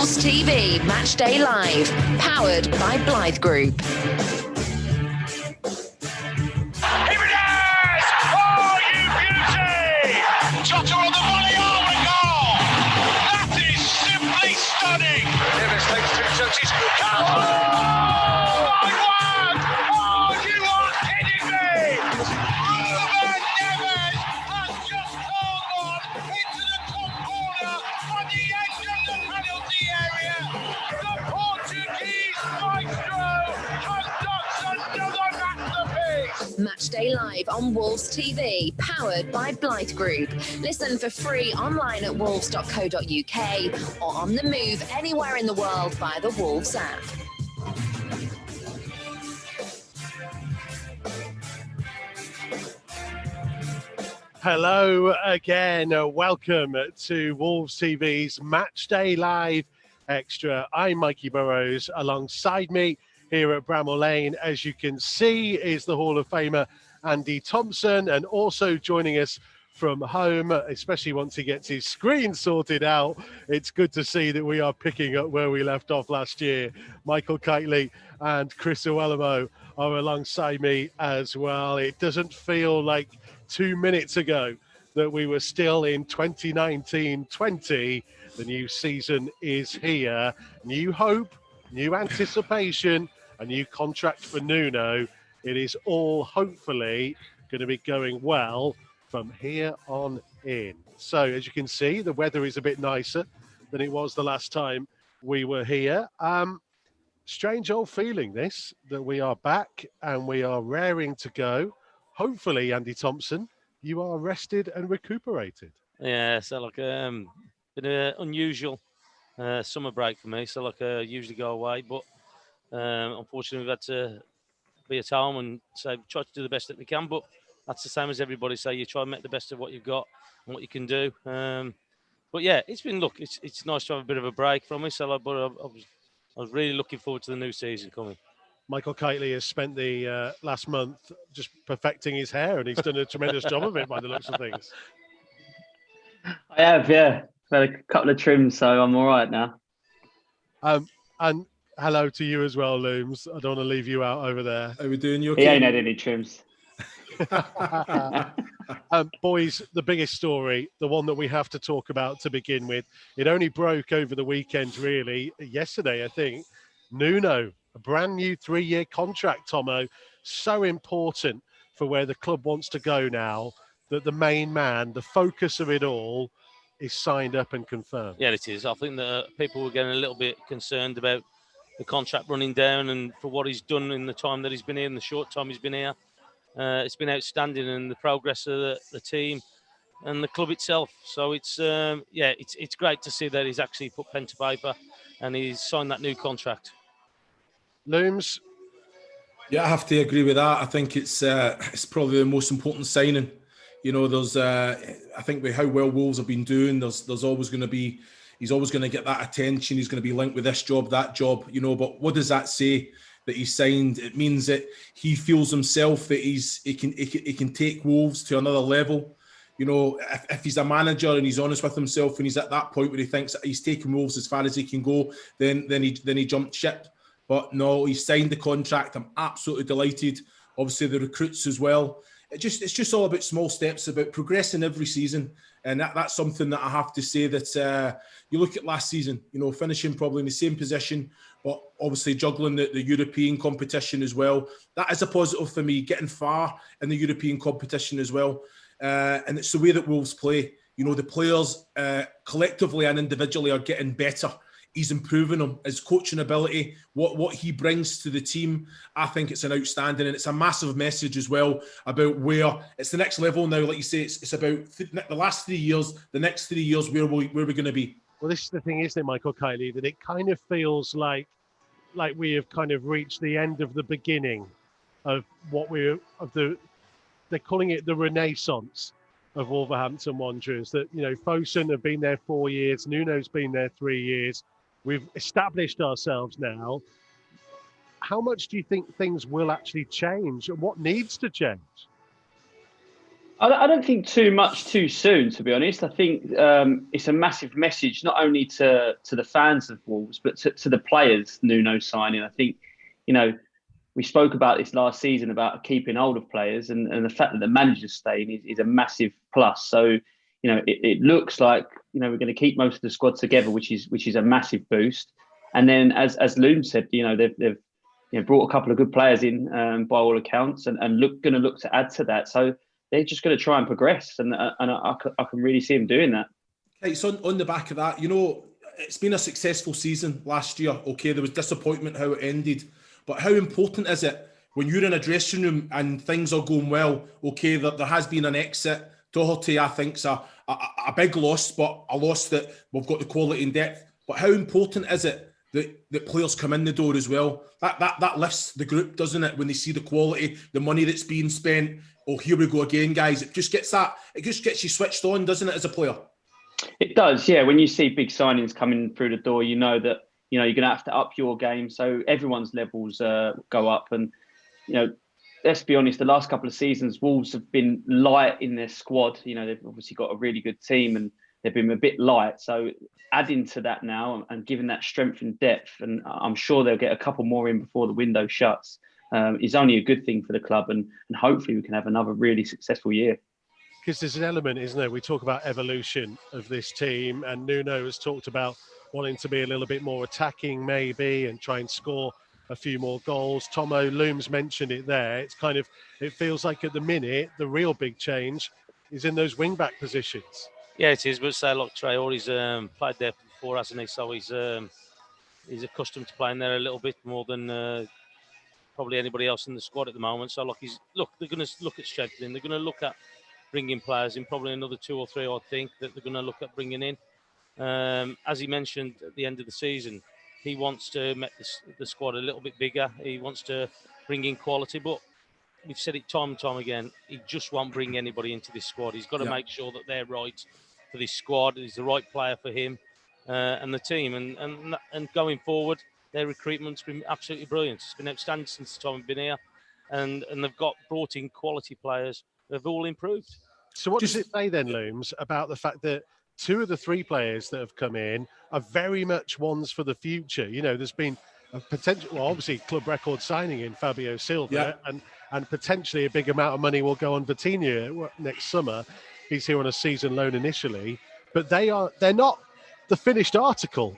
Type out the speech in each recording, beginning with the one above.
Wolves TV Matchday Live, powered by Blythe Group. Jimenez! Oh, you beauty! Jota on the volley, oh, and goal! That is simply stunning! Jimenez takes two touches. Oh, my word! Oh, you are kidding me! Ruben Neves has just called one into the top corner on the edge of the penalty area. The Portuguese maestro has done another masterpiece. Matchday Live on Wolves TV, powered by Blythe Group. Listen for free online at wolves.co.uk or on the move anywhere in the world via the Wolves app. Hello again. Welcome to Wolves TV's Matchday Live Extra. I'm Mikey Burrows. Alongside me here at Bramall Lane, as you can see, is the Hall of Famer Andy Thompson, and also joining us from home, especially once he gets his screen sorted out. It's good to see that we are picking up where we left off last year. Michael Kightly and Chris Iwelumo are alongside me as well. It doesn't feel like 2 minutes ago that we were still in 2019-20. The new season is here. New hope, new anticipation, a new contract for Nuno. It is all hopefully going to be going well from here on in. So as you can see, the weather is a bit nicer than it was the last time we were here. Strange old feeling this, that we are back and we are raring to go. Hopefully, Andy Thompson, you are rested and recuperated. Yeah, so been an unusual summer break for me. So usually go away, but unfortunately we've had to be at home and try to do the best that we can. But that's the same as everybody. So you try and make the best of what you've got and what you can do. But yeah, it's nice to have a bit of a break from me. So I was really looking forward to the new season coming. Michael Kightly has spent the last month just perfecting his hair, and he's done a tremendous job of it by the looks of things. I have, yeah. Had a couple of trims, so I'm all right now. And hello to you as well, Looms. I don't want to leave you out over there. How are we doing? You okay? He ain't had any trims. Boys, the biggest story, the one that we have to talk about to begin with, it only broke over the weekend, really. Yesterday, I think. Nuno, a brand new 3-year contract, Tomo. So important for where the club wants to go now, that the main man, the focus of it all, is signed up and confirmed. Yeah, it is. I think that people were getting a little bit concerned about the contract running down, and for what he's done in the time that he's been here, in the short time he's been here. It's been outstanding, and the progress of the team and the club itself. So it's great to see that he's actually put pen to paper and he's signed that new contract. Looms? Yeah, I have to agree with that. I think it's probably the most important signing. You know, there's I think with how well Wolves have been doing, there's always going to be, he's always going to get that attention. He's going to be linked with this job, that job, you know. But what does that say that he signed? It means that he feels himself that he can take Wolves to another level. You know, if he's a manager and he's honest with himself and he's at that point where he thinks that he's taking Wolves as far as he can go, then he jumped ship. But no, he signed the contract. I'm absolutely delighted. Obviously, the recruits as well. It's just all about small steps, about progressing every season. And that's something that I have to say that you look at last season, you know, finishing probably in the same position, but obviously juggling the European competition as well. That is a positive for me, getting far in the European competition as well. And it's the way that Wolves play. You know, the players collectively and individually are getting better. He's improving them, his coaching ability, what he brings to the team. I think it's an outstanding, and it's a massive message as well about where it's the next level now. Like you say, it's about the last 3 years, the next 3 years, where we're going to be. Well, this is the thing, isn't it, Michael Kightly, that it kind of feels like we have kind of reached the end of the beginning of they're calling it the renaissance of Wolverhampton Wanderers. That, you know, Fosun have been there 4 years, Nuno's been there 3 years. We've established ourselves now. How much do you think things will actually change, and what needs to change? I don't think too much too soon, to be honest. I think it's a massive message, not only to the fans of Wolves, but to the players, Nuno signing. I think, we spoke about this last season about keeping hold of players, and the fact that the manager's staying is a massive plus. So, it looks like, we're going to keep most of the squad together, which is a massive boost. And then, as Loom said, they've brought a couple of good players in by all accounts, and going to look to add to that. So they're just going to try and progress, and I can really see them doing that. Right, so on the back of that, it's been a successful season last year. Okay, there was disappointment how it ended, but how important is it when you're in a dressing room and things are going well? Okay, there has been an exit. Doherty, I think, is a big loss, but a loss that we've got the quality and depth. But how important is it that players come in the door as well? That lifts the group, doesn't it? When they see the quality, the money that's being spent. Oh, here we go again, guys. It just gets you switched on, doesn't it, as a player? It does, yeah. When you see big signings coming through the door, you know that you're going to have to up your game, so everyone's levels go up. And let's be honest, the last couple of seasons, Wolves have been light in their squad. They've obviously got a really good team, and they've been a bit light. So adding to that now and giving that strength and depth, and I'm sure they'll get a couple more in before the window shuts, is only a good thing for the club, and hopefully we can have another really successful year. Because there's an element, isn't there? We talk about evolution of this team, and Nuno has talked about wanting to be a little bit more attacking maybe and try and score a few more goals. Tomo Looms mentioned it there. It feels like at the minute, the real big change is in those wing-back positions. Yeah, it is. But say, look, Traore's played there before, hasn't he? So he's accustomed to playing there a little bit more than probably anybody else in the squad at the moment. So they're going to look at strengthening. They're going to look at bringing players in, probably another 2 or 3, I think, that they're going to look at bringing in. As he mentioned at the end of the season, he wants to make the squad a little bit bigger. He wants to bring in quality, but we've said it time and time again, he just won't bring anybody into this squad. He's got to make sure that they're right for this squad. He's the right player for him and the team. And going forward, their recruitment's been absolutely brilliant. It's been outstanding since the time we've been here. And they've brought in quality players. They've all improved. So what does it say then, Looms, about the fact that 2 of the 3 players that have come in are very much ones for the future? There's been a potential, obviously, club record signing in Fabio Silva, and potentially a big amount of money will go on Vitinha next summer. He's here on a season loan initially, but they're not the finished article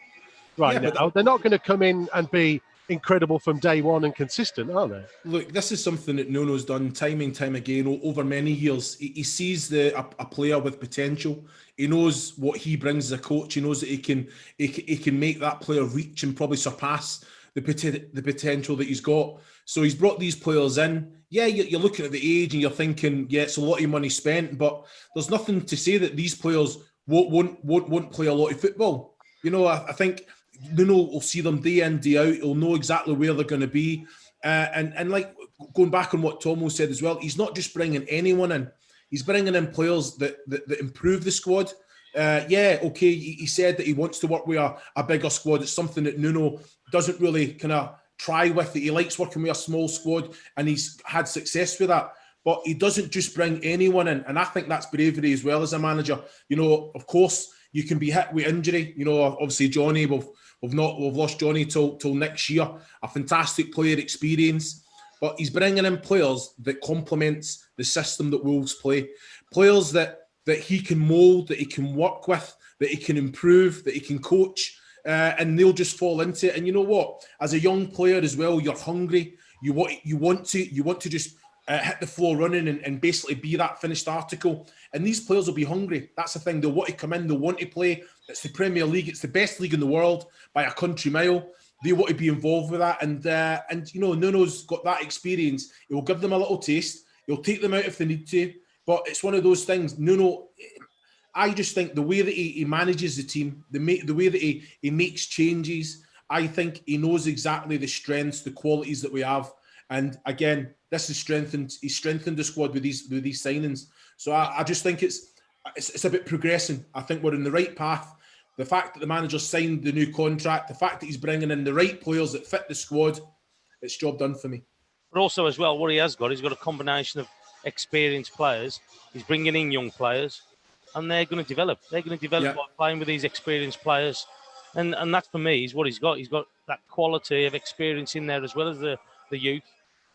now. They're not going to come in and be incredible from day one and consistent, are they? Look, this is something that Nuno's done time and time again over many years. He sees a player with potential. He knows what he brings as a coach. He knows that he can make that player reach and probably surpass the potential that he's got. So he's brought these players in. Yeah, you're looking at the age and you're thinking, yeah, it's a lot of money spent, but there's nothing to say that these players won't play a lot of football. I think Nuno will see them day in, day out. He'll know exactly where they're going to be. And like going back on what Tomo said as well, he's not just bringing anyone in. He's bringing in players that improve the squad. He said that he wants to work with a bigger squad. It's something that Nuno doesn't really kind of try with. He likes working with a small squad, and he's had success with that. But he doesn't just bring anyone in. And I think that's bravery as well as a manager. Of course, you can be hit with injury. Obviously, Johnny, we've lost Johnny till next year. A fantastic player experience. But he's bringing in players that complements the system that Wolves play. Players that he can mould, that he can work with, that he can improve, that he can coach. And they'll just fall into it. And you know what? As a young player as well, you're hungry. You want to just hit the floor running and basically be that finished article. And these players will be hungry. That's the thing. They'll want to come in. They'll want to play. It's the Premier League. It's the best league in the world by a country mile. They want to be involved with that. And Nuno's got that experience. He will give them a little taste. He'll take them out if they need to. But it's one of those things. Nuno, I just think the way that he manages the team, the way that he makes changes, I think he knows exactly the strengths, the qualities that we have. And again, this is strengthened. He's strengthened the squad with these signings. So I just think it's a bit progressing. I think we're in the right path. The fact that the manager signed the new contract, the fact that he's bringing in the right players that fit the squad, it's job done for me. But also as well, what he has got, he's got a combination of experienced players. He's bringing in young players, and they're going to develop. They're going to develop by playing with these experienced players, and that for me is what he's got. He's got that quality of experience in there as well as the youth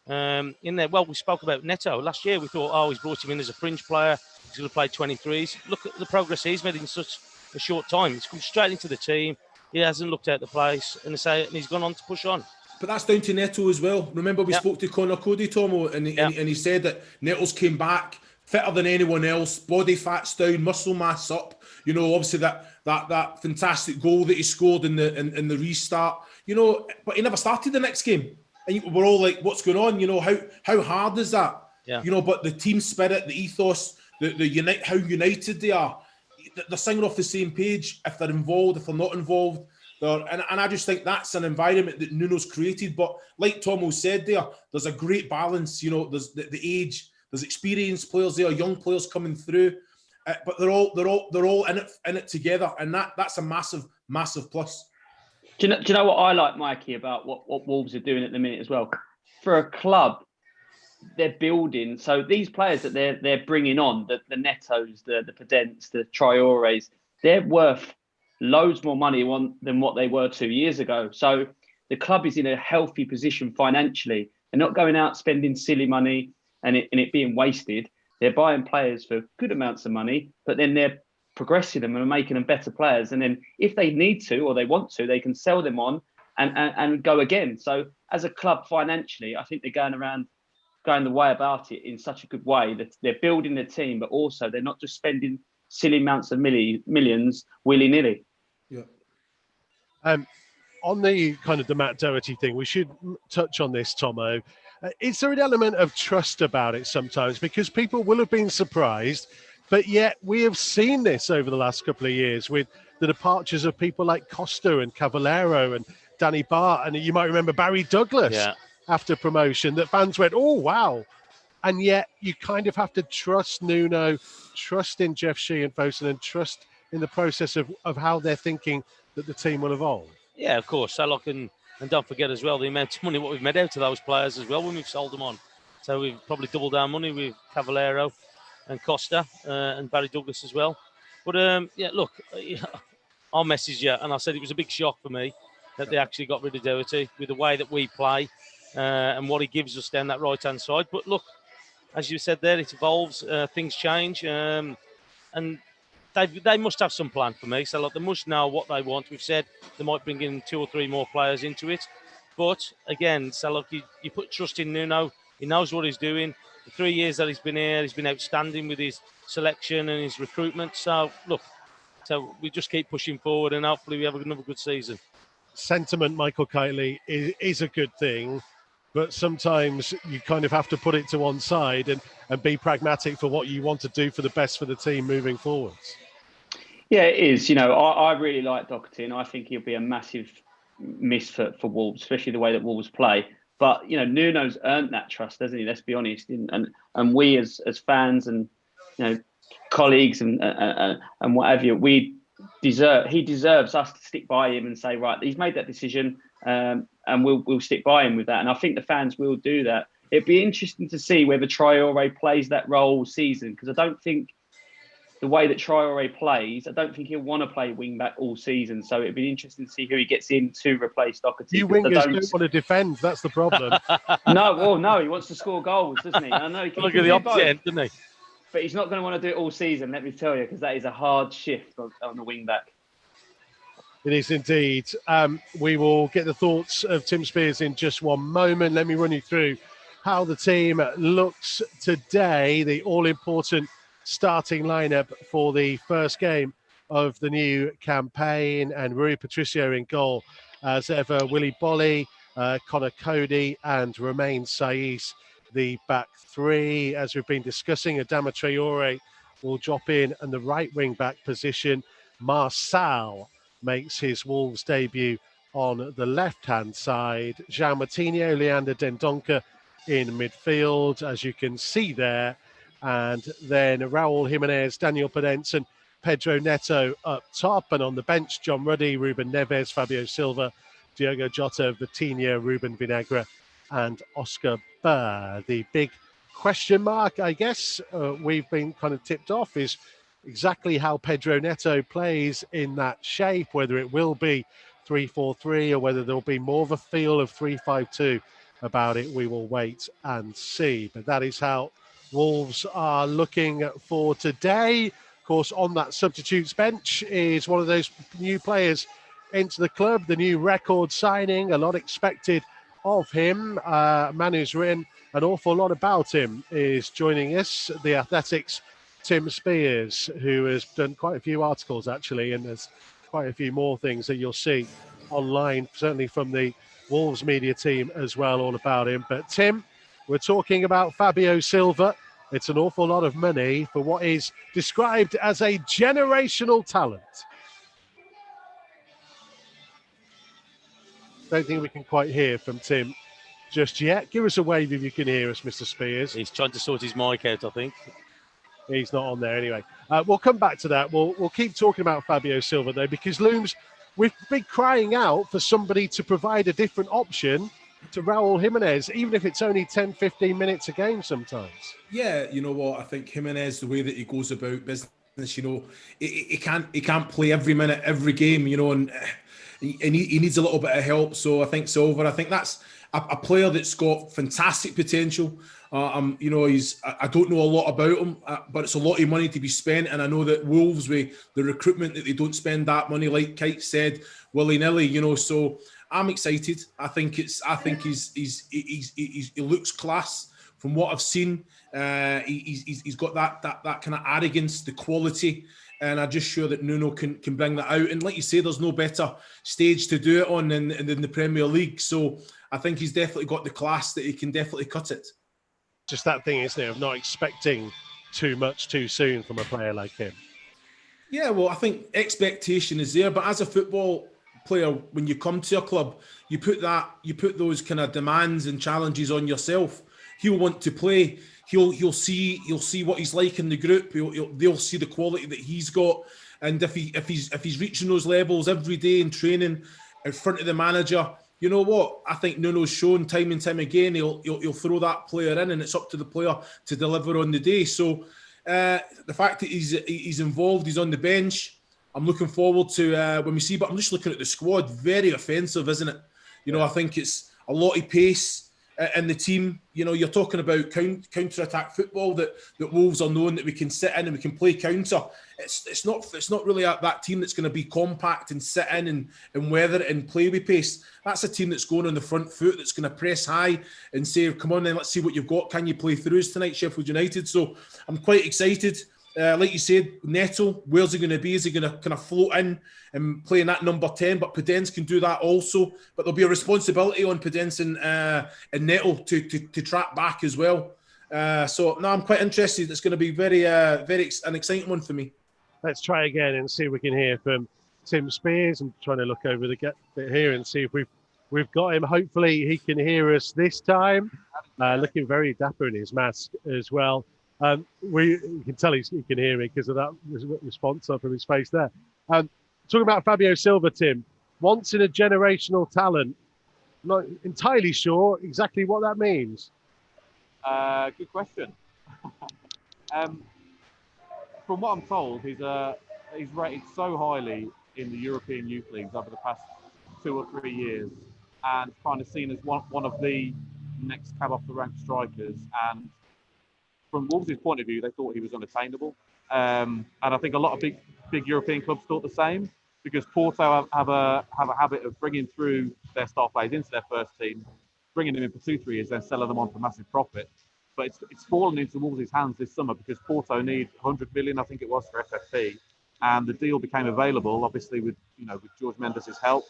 in there. Well, we spoke about Neto last year. We thought, oh, he's brought him in as a fringe player. He's going to play 23s. Look at the progress he's made in such a short time. He's come straight into the team. He hasn't looked out the place, and he's gone on to push on. But that's down to Neto as well. Remember, we spoke to Connor Cody, Tomo, and he said that Neto's came back fitter than anyone else, body fat's down, muscle mass up. You know, obviously that fantastic goal that he scored in the restart. You know, but he never started the next game, and we're all like, "What's going on?" You know, how hard is that? Yeah. You know, but the team spirit, the ethos, how united they are. They're singing off the same page. If they're involved, if they're not involved. And I just think that's an environment that Nuno's created. But like Tomo said there's a great balance. You know, there's the age, there's experienced players there, young players coming through, but they're all in it together, and that's a massive plus. Do you know what I like, Mikey, about what Wolves are doing at the minute as well? For a club, they're building. So these players that they're bringing on, the Netos, the Pedents, the Traores, they're worth loads more money than what they were 2 years ago. So the club is in a healthy position financially. They're not going out spending silly money and it being wasted. They're buying players for good amounts of money, but then they're progressing them and making them better players. And then if they need to or they want to, they can sell them on and go again. So as a club financially, I think they're going the way about it in such a good way that they're building the team, but also they're not just spending silly amounts of millions willy-nilly. Yeah. On the kind of the Matt Doherty thing, we should touch on this, Tomo. Is there an element of trust about it sometimes? Because people will have been surprised, but yet we have seen this over the last couple of years with the departures of people like Costa and Cavallero and Danny Bart, and you might remember Barry Douglas after promotion, that fans went, oh, wow. And yet you kind of have to trust Nuno, trust in Jeff Sheehan-Fosun, and trust in the process of how they're thinking that the team will evolve. Yeah, of course. So, and don't forget as well the amount of money what we've made out of those players as well when we've sold them on. So we've probably doubled our money with Cavallero and Costa and Barry Douglas as well. But look, I'll message you, and I said it was a big shock for me that they actually got rid of Doherty with the way that we play and what he gives us down that right-hand side. But look, as you said there, it evolves, things change, and they must have some plan for me. So, they must know what they want. We've said they might bring in 2 or 3 more players into it. But, again, you put trust in Nuno. He knows what he's doing. The 3 years that he's been here, he's been outstanding with his selection and his recruitment. So, look, we just keep pushing forward and hopefully we have another good season. Sentiment, Michael Kightly, is a good thing. But sometimes you kind of have to put it to one side and be pragmatic for what you want to do for the best for the team moving forwards. Yeah, it is. You know, I really like Doherty, and I think he'll be a massive miss for Wolves, especially the way that Wolves play. But, you know, Nuno's earned that trust, hasn't he? Let's be honest. And we as fans and, you know, colleagues and what have you, he deserves us to stick by him and say, right, he's made that decision. And we'll stick by him with that. And I think the fans will do that. It'd be interesting to see whether Traore plays that role all season, because I don't think the way that Traore plays, I don't think he'll want to play wing back all season. So it'd be interesting to see who he gets in to replace Doherty. You wingers don't want to defend. That's the problem. No, he wants to score goals, doesn't he? I know he can. Look at the opposite end, doesn't he? But he's not going to want to do it all season, let me tell you, because that is a hard shift on the wing back. It is indeed. We will get the thoughts of Tim Spears in just one moment. Let me run you through how the team looks today, the all-important starting lineup for the first game of the new campaign. And Rui Patricio in goal as ever. Willy Bolly, Connor Cody and Romain Saiss, the back three. As we've been discussing, Adama Traore will drop in and the right wing-back position. Marçal makes his Wolves debut on the left-hand side. João Moutinho, Leander Dendoncker in midfield, as you can see there. And then Raul Jimenez, Daniel Pedence and Pedro Neto up top. And on the bench, John Ruddy, Ruben Neves, Fabio Silva, Diogo Jota, Vitinha, Ruben Vinagre and Oscar Burr. The big question mark, I guess, we've been kind of tipped off is exactly how Pedro Neto plays in that shape, whether it will be 3-4-3 or whether there'll be more of a feel of 3-5-2 about it. We will wait and see. But that is how Wolves are looking for today. Of course, on that substitutes bench is one of those new players into the club, the new record signing, a lot expected of him. Man who's written an awful lot about him is joining us, The Athletic's Tim Spears, who has done quite a few articles actually, and there's quite a few more things that you'll see online, certainly from the Wolves media team as well, all about him. But Tim, we're talking about Fabio Silva. It's an awful lot of money for what is described as a generational talent. Don't think we can quite hear from Tim just yet. Give us a wave if you can hear us, Mr. Spears. He's trying to sort his mic out, I think. He's not on there anyway. We'll come back to that. We'll keep talking about Fabio Silva, though, because Looms, we've been crying out for somebody to provide a different option to Raul Jimenez, even if it's only 10, 15 minutes a game sometimes. Yeah, you know what? I think Jimenez, the way that he goes about business, you know, he can't play every minute, every game, you know, and he needs a little bit of help. So I think Silva, I think that's a player that's got fantastic potential. You know, I don't know a lot about him, but it's a lot of money to be spent. And I know that Wolves, with the recruitment, that they don't spend that money, like Kite said, willy-nilly, you know. So I'm excited. I think he looks class from what I've seen. He's got that kind of arrogance, the quality. And I'm just sure that Nuno can bring that out. And like you say, there's no better stage to do it on than the Premier League. So I think he's definitely got the class that he can definitely cut it. Just that thing, isn't it, of not expecting too much too soon from a player like him. Yeah, well, I think expectation is there. But as a football player, when you come to a club, you put those kind of demands and challenges on yourself. He'll want to play. He'll see what he's like in the group. They'll see the quality that he's got, and if he's reaching those levels every day in training in front of the manager, you know what? I think Nuno's shown time and time again he'll throw that player in, and it's up to the player to deliver on the day. So the fact that he's involved, he's on the bench. I'm looking forward to when we see. But I'm just looking at the squad. Very offensive, isn't it? You know, I think it's a lot of pace in the team. You know, you're talking about counter-attack football that Wolves are known that we can sit in and we can play counter. It's not really that team that's going to be compact and sit in and weather it and play with pace. That's a team that's going on the front foot, that's going to press high and say, come on then, let's see what you've got. Can you play through us tonight, Sheffield United? So I'm quite excited. Like you said, Neto, where's he going to be? Is he going to kind of float in and play in that number 10? But Podence can do that also. But there'll be a responsibility on Podence and Neto to track back as well. So, no, I'm quite interested. It's going to be very an exciting one for me. Let's try again and see if we can hear from Tim Spears. I'm trying to look over the bit here and see if we've got him. Hopefully he can hear us this time. Looking very dapper in his mask as well. You can tell he can hear me because of that response from his face there. Talking about Fabio Silva, Tim, once in a generational talent. Not entirely sure exactly what that means. Good question. From what I'm told, he's rated so highly in the European youth leagues over the past 2 or 3 years, and kind of seen as one of the next cab off the rank strikers. And from Wolves' point of view, they thought he was unattainable. And I think a lot of big European clubs thought the same, because Porto have a habit of bringing through their star players into their first team, bringing them in for 2-3 years, then selling them on for massive profit. But it's fallen into Wolves' hands this summer because Porto need 100 million, I think it was, for FFP, and the deal became available, obviously with George Mendes' help,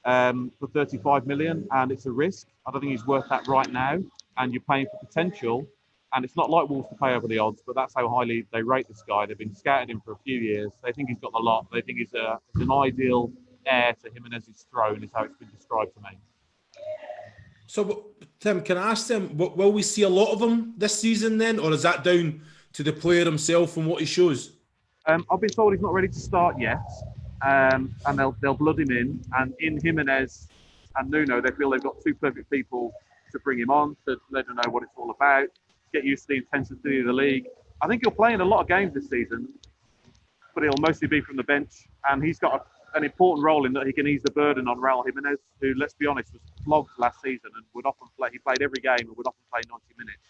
for 35 million, and it's a risk. I don't think he's worth that right now, and you're paying for potential. And it's not like Wolves to pay over the odds, but that's how highly they rate this guy. They've been scouting him for a few years. They think he's got the lot. They think he's an ideal heir to Jimenez's throne, is how it's been described to me. So, Tim, can I ask them, will we see a lot of him this season then, or is that down to the player himself and what he shows? I've been told he's not ready to start yet, and they'll blood him in. And in Jimenez and Nuno, they feel they've got two perfect people to bring him on, to let him know what it's all about, get used to the intensity of the league. I think he'll play in a lot of games this season, but it'll mostly be from the bench. And he's got an important role in that he can ease the burden on Raul Jimenez, who, let's be honest, was flogged last season and would often play. He played every game and would often play 90 minutes.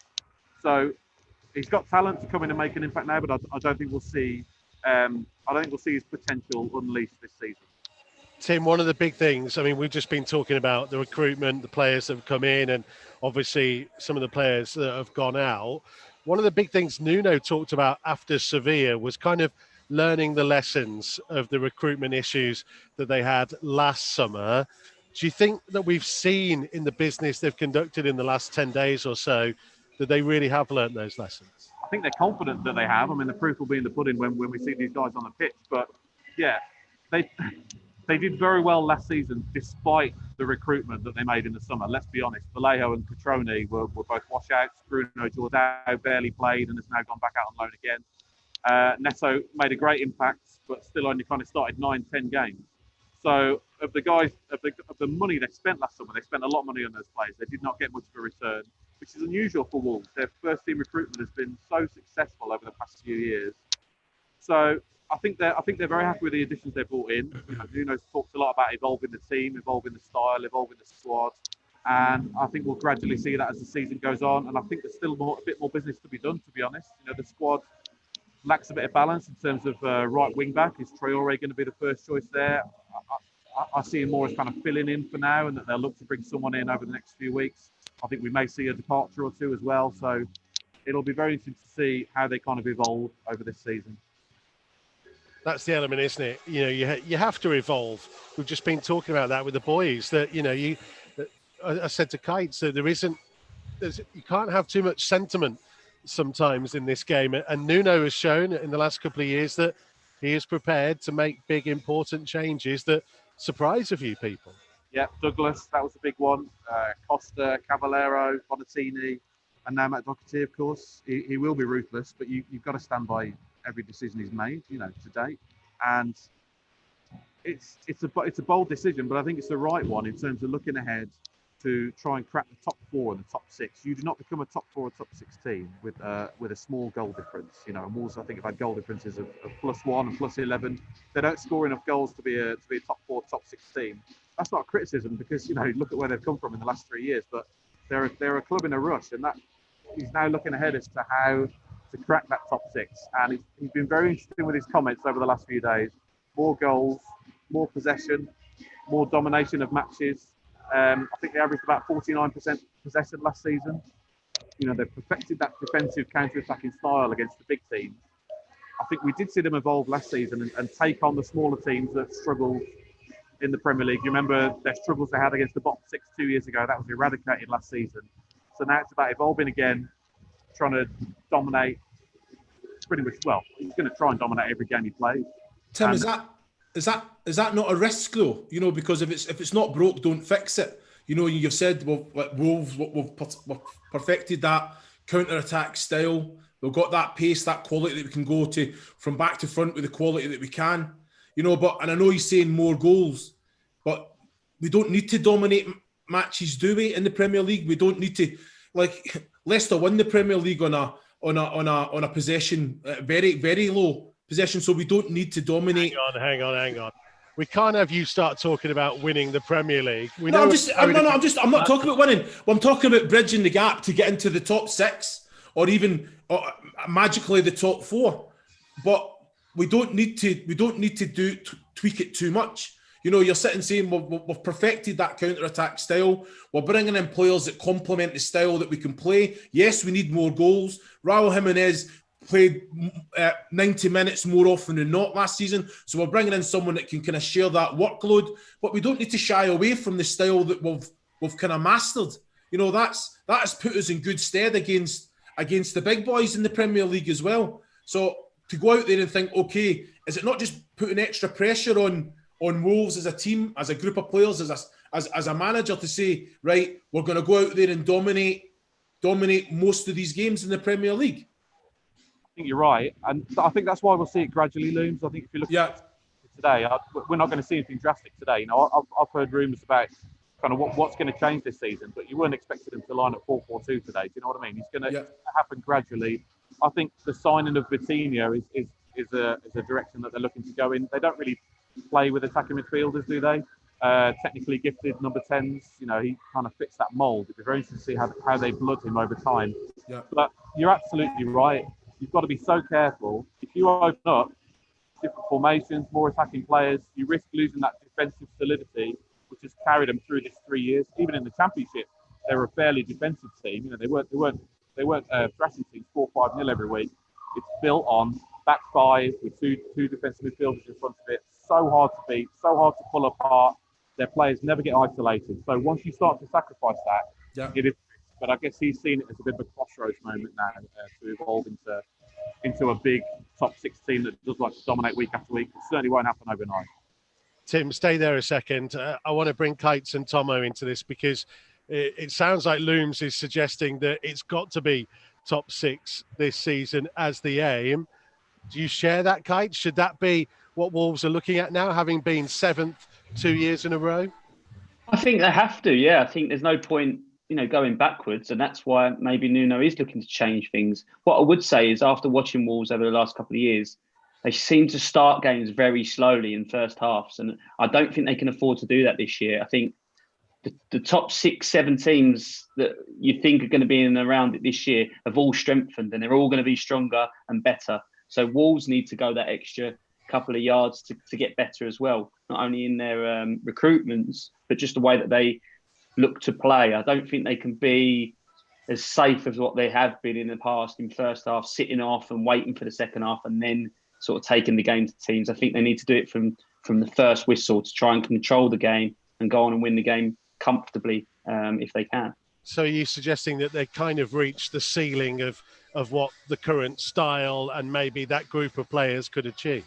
So he's got talent to come in and make an impact now, but I don't think we'll see. I don't think we'll see his potential unleashed this season. Tim, one of the big things, I mean, we've just been talking about the recruitment, the players that have come in, and obviously some of the players that have gone out. One of the big things Nuno talked about after Sevilla was kind of learning the lessons of the recruitment issues that they had last summer. Do you think that we've seen in the business they've conducted in the last 10 days or so that they really have learned those lessons? I think they're confident that they have. I mean, the proof will be in the pudding when we see these guys on the pitch. But yeah, they did very well last season despite the recruitment that they made in the summer. Let's be honest, Vallejo and Catrone were both washouts. Bruno Jordao barely played and has now gone back out on loan again. Neto made a great impact, but still only kind of started 9-10 games. So of the guys, of the money they spent last summer, they spent a lot of money on those players. They did not get much of a return, which is unusual for Wolves. Their first team recruitment has been so successful over the past few years. So I think they're very happy with the additions they brought in. Nuno's talked a lot about evolving the team, evolving the style, evolving the squad, and I think we'll gradually see that as the season goes on. And I think there's still a bit more business to be done, to be honest. The squad lacks a bit of balance in terms of right wing back. Is Traore going to be the first choice there? I see him more as kind of filling in for now, and that they'll look to bring someone in over the next few weeks. I think we may see a departure or two as well. So it'll be very interesting to see how they kind of evolve over this season. That's the element, isn't it? You have to evolve. We've just been talking about that with the boys. That I said to Kites that you can't have too much sentiment sometimes in this game. And Nuno has shown in the last couple of years that he is prepared to make big, important changes that surprise a few people. Yeah, Douglas, that was a big one. Costa, Cavallero, Bonatini, and now Matt Doherty, of course. He will be ruthless, but you've got to stand by every decision he's made, to date. And it's a bold decision, but I think it's the right one in terms of looking ahead to try and crack the top 4 and the top 6. You do not become a top 4 or top 6 team with a small goal difference. And Wolves, I think, have had goal differences of +1 and +11. They don't score enough goals to be a top 4, top 6 team. That's not a criticism because look at where they've come from in the last 3 years. But they're a club in a rush, and that he's now looking ahead as to how to crack that top 6. And he's been very interesting with his comments over the last few days. More goals, more possession, more domination of matches. I think they averaged about 49% possession last season. They've perfected that defensive counter-attacking style against the big teams. I think we did see them evolve last season and take on the smaller teams that struggled in the Premier League. You remember their struggles they had against the bottom 6 2 years ago. That was eradicated last season. So now it's about evolving again, trying to dominate pretty much. Well, he's going to try and dominate every game he plays. Tim, is that not a risk though? Because if it's not broke, don't fix it. You've said Wolves, we've perfected that counter-attack style. We've got that pace, that quality that we can go to from back to front with the quality that we can. And I know he's saying more goals, but we don't need to dominate matches, do we? In the Premier League, we don't need to. Like Leicester won the Premier League on a possession, very very low possession, so we don't need to dominate. Hang on. We can't have you start talking about winning the Premier League. I'm not talking about winning. Well, I'm talking about bridging the gap to get into the top 6 or even magically the top 4. But we don't need to tweak it too much. You're sitting saying we've perfected that counter-attack style. We're bringing in players that complement the style that we can play. Yes, we need more goals. Raul Jimenez played 90 minutes more often than not last season. So we're bringing in someone that can kind of share that workload. But we don't need to shy away from the style that we've kind of mastered. That has put us in good stead against the big boys in the Premier League as well. So to go out there and think, okay, is it not just putting extra pressure on Wolves as a team, as a group of players, as a manager to say, right, we're going to go out there and dominate most of these games in the Premier League? I think you're right, and I think that's why we'll see it gradually looms. I think if you look at it today, we're not going to see anything drastic today. I've heard rumours about kind of what's going to change this season. But you weren't expecting him to line up 4-4-2 today. Do you know what I mean? It's going to happen gradually. I think the signing of Vitinha is a direction that they're looking to go in. They don't really play with attacking midfielders, do they? Technically gifted number 10s. You know, he kind of fits that mould. It'd be very interesting to see how they blood him over time. Yeah. But you're absolutely right. You've got to be so careful. If you open up different formations, more attacking players, you risk losing that defensive solidity, which has carried them through this 3 years. Even in the Championship, they were a fairly defensive team. You know, they weren't thrashing teams 4-5-0 every week. It's built on back five with two defensive midfielders in front of it. So hard to beat, so hard to pull apart. Their players never get isolated. So once you start to sacrifice that, it is. But I guess he's seen it as a bit of a crossroads moment now to evolve into a big top 6 team that does like to dominate week after week. It certainly won't happen overnight. Tim, stay there a second. I want to bring Kites and Tomo into this because it sounds like Looms is suggesting that it's got to be top 6 this season as the aim. Do you share that, Kite? Should that be what Wolves are looking at now, having been 7th 2 years in a row? I think they have to, yeah. I think there's no point, going backwards, and that's why maybe Nuno is looking to change things. What I would say is after watching Wolves over the last couple of years, they seem to start games very slowly in first halves, and I don't think they can afford to do that this year. I think the top 6-7 teams that you think are going to be in and around it this year have all strengthened, and they're all going to be stronger and better. So Wolves need to go that extra couple of yards to get better as well, not only in their recruitments, but just the way that they look to play. I don't think they can be as safe as what they have been in the past in first half, sitting off and waiting for the second half and then sort of taking the game to teams. I think they need to do it from the first whistle to try and control the game and go on and win the game comfortably if they can. So are you suggesting that they kind of reached the ceiling of what the current style and maybe that group of players could achieve?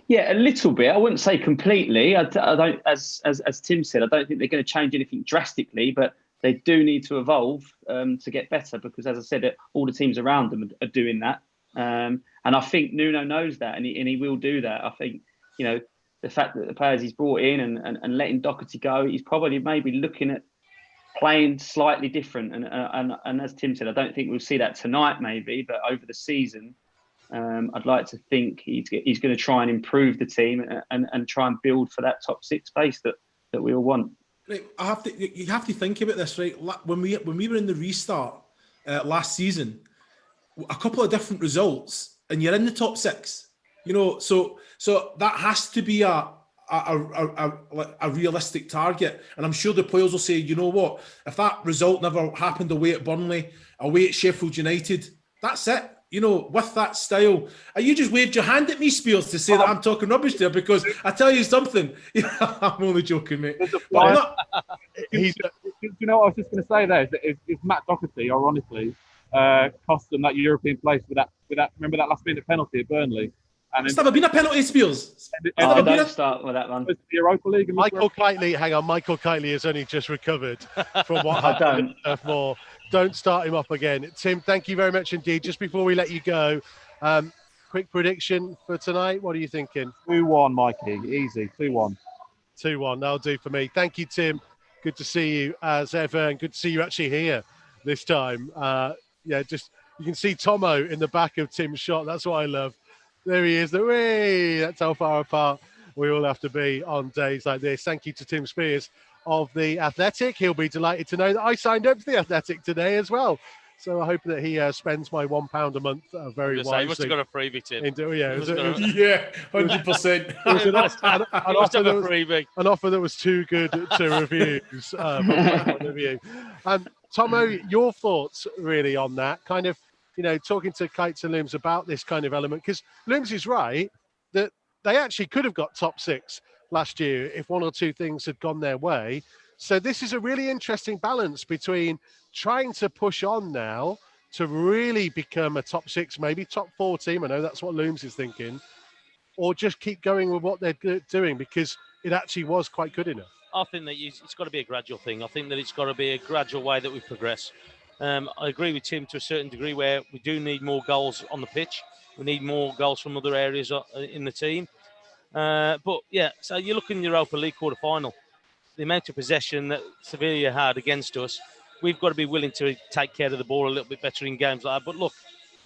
Yeah, a little bit. I wouldn't say completely. I don't, as Tim said, I don't think they're going to change anything drastically, but they do need to evolve to get better because, as I said, all the teams around them are doing that. And I think Nuno knows that, and he will do that. I think, the fact that the players he's brought in and letting Doherty go, he's probably maybe looking at playing slightly different. And as Tim said, I don't think we'll see that tonight maybe, but over the season, I'd like to think he's going to try and improve the team and try and build for that top 6 space that we all want. Right, you have to think about this, right? When we were in the restart last season, a couple of different results, and you're in the top 6. So that has to be a realistic target. And I'm sure the players will say, you know what? If that result never happened away at Burnley, away at Sheffield United, that's it. With that style. You just waved your hand at me, Spears, to say that I'm talking rubbish there because I tell you something. I'm only joking, mate. Do you know what I was just going to say there? Is Matt Doherty, ironically, cost them that European place with that. Remember that last-minute penalty at Burnley? And it's never been a penalty, Spears. Don't start with that one. The Europa League. Michael Kightly has only just recovered from what happened at Turf Moor. Don't start him up again. Tim, thank you very much indeed. Just before we let you go, quick prediction for tonight. What are you thinking? 2-1, Mikey. Easy. 2-1. 2-1. That'll do for me. Thank you, Tim. Good to see you as ever, and good to see you actually here this time. You can see Tomo in the back of Tim's shot. That's what I love. There he is. That's how far apart we all have to be on days like this. Thank you to Tim Spears of The Athletic. He'll be delighted to know that I signed up to The Athletic today as well. So I hope that he spends my £1 a month very wisely. He must have got a freebie, Tim. Yeah, 100%. An offer that was too good to refuse. From my point of view. Tomo, your thoughts really on that? Kind of, talking to Kites and Looms about this kind of element, because Looms is right that they actually could have got top 6 last year if one or two things had gone their way. So this is a really interesting balance between trying to push on now to really become a top 6, maybe top 4 team. I know that's what Looms is thinking, or just keep going with what they're doing because it actually was quite good enough. I think that it's got to be a gradual thing. I think that it's got to be a gradual way that we progress. I agree with Tim to a certain degree where we do need more goals on the pitch. We need more goals from other areas in the team. But yeah, so you're looking at Europa League quarter-final. the amount of possession that Sevilla had against us, we've got to be willing to take care of the ball a little bit better in games like that. But look,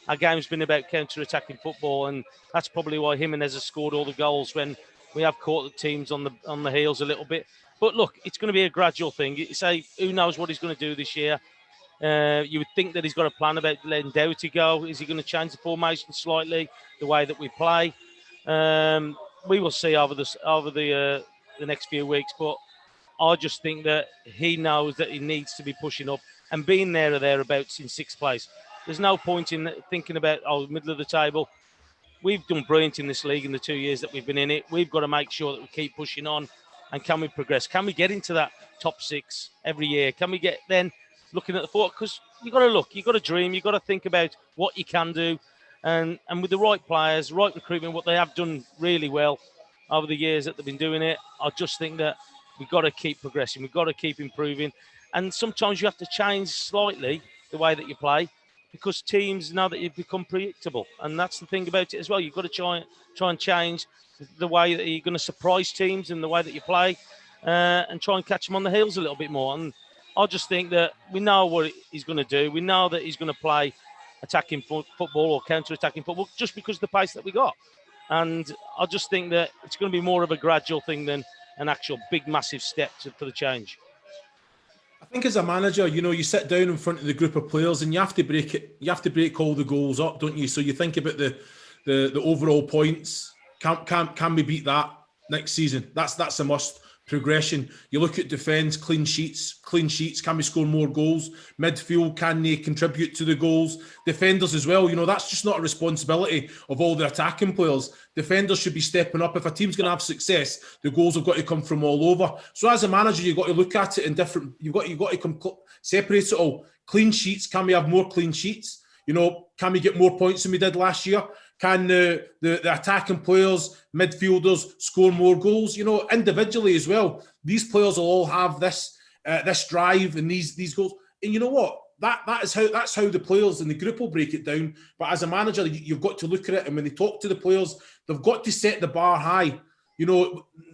our game's been about counter-attacking football, and that's probably why Jimenez has scored all the goals when we have caught the teams on the heels a little bit. But look, it's going to be a gradual thing. You say, who knows what he's going to do this year? You would think that he's got a plan about letting Doherty go. Is he going to change the formation slightly, the way that we play? We will see over the next few weeks. But I just think that he knows that he needs to be pushing up and being there or thereabouts in sixth place. There's no point in thinking about, middle of the table. We've done brilliant in this league in the 2 years that we've been in it. We've got to make sure that we keep pushing on. And can we progress? Can we get into that top six every year? Can we get then looking at the foot? Because you've got to look, you've got to dream, you've got to think about what you can do. And with the right players, right recruitment, what they have done really well over the years that they've been doing it, I just think that we've got to keep progressing. We've got to keep improving. And sometimes you have to change slightly the way that you play because teams know that you've become predictable. And that's the thing about it as well. You've got to try and change the way that you're going to surprise teams and the way that you play and try and catch them on the heels a little bit more. And I just think that we know what he's going to do. We know that he's going to play attacking football or counter-attacking football just because of the pace that we got. And I just think that it's going to be more of a gradual thing than an actual big, massive step for the change. I think as a manager, you sit down in front of the group of players and you have to break it. You have to break all the goals up, don't you? So you think about the overall points. Can we beat that next season? That's a must. Progression. You look at defence, clean sheets. Can we score more goals? Midfield, can they contribute to the goals? Defenders as well. That's just not a responsibility of all the attacking players. Defenders should be stepping up. If a team's going to have success, the goals have got to come from all over. So as a manager, you've got to look at it in different. You've got to separate it all. Clean sheets. Can we have more clean sheets? Can we get more points than we did last year? Can the attacking players, midfielders score more goals? Individually as well. These players will all have this drive and these goals. And you know what? That's how the players in the group will break it down. But as a manager, you've got to look at it. And when they talk to the players, they've got to set the bar high.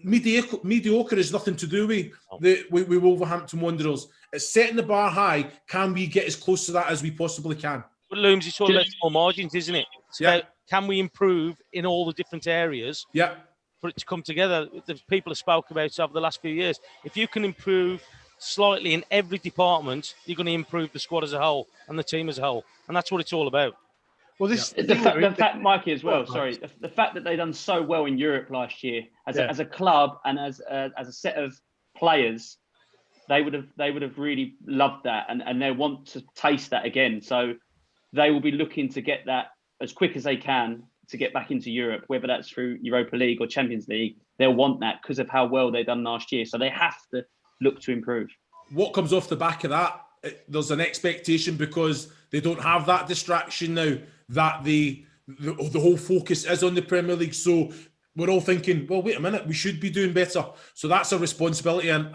Mediocre is nothing to do with Wolverhampton Wanderers. It's setting the bar high. Can we get as close to that as we possibly can? But Looms, it's all about small margins, isn't it? It's about can we improve in all the different areas for it to come together? The people have spoke about over the last few years. If you can improve slightly in every department, you're going to improve the squad as a whole and the team as a whole. And that's what it's all about. Well, the fact, Mikey, as well. Sorry, the fact that they've done so well in Europe last year as a club and as a set of players, they would have really loved that, and they want to taste that again. So they will be looking to get that as quick as they can to get back into Europe, whether that's through Europa League or Champions League. They'll want that because of how well they've done last year. So they have to look to improve. What comes off the back of that? There's an expectation because they don't have that distraction now that the whole focus is on the Premier League. So we're all thinking, well, wait a minute, we should be doing better. So that's a responsibility and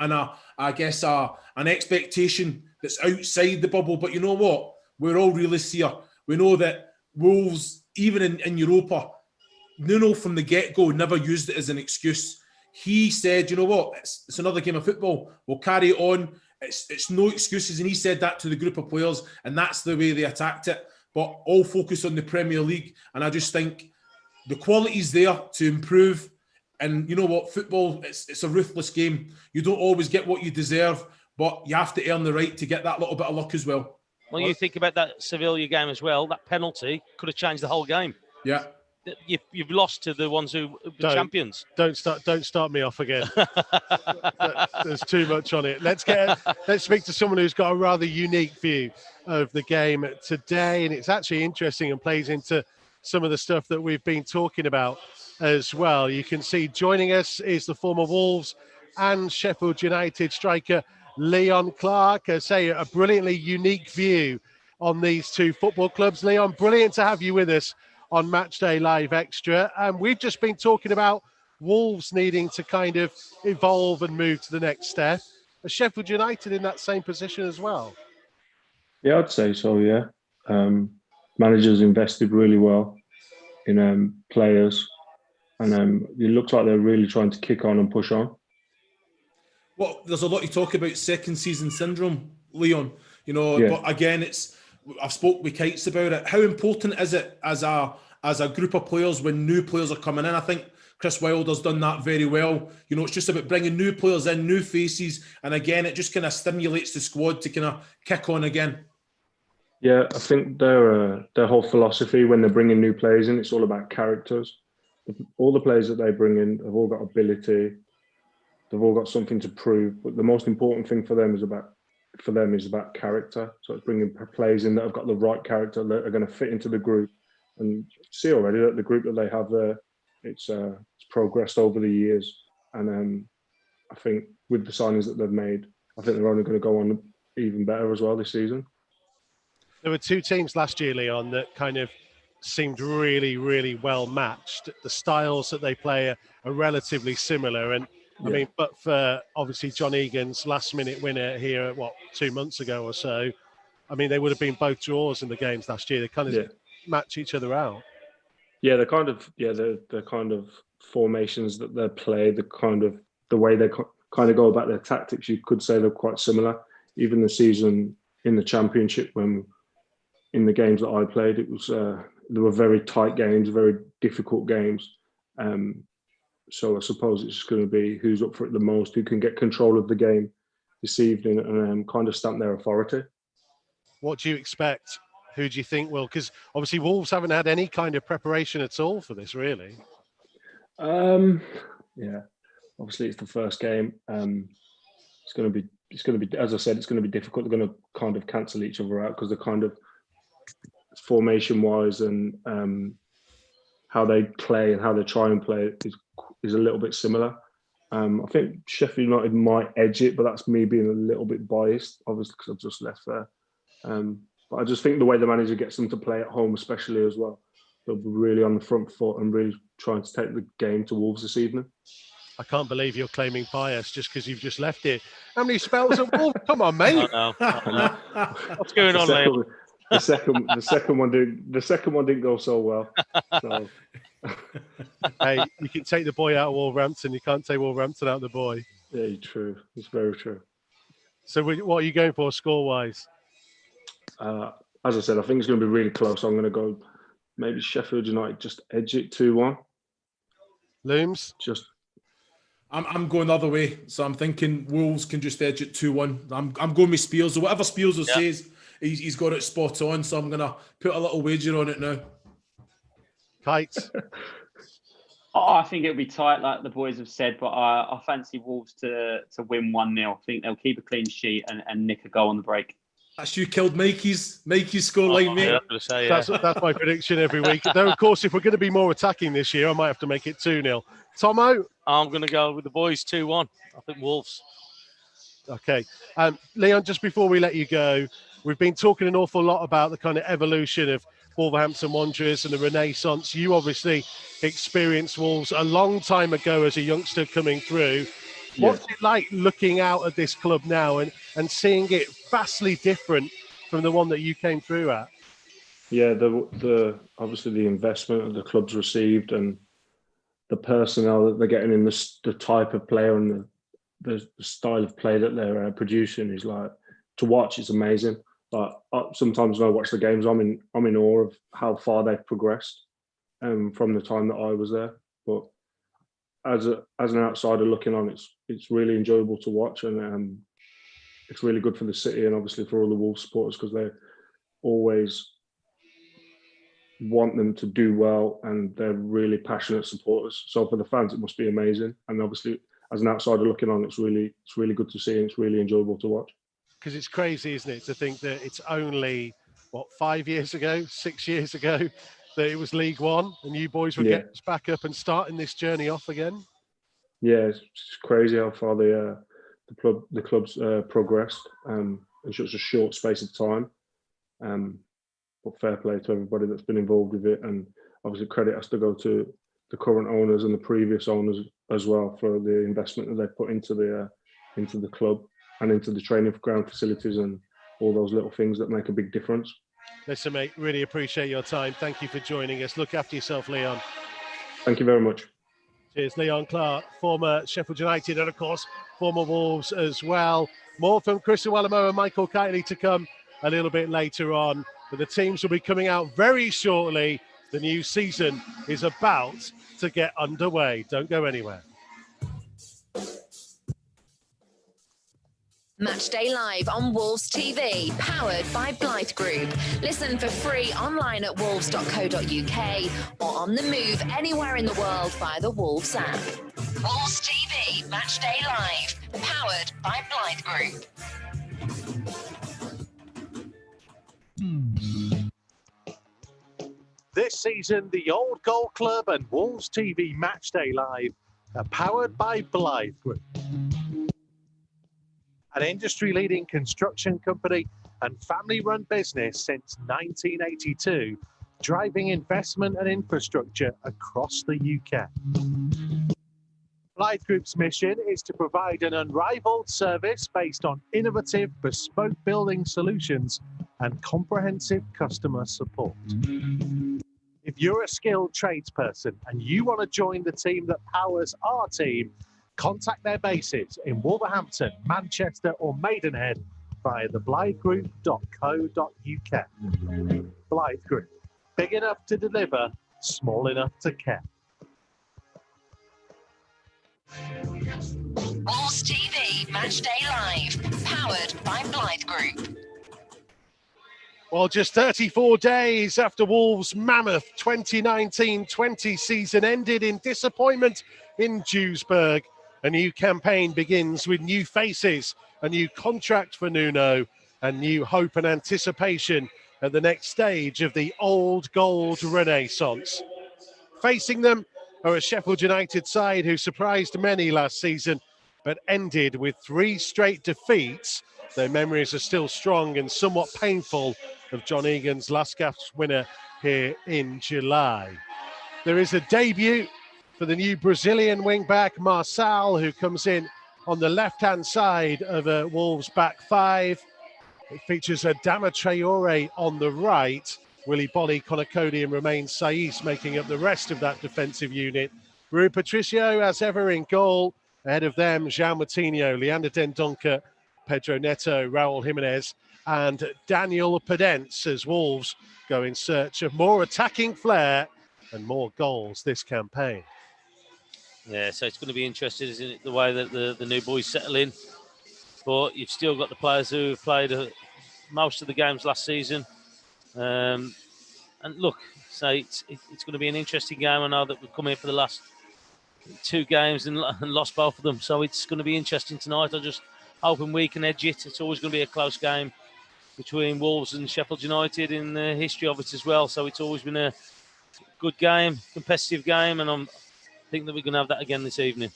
I guess an expectation that's outside the bubble. But you know what? We're all realists here. We know that Wolves, even in Europa, Nuno from the get-go never used it as an excuse. He said, you know what? It's another game of football. We'll carry it on. It's no excuses. And he said that to the group of players, and that's the way they attacked it. But all focus on the Premier League. And I just think the quality's there to improve. And you know what? Football, it's a ruthless game. You don't always get what you deserve, but you have to earn the right to get that little bit of luck as well. Well, you think about that Sevilla game as well. That penalty could have changed the whole game. Yeah. You've lost to the ones who were champions. Don't start me off again. There's too much on it. Let's speak to someone who's got a rather unique view of the game today, and it's actually interesting and plays into some of the stuff that we've been talking about as well. You can see joining us is the former Wolves and Sheffield United striker Leon Clarke. Say a brilliantly unique view on these two football clubs. Leon, brilliant to have you with us on Matchday Live Extra. And we've just been talking about Wolves needing to kind of evolve and move to the next step. Are Sheffield United in that same position as well? Yeah, I'd say so, yeah. Managers invested really well in players. And it looks like they're really trying to kick on and push on. Well, there's a lot of talk about second season syndrome, Leon. But again, I've spoke with Kites about it. How important is it as a group of players when new players are coming in? I think Chris Wilder's done that very well. It's just about bringing new players in, new faces, and again, it just kind of stimulates the squad to kind of kick on again. Yeah, I think their whole philosophy when they're bringing new players in, it's all about characters. All the players that they bring in have all got ability. They've all got something to prove. But the most important thing for them is about character. So it's bringing players in that have got the right character, that are going to fit into the group. And see already that the group that they have there, it's progressed over the years. And I think with the signings that they've made, I think they're only going to go on even better as well this season. There were two teams last year, Leon, that kind of seemed really, really well matched. The styles that they play are relatively similar. And I mean, but for obviously John Egan's last minute winner here, 2 months ago or so, I mean, they would have been both draws in the games last year. They kind of match each other out. Yeah, the kind of formations that they play, the way they kind of go about their tactics, you could say they're quite similar. Even the season in the Championship, when in the games that I played, it was there were very tight games, very difficult games. So I suppose it's going to be who's up for it the most, who can get control of the game this evening and kind of stamp their authority. What do you expect? Who do you think will? Because obviously Wolves haven't had any kind of preparation at all for this, really. Yeah, obviously it's the first game. It's going to be, as I said, it's going to be difficult. They're going to kind of cancel each other out because they're kind of formation-wise and how they play and how they try and play is a little bit similar. I think Sheffield United might edge it, but that's me being a little bit biased, obviously, because I've just left there. But I just think the way the manager gets them to play at home, especially as well, they'll be really on the front foot and really trying to take the game to Wolves this evening. I can't believe you're claiming bias just because you've just left it. How many spells at Wolves? Come on, mate. What's going on, Liam? The second one didn't go so well. So. Hey, you can take the boy out of Wolverhampton. You can't take Wolverhampton out of the boy. Yeah, true. It's very true. So what are you going for score-wise? As I said, I think it's going to be really close. I'm going to go maybe Sheffield United just edge it 2-1. Looms? I'm going the other way. So I'm thinking Wolves can just edge it 2-1. I'm going with Spears. Or whatever Spears says, he's got it spot on. So I'm going to put a little wager on it now. Kites? I think it'll be tight, like the boys have said, but I fancy Wolves to win 1-0. I think they'll keep a clean sheet and nick a goal on the break. That's you killed Mikey's scoreline, mate. That's my prediction every week. Though, of course, if we're going to be more attacking this year, I might have to make it 2-0. Tomo? I'm going to go with the boys 2-1. I think Wolves. Okay. Leon, just before we let you go, we've been talking an awful lot about the kind of evolution of Wolverhampton Wanderers and the renaissance. You obviously experienced Wolves a long time ago as a youngster coming through. What's it like looking out at this club now and seeing it vastly different from the one that you came through at? Yeah, the obviously the investment that the club's received and the personnel that they're getting in, the type of player and the style of play that they're producing is like, to watch, it's amazing. Like sometimes when I watch the games, I'm in awe of how far they've progressed from the time that I was there. But as an outsider looking on, it's really enjoyable to watch, and it's really good for the city and obviously for all the Wolves supporters because they always want them to do well and they're really passionate supporters. So for the fans, it must be amazing. And obviously, as an outsider looking on, it's really good to see and it's really enjoyable to watch. Because it's crazy, isn't it, to think that it's only, 5 years ago, 6 years ago, that it was League One and you boys were getting us back up and starting this journey off again? Yeah, it's crazy how far the club's progressed in such a short space of time. But fair play to everybody that's been involved with it, and obviously credit has to go to the current owners and the previous owners as well for the investment that they've put into the club and into the training ground facilities and all those little things that make a big difference. Listen, mate, really appreciate your time. Thank you for joining us. Look after yourself, Leon. Thank you very much. Cheers, Leon Clarke, former Sheffield United and, of course, former Wolves as well. More from Iwelumo and Michael Kightly to come a little bit later on. But the teams will be coming out very shortly. The new season is about to get underway. Don't go anywhere. Matchday Live on Wolves TV, powered by Blythe Group. Listen for free online at wolves.co.uk or on the move anywhere in the world via the Wolves app. Wolves TV, Matchday Live, powered by Blythe Group. This season, the Old Goal Club and Wolves TV Matchday Live are powered by Blythe Group, an industry-leading construction company and family-run business since 1982, driving investment and infrastructure across the UK. Blythe Group's mission is to provide an unrivaled service based on innovative, bespoke building solutions and comprehensive customer support. If you're a skilled tradesperson and you want to join the team that powers our team, contact their bases in Wolverhampton, Manchester or Maidenhead via theblythegroup.co.uk. Blythe Group, big enough to deliver, small enough to care. Wolves TV Matchday Live, powered by Blythe Group. Well, just 34 days after Wolves' mammoth 2019-20 season ended in disappointment in Duisburg, a new campaign begins with new faces, a new contract for Nuno, and new hope and anticipation at the next stage of the old gold renaissance. Facing them are a Sheffield United side who surprised many last season, but ended with 3 straight defeats. Their memories are still strong and somewhat painful of John Egan's last gasp winner here in July. There is a debut for the new Brazilian wing-back Marçal, who comes in on the left-hand side of a Wolves back 5. It features Adama Traore on the right. Willy Bolly, Konakodi and Romain Saiss making up the rest of that defensive unit. Rui Patricio, as ever, in goal. Ahead of them, João Moutinho, Leander Dendoncker, Pedro Neto, Raul Jimenez and Daniel Pedence as Wolves go in search of more attacking flair and more goals this campaign. Yeah, so it's going to be interesting, isn't it, the way that the new boys settle in. But you've still got the players who have played most of the games last season. And look, so it's going to be an interesting game. I know that we've come in for the last 2 games and lost both of them. So it's going to be interesting tonight. I'm just hoping we can edge it. It's always going to be a close game between Wolves and Sheffield United in the history of it as well. So it's always been a good game, competitive game, and I think that we're going to have that again this evening.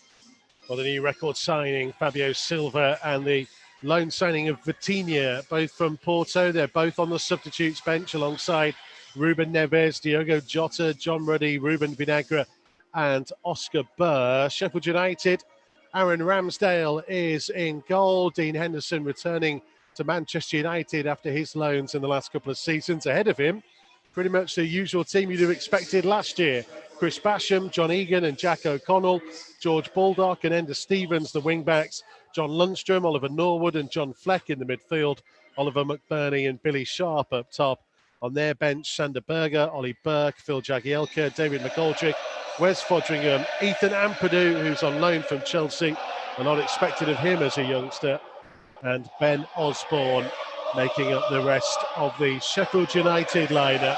Well, the new record signing, Fabio Silva, and the loan signing of Vitinha, both from Porto. They're both on the substitutes bench alongside Ruben Neves, Diogo Jota, John Ruddy, Ruben Vinagre and Oscar Burr. Sheffield United, Aaron Ramsdale is in goal. Dean Henderson returning to Manchester United after his loans in the last couple of seasons. Ahead of him, pretty much the usual team you'd have expected last year. Chris Basham, John Egan and Jack O'Connell, George Baldock and Enda Stevens, the wing-backs, John Lundstrom, Oliver Norwood and John Fleck in the midfield, Oliver McBurney and Billy Sharp up top. On their bench, Sander Berger, Ollie Burke, Phil Jagielka, David McGoldrick, Wes Fodringham, Ethan Ampadu, who's on loan from Chelsea, a lot expected of him as a youngster, and Ben Osborne making up the rest of the Sheffield United lineup.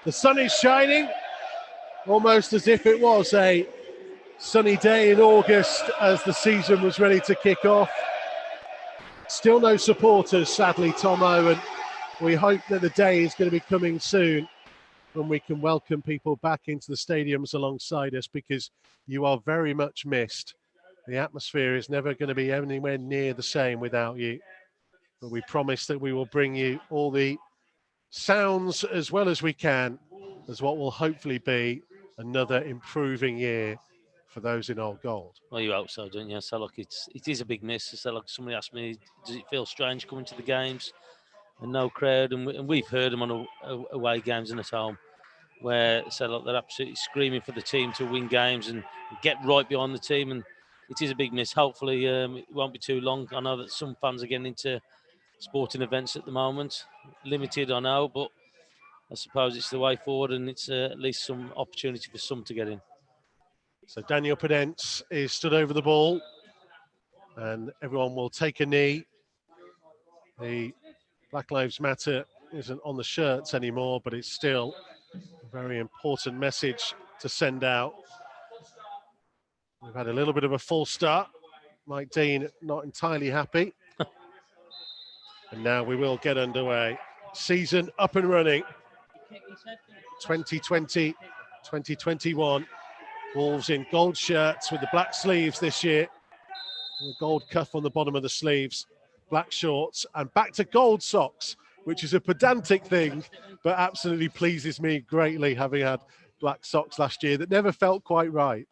The sun is shining, almost as if it was a sunny day in August as the season was ready to kick off. Still no supporters, sadly, Tomo, and we hope that the day is going to be coming soon when we can welcome people back into the stadiums alongside us, because you are very much missed. The atmosphere is never going to be anywhere near the same without you. But we promise that we will bring you all the sounds as well as we can, as what will hopefully be another improving year for those in Old Gold. Well, you hope so, don't you? So, look, it is a big miss. So, like, somebody asked me, does it feel strange coming to the games and no crowd? And we've heard them on away games and at home. where look, they're absolutely screaming for the team to win games and get right behind the team. And it is a big miss. Hopefully, it won't be too long. I know that some fans are getting into sporting events at the moment. Limited, I know, but I suppose it's the way forward, and it's at least some opportunity for some to get in. So Daniel Podence is stood over the ball, and everyone will take a knee. The Black Lives Matter isn't on the shirts anymore, but it's still a very important message to send out. We've had a little bit of a false start. Mike Dean not entirely happy. And now we will get underway. Season up and running. 2020, 2021. Wolves in gold shirts with the black sleeves this year. The gold cuff on the bottom of the sleeves. Black shorts and back to gold socks, which is a pedantic thing, but absolutely pleases me greatly, having had black socks last year that never felt quite right.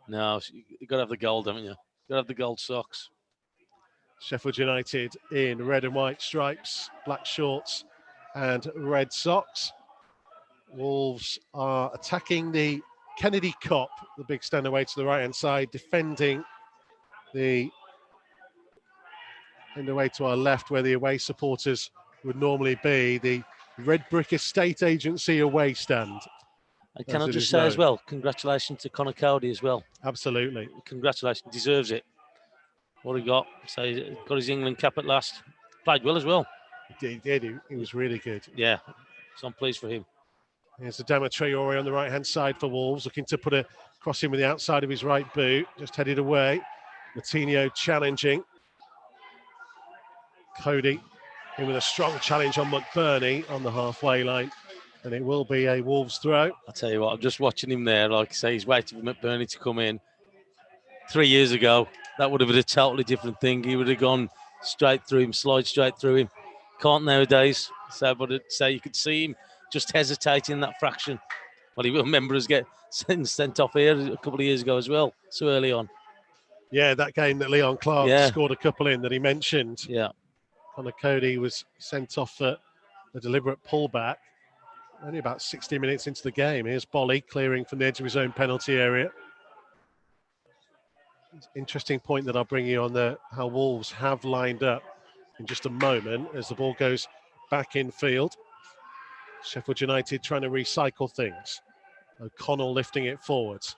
No, you've got to have the gold, haven't you? You've got to have the gold socks. Sheffield United in red and white stripes, black shorts and red socks. Wolves are attacking the Kennedy Cop, the big stand away to the right-hand side, defending the end away to our left where the away supporters would normally be, the Red Brick Estate Agency away stand. And can I just say as well, congratulations to Conor Cody as well. Absolutely. Congratulations, deserves it. What he got. So he got his England cap at last. Played well as well. He did. He was really good. Yeah, so I'm pleased for him. Here's the Adama Traore on the right-hand side for Wolves, looking to put a cross in with the outside of his right boot. Just headed away. Moutinho challenging. Cody in with a strong challenge on McBurney on the halfway line. And it will be a Wolves throw. I'll tell you what, I'm just watching him there. Like I say, he's waiting for McBurney to come in. 3 years ago, that would have been a totally different thing. He would have gone straight through him, slide straight through him. Can't nowadays. So, but you could see him just hesitating in that fraction. Well, he will remember us get sent off here a couple of years ago as well, so early on. Yeah, that game that Leon Clarke scored a couple in that he mentioned. Yeah. Conor Cody was sent off for a deliberate pullback. Only about 60 minutes into the game. Here's Bolly clearing from the edge of his own penalty area. Interesting point that I'll bring you on how Wolves have lined up in just a moment as the ball goes back in field. Sheffield United trying to recycle things. O'Connell lifting it forwards.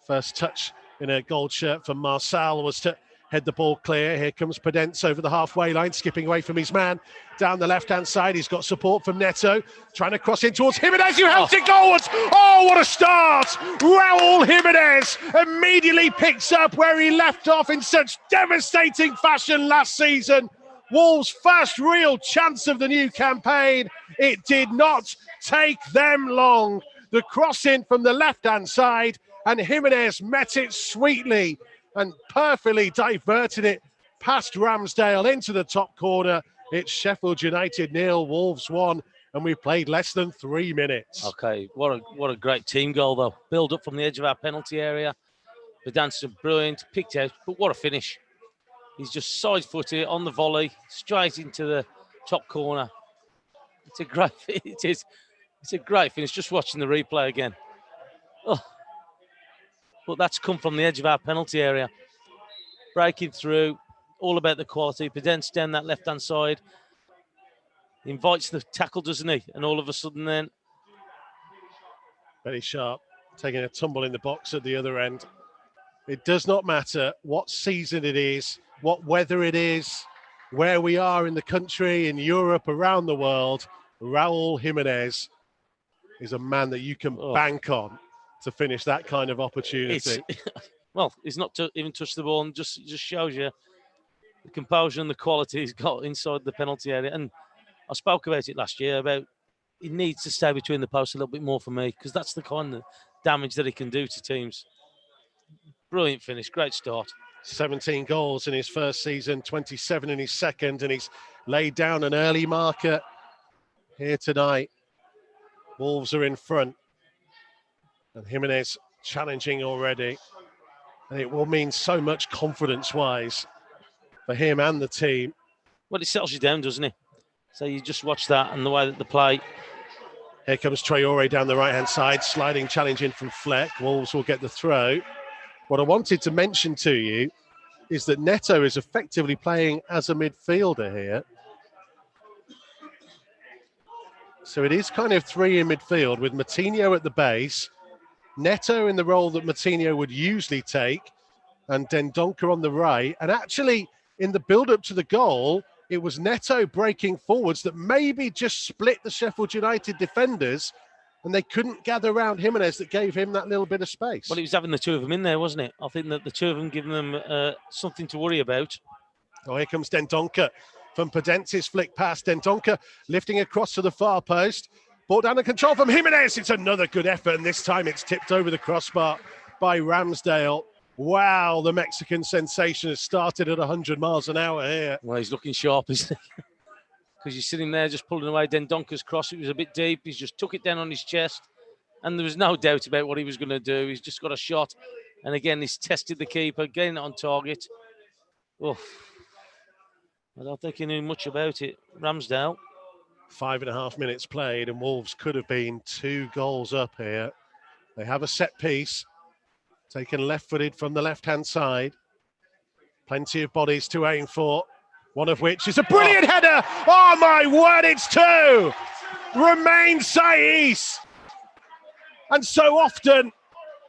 First touch in a gold shirt from Marçal was to head the ball clear. Here comes Podence over the halfway line, skipping away from his man. Down the left-hand side, he's got support from Neto. Trying to cross in towards Jimenez, who helps it goalwards. Oh, what a start! Raúl Jimenez immediately picks up where he left off in such devastating fashion last season. Wolves' first real chance of the new campaign. It did not take them long. The cross in from the left-hand side, and Jimenez met it sweetly and perfectly diverted it past Ramsdale into the top corner. It's Sheffield United 0, Wolves 1, and we played less than 3 minutes. Okay, what a great team goal though. Build up from the edge of our penalty area. The dancer brilliant, picked out, but what a finish. He's just side-footed on the volley, straight into the top corner. It's a great, it's a great finish. Just watching the replay again. Oh. But that's come from the edge of our penalty area. Breaking through, all about the quality. Podence down that left-hand side. He invites the tackle, doesn't he? And all of a sudden then... Very sharp, taking a tumble in the box at the other end. It does not matter what season it is, what weather it is, where we are in the country, in Europe, around the world. Raúl Jimenez is a man that you can bank on to finish that kind of opportunity. Well, he's not even touched the ball, and just shows you the composure and the quality he's got inside the penalty area. And I spoke about it last year, about he needs to stay between the posts a little bit more for me, because that's the kind of damage that he can do to teams. Brilliant finish, great start. 17 goals in his first season, 27 in his second, and he's laid down an early marker here tonight. Wolves are in front. And Jimenez challenging already. And it will mean so much confidence-wise for him and the team. Well, it settles you down, doesn't it? So you just watch that and the way that they play. Here comes Traore down the right-hand side, sliding challenge in from Fleck. Wolves will get the throw. What I wanted to mention to you is that Neto is effectively playing as a midfielder here. So it is kind of three in midfield with Moutinho at the base, Neto in the role that Moutinho would usually take, and Dendoncker on the right. And actually, in the build-up to the goal, it was Neto breaking forwards that maybe just split the Sheffield United defenders, and they couldn't gather around Jimenez that gave him that little bit of space. Well, he was having the two of them in there, wasn't it? I think that the two of them giving them something to worry about. Oh, here comes Dendoncker from Podenz's flick past. Dendoncker lifting across to the far post. Ball down the control from Jimenez. It's another good effort, and this time it's tipped over the crossbar by Ramsdale. Wow, the Mexican sensation has started at 100 miles an hour here. Well, he's looking sharp, isn't he? Because he's sitting there just pulling away Dendoncker's cross. It was a bit deep. He's just took it down on his chest, and there was no doubt about what he was going to do. He's just got a shot, and again, he's tested the keeper, getting it on target. Oof. I don't think he knew much about it, Ramsdale. 5.5 minutes played, and Wolves could have been 2 goals up here. They have a set piece, taken left-footed from the left-hand side. Plenty of bodies to aim for, one of which is a brilliant header. Oh, my word, it's 2. Remain Saiss. And so often,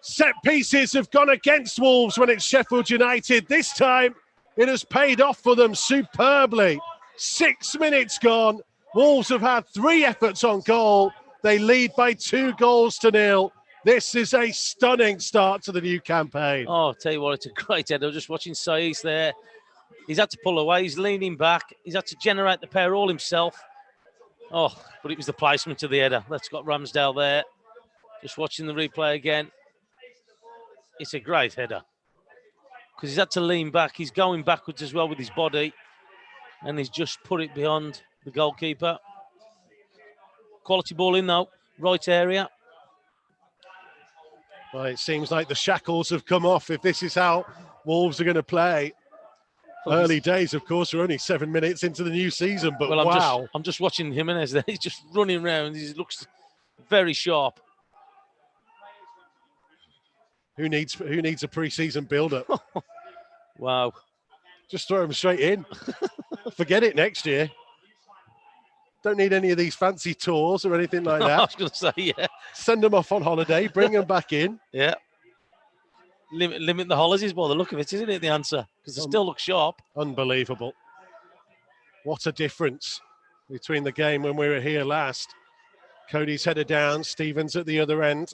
set pieces have gone against Wolves when it's Sheffield United. This time, it has paid off for them superbly. 6 minutes gone. Wolves have had 3 efforts on goal. They lead by 2-0. This is a stunning start to the new campaign. Oh, I'll tell you what, it's a great header. Just watching Saiss there. He's had to pull away. He's leaning back. He's had to generate the pair all himself. Oh, but it was the placement of the header. That's got Ramsdale there. Just watching the replay again. It's a great header. Because he's had to lean back. He's going backwards as well with his body. And he's just put it beyond the goalkeeper. Quality ball in, though. Right area. Well, it seems like the shackles have come off if this is how Wolves are going to play. Early days, of course, we're only 7 minutes into the new season, but well, wow. I'm just watching Jimenez there. He's just running around. He looks very sharp. Who needs a pre-season build-up? Wow. Just throw him straight in. Forget it next year. Don't need any of these fancy tours or anything like that. I was going to say, yeah. Send them off on holiday, bring them back in. Yeah. Limit the holidays by the look of it, isn't it, the answer? Because they still look sharp. Unbelievable. What a difference between the game when we were here last. Cody's headed down, Stevens at the other end.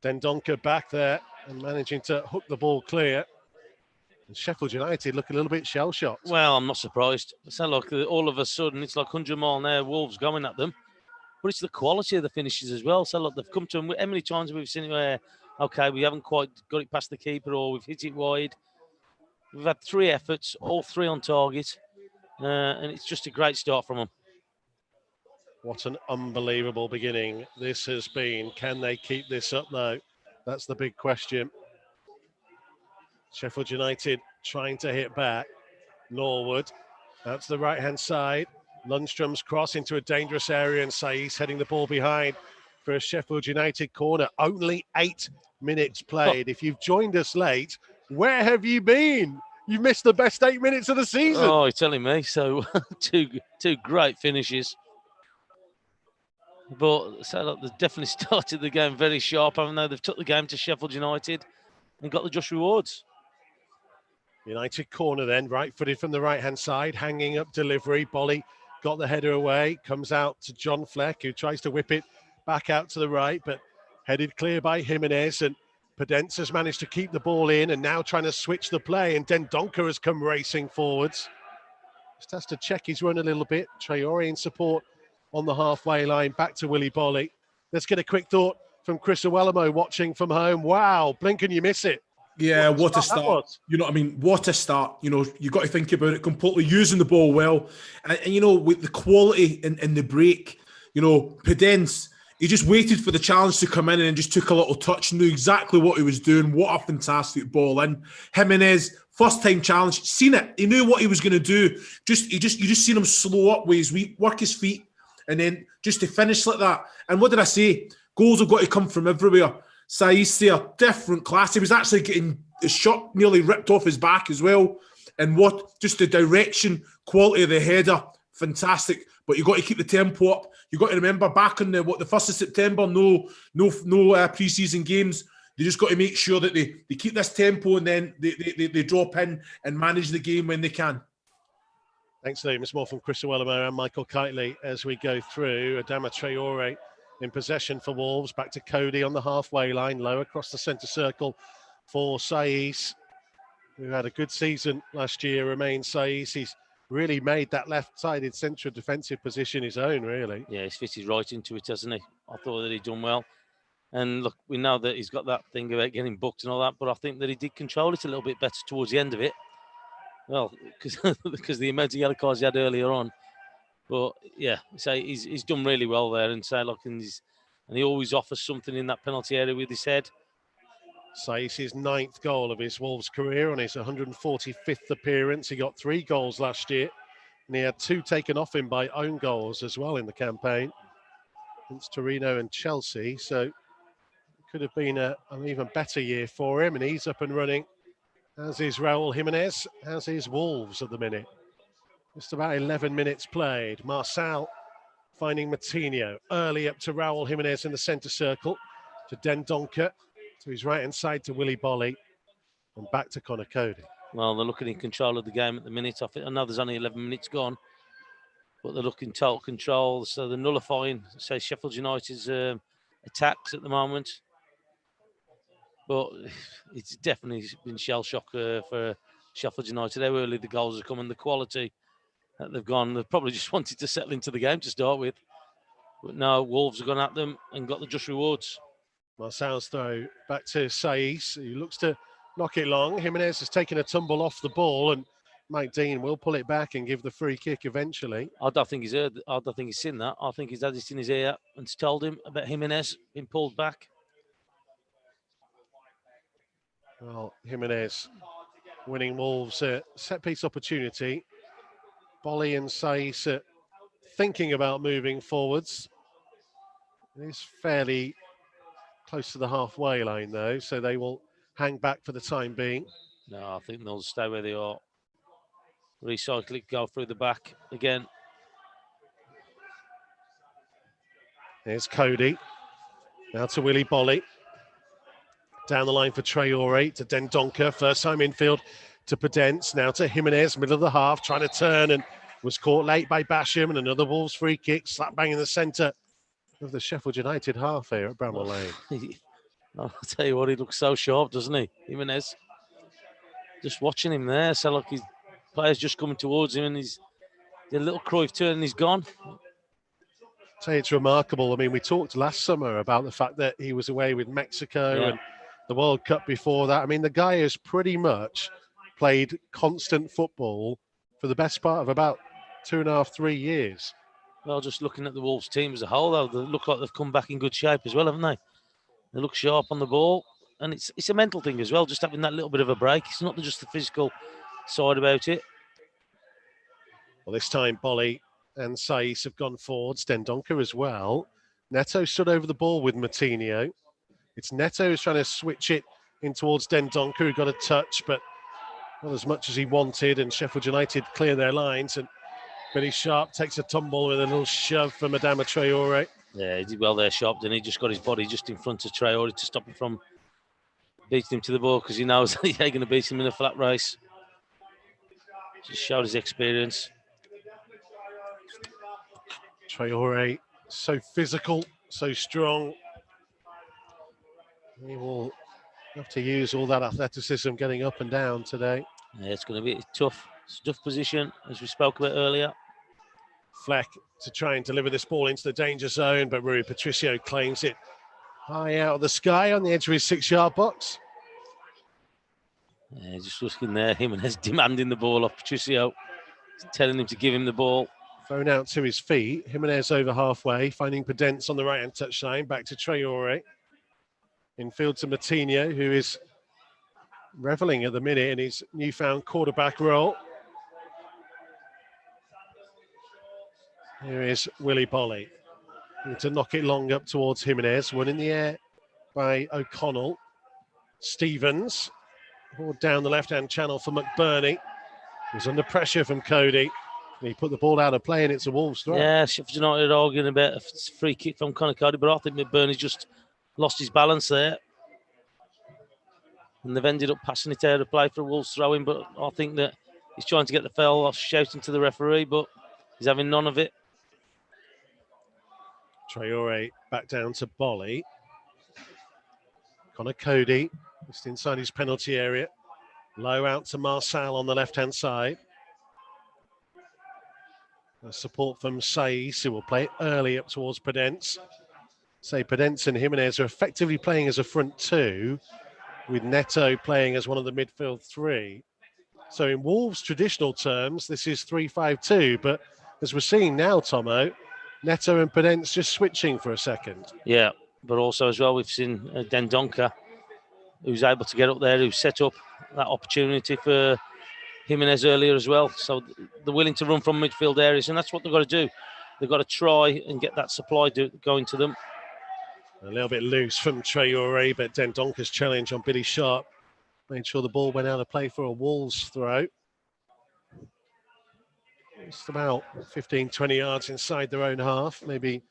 Dendoncker back there and managing to hook the ball clear. And Sheffield United look a little bit shell-shocked. Well, I'm not surprised. So look, all of a sudden, it's like 100 mile an hour, Wolves going at them. But it's the quality of the finishes as well. So look, they've come to them. How many times have we seen it where, okay, we haven't quite got it past the keeper or we've hit it wide. We've had 3 efforts, all 3 on target. And it's just a great start from them. What an unbelievable beginning this has been. Can they keep this up, though? That's the big question. Sheffield United trying to hit back. Norwood, that's the right-hand side. Lundstrom's cross into a dangerous area and Saiss heading the ball behind for a Sheffield United corner. Only 8 minutes played. If you've joined us late, where have you been? You've missed the best 8 minutes of the season. Oh, you're telling me. So two great finishes. But so look, they've definitely started the game very sharp, haven't they? They've took the game to Sheffield United and got the just rewards. United corner then, right-footed from the right-hand side, hanging up delivery. Bolly got the header away, comes out to John Fleck, who tries to whip it back out to the right, but headed clear by Jimenez, and Podence has managed to keep the ball in and now trying to switch the play, and Dendoncker has come racing forwards. Just has to check his run a little bit. Traore in support on the halfway line, back to Willy Bolly. Let's get a quick thought from Chris Iwelumo watching from home. Wow, blink and you miss it. Yeah, what a start. You know what I mean? What a start. You know, you got to think about it completely, using the ball well. And you know, with the quality in the break, you know, Podence, he just waited for the challenge to come in and just took a little touch, knew exactly what he was doing. What a fantastic ball in. Jimenez, first time challenge, seen it. He knew what he was going to do. You just seen him slow up with his work his feet, And then just to finish like that. And what did I say? Goals have got to come from everywhere. Saiss there, different class. He was actually getting the shot nearly ripped off his back as well. And what, just the direction, quality of the header, fantastic. But you've got to keep the tempo up. You've got to remember back on the 1st of September, no pre-season games. They just got to make sure that they keep this tempo and then they drop in and manage the game when they can. Thanks, Liam. It's more from Chris Iwelumo and Michael Kightly as we go through. Adama Traore in possession for Wolves. Back to Cody on the halfway line, low across the centre circle for Saiss, who had a good season last year. Remains Saiss. He's really made that left-sided central defensive position his own, really. Yeah, he's fitted right into it, hasn't he? I thought that he'd done well. And look, we know that he's got that thing about getting booked and all that, but I think that he did control it a little bit better towards the end of it. Well, because the amount of yellow cards he had earlier on. But yeah, so he's done really well there, and so look, and he always offers something in that penalty area with his head. Saiss, his 9th goal of his Wolves career on his 145th appearance. He got 3 goals last year, and he had 2 taken off him by own goals as well in the campaign against Torino and Chelsea. So it could have been an even better year for him, and he's up and running, as is Raul Jimenez, as is Wolves at the minute. Just about 11 minutes played. Marçal finding Matinho early up to Raul Jimenez in the centre circle, to Dendoncker, to his right-hand side to Willy Bolly, and back to Conor Cody. Well, they're looking in control of the game at the minute. I know there's only 11 minutes gone, but they're looking total control. So they're nullifying, say, Sheffield United's attacks at the moment. But it's definitely been shell shock for Sheffield United. How early the goals have come and the quality that they've gone. They've probably just wanted to settle into the game to start with. But now Wolves have gone at them and got the just rewards. Marçal's throw back to Saiss, who looks to knock it long. Jimenez has taken a tumble off the ball, and Mike Dean will pull it back and give the free kick eventually. I don't think he's heard. I don't think he's seen that. I think he's had it in his ear and told him about Jimenez being pulled back. Well, Jimenez winning Wolves a set-piece opportunity. Bolly and Saiss thinking about moving forwards. It is fairly close to the halfway line, though, so they will hang back for the time being. No, I think they'll stay where they are. Recycle it, go through the back again. There's Cody. Now to Willy Bolly. Down the line for Traore, to Dendoncker. First time infield to Podence. Now to Jimenez, middle of the half, trying to turn and was caught late by Basham, and another Wolves free kick, slap bang in the centre of the Sheffield United half here at Bramall Lane. I'll tell you what, he looks so sharp, doesn't he, Jimenez? Just watching him there, so look, his player's just coming towards him, and he's the little Cruyff turn, and he's gone. Say it's remarkable. I mean, we talked last summer about the fact that he was away with Mexico and the World Cup before that. I mean, the guy has pretty much played constant football for the best part of about 2.5, 3 years. Well, just looking at the Wolves team as a whole, though, they look like they've come back in good shape as well, haven't they? They look sharp on the ball, and it's a mental thing as well, just having that little bit of a break. It's not just the physical side about it. Well, this time Bolly and Saiss have gone forwards, Dendoncker as well. Neto stood over the ball with Matinho. It's Neto who's trying to switch it in towards Dendoncker, who got a touch, but not as much as he wanted, and Sheffield United clear their lines, and Billy Sharp takes a tumble with a little shove from Adama Traore. Yeah, he did well there, Sharp, didn't he? Just got his body just in front of Traore to stop him from beating him to the ball, because he knows that he ain't going to beat him in a flat race. Just showed his experience. Traore, so physical, so strong. He will have to use all that athleticism getting up and down today. Yeah, it's going to be tough. It's a tough position, as we spoke about earlier. Fleck to try and deliver this ball into the danger zone, but Rui Patricio claims it high out of the sky on the edge of his 6-yard box. Yeah, just looking there, Jimenez demanding the ball off Patricio, telling him to give him the ball. Thrown out to his feet. Jimenez over halfway, finding Podence on the right-hand touchline. Back to Traore. Infield to Matinho, who is revelling at the minute in his newfound quarterback role. Here is Willy Bolly. To knock it long up towards Jimenez. One in the air by O'Connell. Stevens. Ball down the left-hand channel for McBurney. He's under pressure from Cody. He put the ball out of play and it's a Wolves throw. Yeah, Sheffield United arguing about a free kick from Cody, but I think McBurney's just lost his balance there. And they've ended up passing it out of play for a Wolves throw-in, but I think that he's trying to get the foul off, shouting to the referee, but he's having none of it. Traore back down to Bolly. Connor Cody just inside his penalty area. Low out to Marçal on the left-hand side. Support from Saiss, who will play it early up towards Podence. Podence and Jimenez are effectively playing as a front two, with Neto playing as one of the midfield three. So in Wolves' traditional terms, this is 3-5-2, but as we're seeing now, Tomo, Neto and Podence just switching for a second. Yeah, but also as well, we've seen Dendoncker, who's able to get up there, who set up that opportunity for Jimenez earlier as well. So they're willing to run from midfield areas, and that's what they've got to do. They've got to try and get that supply going to them. A little bit loose from Traore, but Dendoncker's challenge on Billy Sharp made sure the ball went out of play for a Wolves throw. Just about 15, 20 yards inside their own half, maybe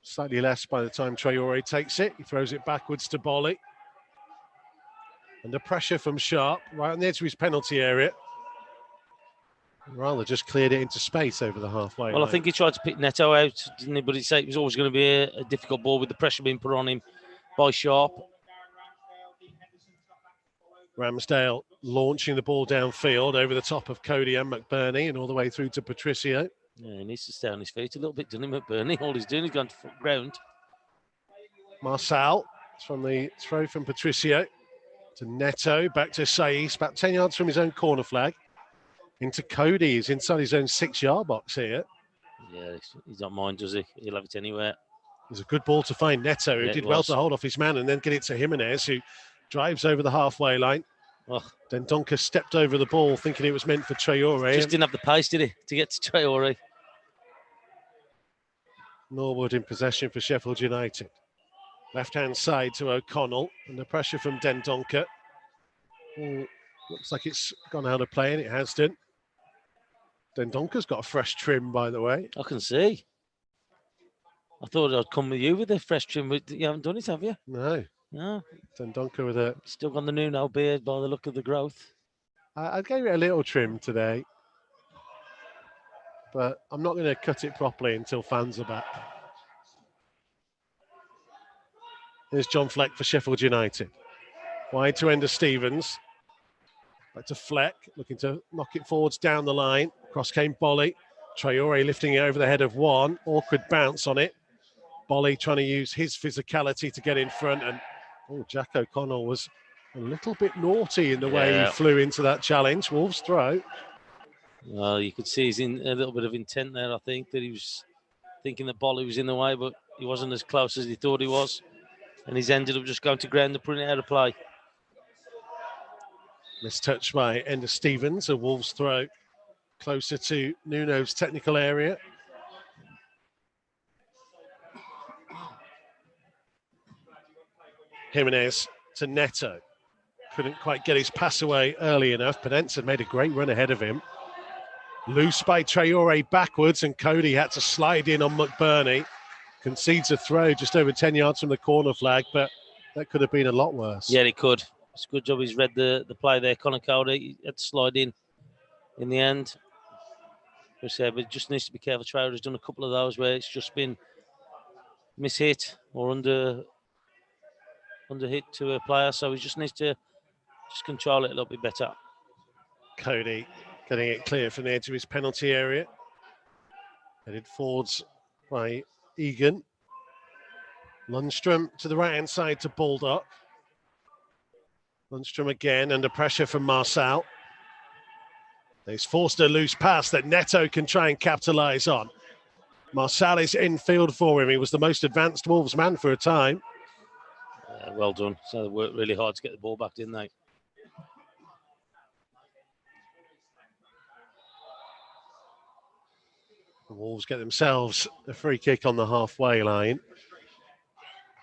slightly less by the time Traore takes it. He throws it backwards to Bolly. Under pressure from Sharp, right on the edge of his penalty area. Rather just cleared it into space over the halfway line. I think he tried to pick Neto out, didn't he? But he said it was always going to be a difficult ball with the pressure being put on him by Sharp. Ramsdale launching the ball downfield over the top of Cody and McBurney and all the way through to Patricio. Yeah, he needs to stay on his feet a little bit, doesn't he, McBurney? All he's doing is going to ground. Marçal from the throw from Patricio to Neto, back to Saiss, about 10 yards from his own corner flag. Into Cody, he's inside his own 6-yard box here. Yeah, he don't mind, does he? He'll have it anywhere. It was a good ball to find Neto, who did well to hold off his man and then get it to Jimenez, who drives over the halfway line. Oh. Then Donker stepped over the ball, thinking it was meant for Traore. Just didn't have the pace, did he, to get to Traore? Norwood in possession for Sheffield United. Left-hand side to O'Connell, and the pressure from Dendoncker. Looks like it's gone out of play, and it has done. Dendonker's got a fresh trim, by the way. I can see. I thought I'd come with you with a fresh trim. You haven't done it, have you? No. No. Dendoncker with a... Still got the Nuno beard by the look of the growth. I gave it a little trim today, but I'm not going to cut it properly until fans are back. Here's John Fleck for Sheffield United. Wide to Ender Stevens. Back to Fleck, looking to knock it forwards down the line. Cross came Bolly. Traore lifting it over the head of one. Awkward bounce on it. Bolly trying to use his physicality to get in front. And Jack O'Connell was a little bit naughty in the way he flew into that challenge. Wolves throw. Well, you could see he's in a little bit of intent there, I think, that he was thinking that Bolly was in the way, but he wasn't as close as he thought he was. And he's ended up just going to ground and putting it out of play. Mistouch by Ender Stevens, a Wolves throw closer to Nuno's technical area. Jimenez to Neto. Couldn't quite get his pass away early enough. Podence had made a great run ahead of him. Loose by Traore backwards, and Cody had to slide in on McBurney. Concedes a throw just over 10 yards from the corner flag, but that could have been a lot worse. Yeah, it could. It's a good job he's read the play there. Connor Cody had to slide in the end. But it just needs to be careful. Traore's done a couple of those where it's just been mishit or under hit to a player, so he just needs to just control it a little bit better. Cody getting it clear from the edge of his penalty area. Headed forwards by Egan. Lundstrom to the right-hand side to Baldock. Lundstrom again under pressure from Marçal. He's forced a loose pass that Neto can try and capitalise on. Marçal is in field for him. He was the most advanced Wolves man for a time. Well done. So they worked really hard to get the ball back, didn't they? The Wolves get themselves a free kick on the halfway line.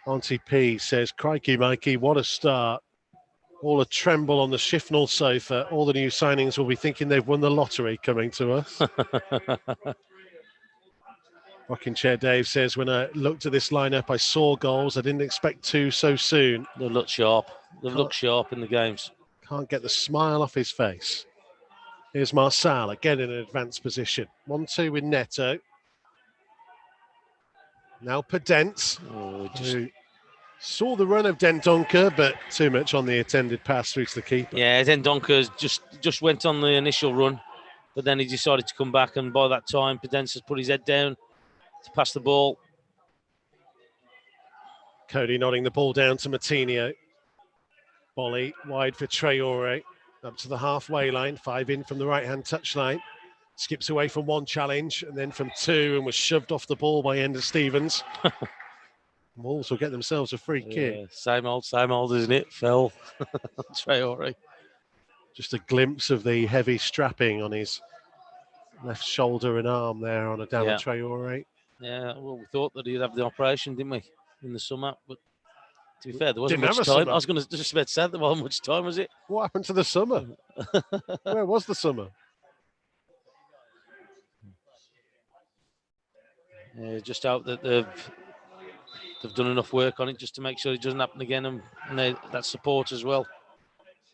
Auntie P says, crikey, Mikey, what a start. All a tremble on the Shifnal sofa. All the new signings will be thinking they've won the lottery coming to us. Rocking Chair Dave says, when I looked at this lineup, I saw goals. I didn't expect two so soon. They've looked sharp. They've looked sharp in the games. Can't get the smile off his face. Here's Marçal again in an advanced position. 1-2 with Neto. Now Podence, who saw the run of Dendoncker, but too much on the attended pass through to the keeper. Yeah, Dendoncker just went on the initial run, but then he decided to come back, and by that time, Podence has put his head down to pass the ball. Cody nodding the ball down to Matinho. Volley wide for Traore. Up to the halfway line, 5 in from the right-hand touchline. Skips away from one challenge and then from 2 and was shoved off the ball by Ender Stevens. Wolves will get themselves a free kick. Same old, isn't it? Fell. Traore. Just a glimpse of the heavy strapping on his left shoulder and arm there on Adama Traore. Yeah, well, we thought that he'd have the operation, didn't we, in the summer? But to be fair, there wasn't Didn't much have a time. summer. I was going to just about to say there wasn't much time, was it? What happened to the summer? Where was the summer? Yeah, just hope that they've done enough work on it just to make sure it doesn't happen again, and that support as well.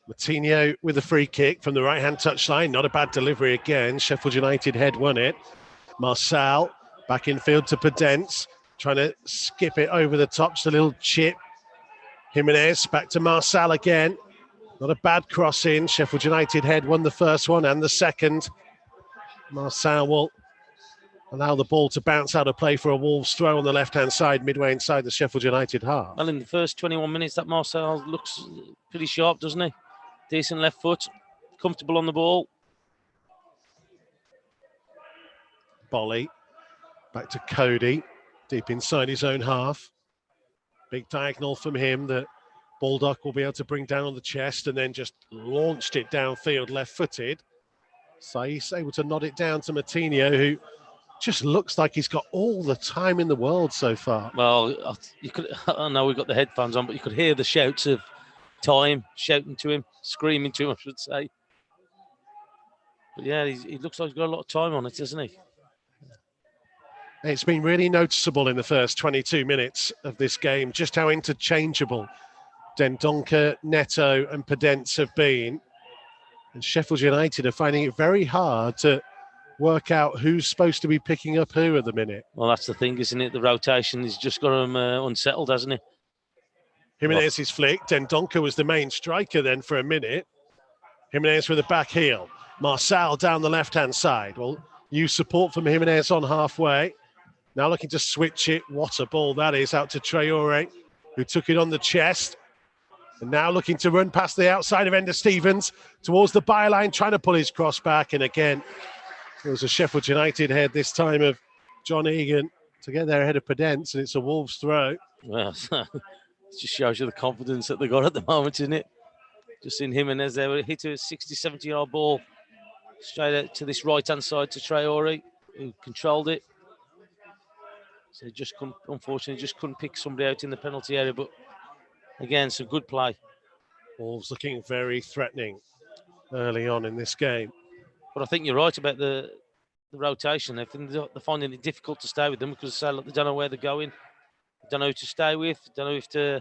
Matinho with a free kick from the right-hand touchline. Not a bad delivery again. Sheffield United head won it. Marçal back in field to Podence, trying to skip it over the top. Just a little chip. Jimenez back to Marçal again. Not a bad cross in. Sheffield United head won the first one and the second. Marçal will allow the ball to bounce out of play for a Wolves throw on the left-hand side, midway inside the Sheffield United half. Well, in the first 21 minutes, that Marçal looks pretty sharp, doesn't he? Decent left foot, comfortable on the ball. Bolly back to Cody, deep inside his own half. Big diagonal from him that Baldock will be able to bring down on the chest and then just launched it downfield left-footed. Saiss able to nod it down to Matinho, who just looks like he's got all the time in the world so far. Well, you could. I know we've got the headphones on, but you could hear the shouts of time shouting to him, screaming to him, I should say. But yeah, he looks like he's got a lot of time on it, doesn't he? It's been really noticeable in the first 22 minutes of this game just how interchangeable Dendoncker, Neto and Podence have been. And Sheffield United are finding it very hard to work out who's supposed to be picking up who at the minute. Well, that's the thing, isn't it? The rotation has just got him unsettled, hasn't he? Jimenez's flick. Dendoncker was the main striker then for a minute. Jimenez with a back heel. Marçal down the left-hand side. Well, new support from Jimenez on halfway. Now looking to switch it. What a ball that is, out to Traore, who took it on the chest. And now looking to run past the outside of Ender Stevens towards the byline, trying to pull his cross back. And again, it was a Sheffield United head this time of John Egan to get there ahead of Podence, and it's a Wolves throw. Well, it just shows you the confidence that they got at the moment, isn't it? Just in Jimenez there, we hit a 60, 70-yard ball straight out to this right-hand side to Traore, who controlled it. So he just couldn't, unfortunately, just couldn't pick somebody out in the penalty area. But again, some good play. Wolves looking very threatening early on in this game. But I think you're right about the rotation. They're finding it difficult to stay with them because they don't know where they're going. They don't know who to stay with. They don't know if to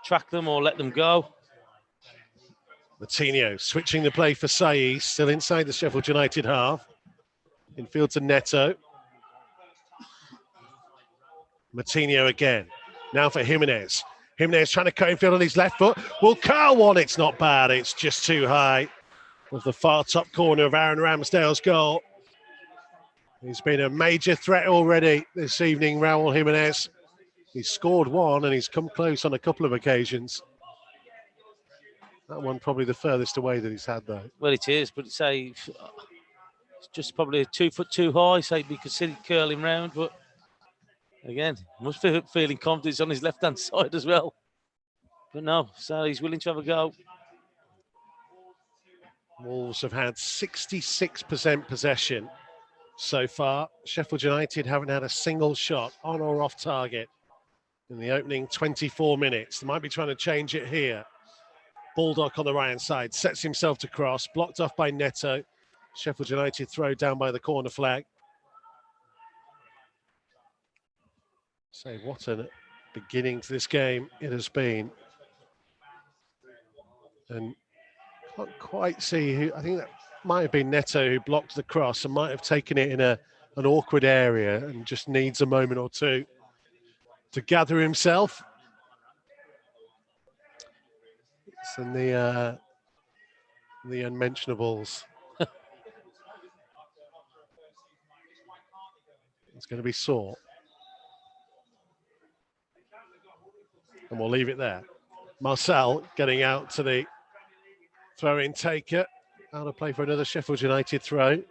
track them or let them go. Matinho switching the play for Saiss, still inside the Sheffield United half. Infield to Neto. Matinho again. Now for Jimenez. Jimenez trying to cut infield on his left foot. Will curl one. It's not bad. It's just too high. With the far top corner of Aaron Ramsdale's goal. He's been a major threat already this evening, Raul Jimenez. He's scored one and he's come close on a couple of occasions. That one probably the furthest away that he's had, though. Well, it is, but it's just probably 2 foot too high, so he'd be considered curling round. But again, must be feeling confidence on his left-hand side as well. But no, so he's willing to have a go. Wolves have had 66% possession so far. Sheffield United haven't had a single shot on or off target in the opening 24 minutes. They might be trying to change it here. Baldock on the right-hand side, sets himself to cross, blocked off by Neto. Sheffield United throw down by the corner flag. So what a beginning to this game it has been. And can't quite see who, I think that might have been Neto who blocked the cross and might have taken it in an awkward area and just needs a moment or two to gather himself. It's in the unmentionables. It's going to be sore. And we'll leave it there. Marcel getting out to the throw-in taker. Out of play for another Sheffield United throw.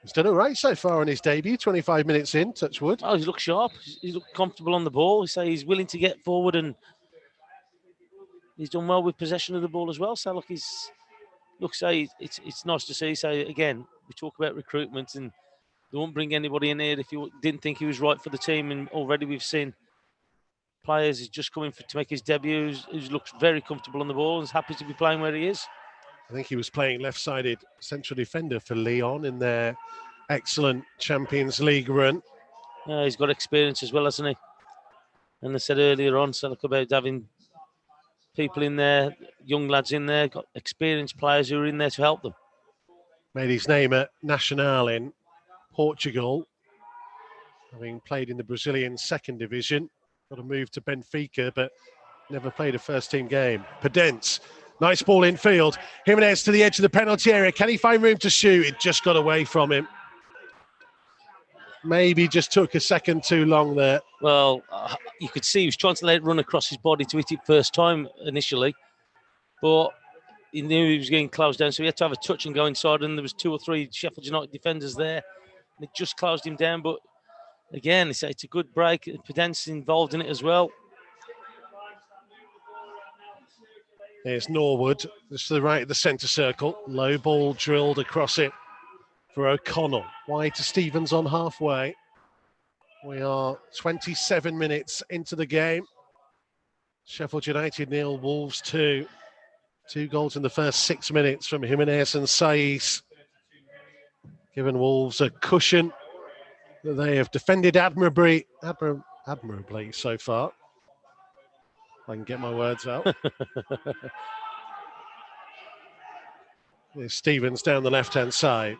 He's done all right so far on his debut, 25 minutes in, touch wood. Oh, he's looked sharp. He's looked comfortable on the ball. So he's willing to get forward, and he's done well with possession of the ball as well. So look, it's nice to see. So again, we talk about recruitment, and they won't bring anybody in here if you didn't think he was right for the team. And already we've seen players who's just coming to make his debut, who's looks very comfortable on the ball and is happy to be playing where he is. I think he was playing left-sided central defender for Lyon in their excellent Champions League run. Yeah, he's got experience as well, hasn't he? And I said earlier on, so look about having people in there, young lads in there, got experienced players who are in there to help them. Made his name at Nacional in Portugal, having played in the Brazilian second division. Got a move to Benfica, but never played a first-team game. Podence, nice ball in field. Jimenez to the edge of the penalty area. Can he find room to shoot? It just got away from him. Maybe just took a second too long there. Well, you could see he was trying to let it run across his body to hit it first time initially, but he knew he was getting closed down, so he had to have a touch and go inside, and there was 2 or 3 Sheffield United defenders there, and it just closed him down. But again, it's a good break. Podence involved in it as well. There's Norwood, just to the right of the centre circle. Low ball drilled across it for O'Connell. Wide to Stevens on halfway. We are 27 minutes into the game. Sheffield United 0, Wolves 2. 2 goals in the first 6 minutes from Jimenez and Saiss, giving Wolves a cushion that they have defended admirably so far. If I can get my words out. There's Stevens down the left-hand side.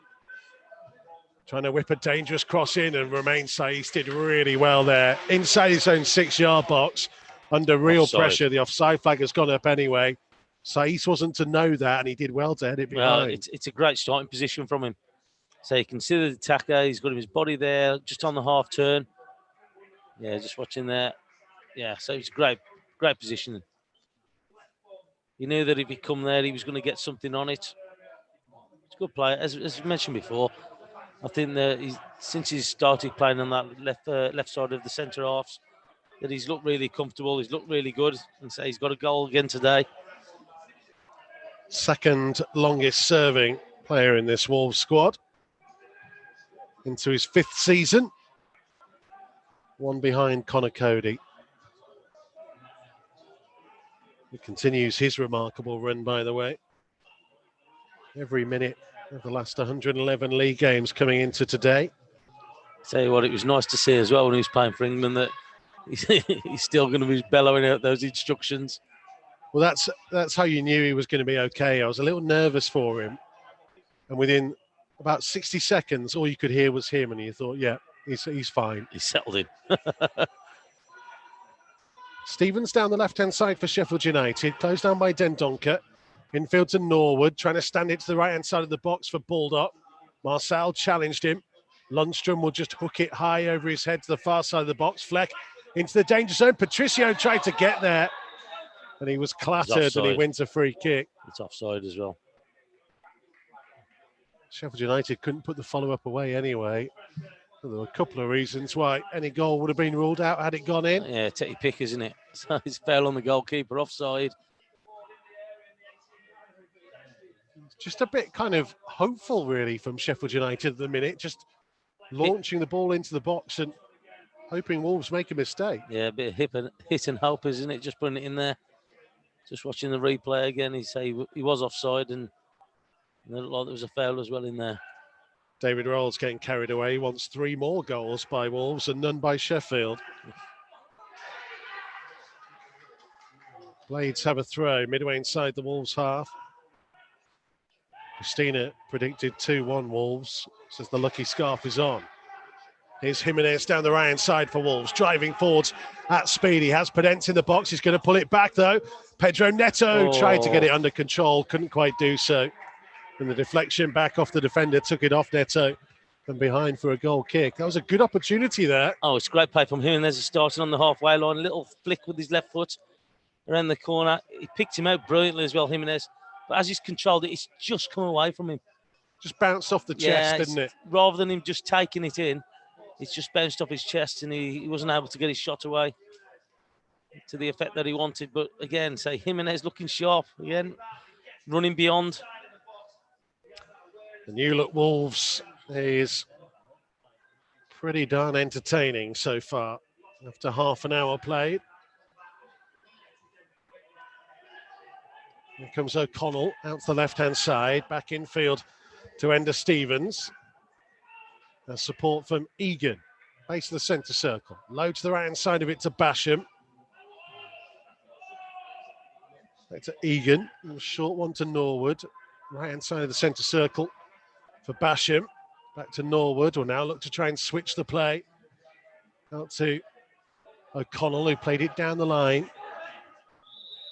Trying to whip a dangerous cross in, and Romain Saiss did really well there. Inside his own 6-yard box, under real pressure. The offside flag has gone up anyway. Saiss wasn't to know that, and he did well to head it behind. Well, it's a great starting position from him. So you consider the attacker. He's got his body there, just on the half turn. Yeah, just watching there. Yeah, so it's great positioning. You knew that if he come there, he was going to get something on it. It's a good player. As mentioned before, I think that since he's started playing on that left side of the centre halves, that he's looked really comfortable. He's looked really good, and so he's got a goal again today. Second longest serving player in this Wolves squad. Into his 5th season. One behind Connor Cody. He continues his remarkable run, by the way. Every minute of the last 111 league games coming into today. Tell you what, it was nice to see as well when he was playing for England that he's still going to be bellowing out those instructions. Well, that's how you knew he was going to be okay. I was a little nervous for him. And within about 60 seconds, all you could hear was him, and you thought, yeah, he's fine. He's settled in. Stevens down the left-hand side for Sheffield United, closed down by Dendoncker. Infield to Norwood, trying to stand it to the right-hand side of the box for Baldock. Marcel challenged him. Lundstrom will just hook it high over his head to the far side of the box. Fleck into the danger zone. Patricio tried to get there, and he was clattered, and he wins a free kick. It's offside as well. Sheffield United couldn't put the follow-up away anyway. There were a couple of reasons why any goal would have been ruled out had it gone in. Yeah, take your pick, isn't it? So it's foul on the goalkeeper, offside. Just a bit kind of hopeful, really, from Sheffield United at the minute. Just launching the ball into the box and hoping Wolves make a mistake. Yeah, a bit of hit and hope, isn't it? Just putting it in there. Just watching the replay again, he was offside, and it looked like there was a foul as well in there. David Rolls getting carried away. He wants 3 more goals by Wolves and none by Sheffield. Blades have a throw midway inside the Wolves half. Christina predicted 2-1 Wolves, says the lucky scarf is on. Here's Jimenez down the right-hand side for Wolves, driving forwards at speed. He has Pedence in the box. He's going to pull it back, though. Pedro Neto tried to get it under control, couldn't quite do so. And the deflection back off the defender took it off Neto and behind for a goal kick. That was a good opportunity there. Oh, it's great play from Jimenez starting on the halfway line. A little flick with his left foot around the corner. He picked him out brilliantly as well, Jimenez. But as he's controlled it, it's just come away from him. Just bounced off the chest, didn't it? Rather than him just taking it in, it's just bounced off his chest and he wasn't able to get his shot away to the effect that he wanted. But again, Jimenez looking sharp again, running beyond. The new look Wolves is pretty darn entertaining so far after half an hour played. Here comes O'Connell out to the left-hand side, back infield to Ender Stevens. There's support from Egan, base of the centre circle. Low to the right-hand side of it to Basham. Back to Egan, a short one to Norwood. Right-hand side of the centre circle for Basham. Back to Norwood, will now look to try and switch the play. Out to O'Connell, who played it down the line.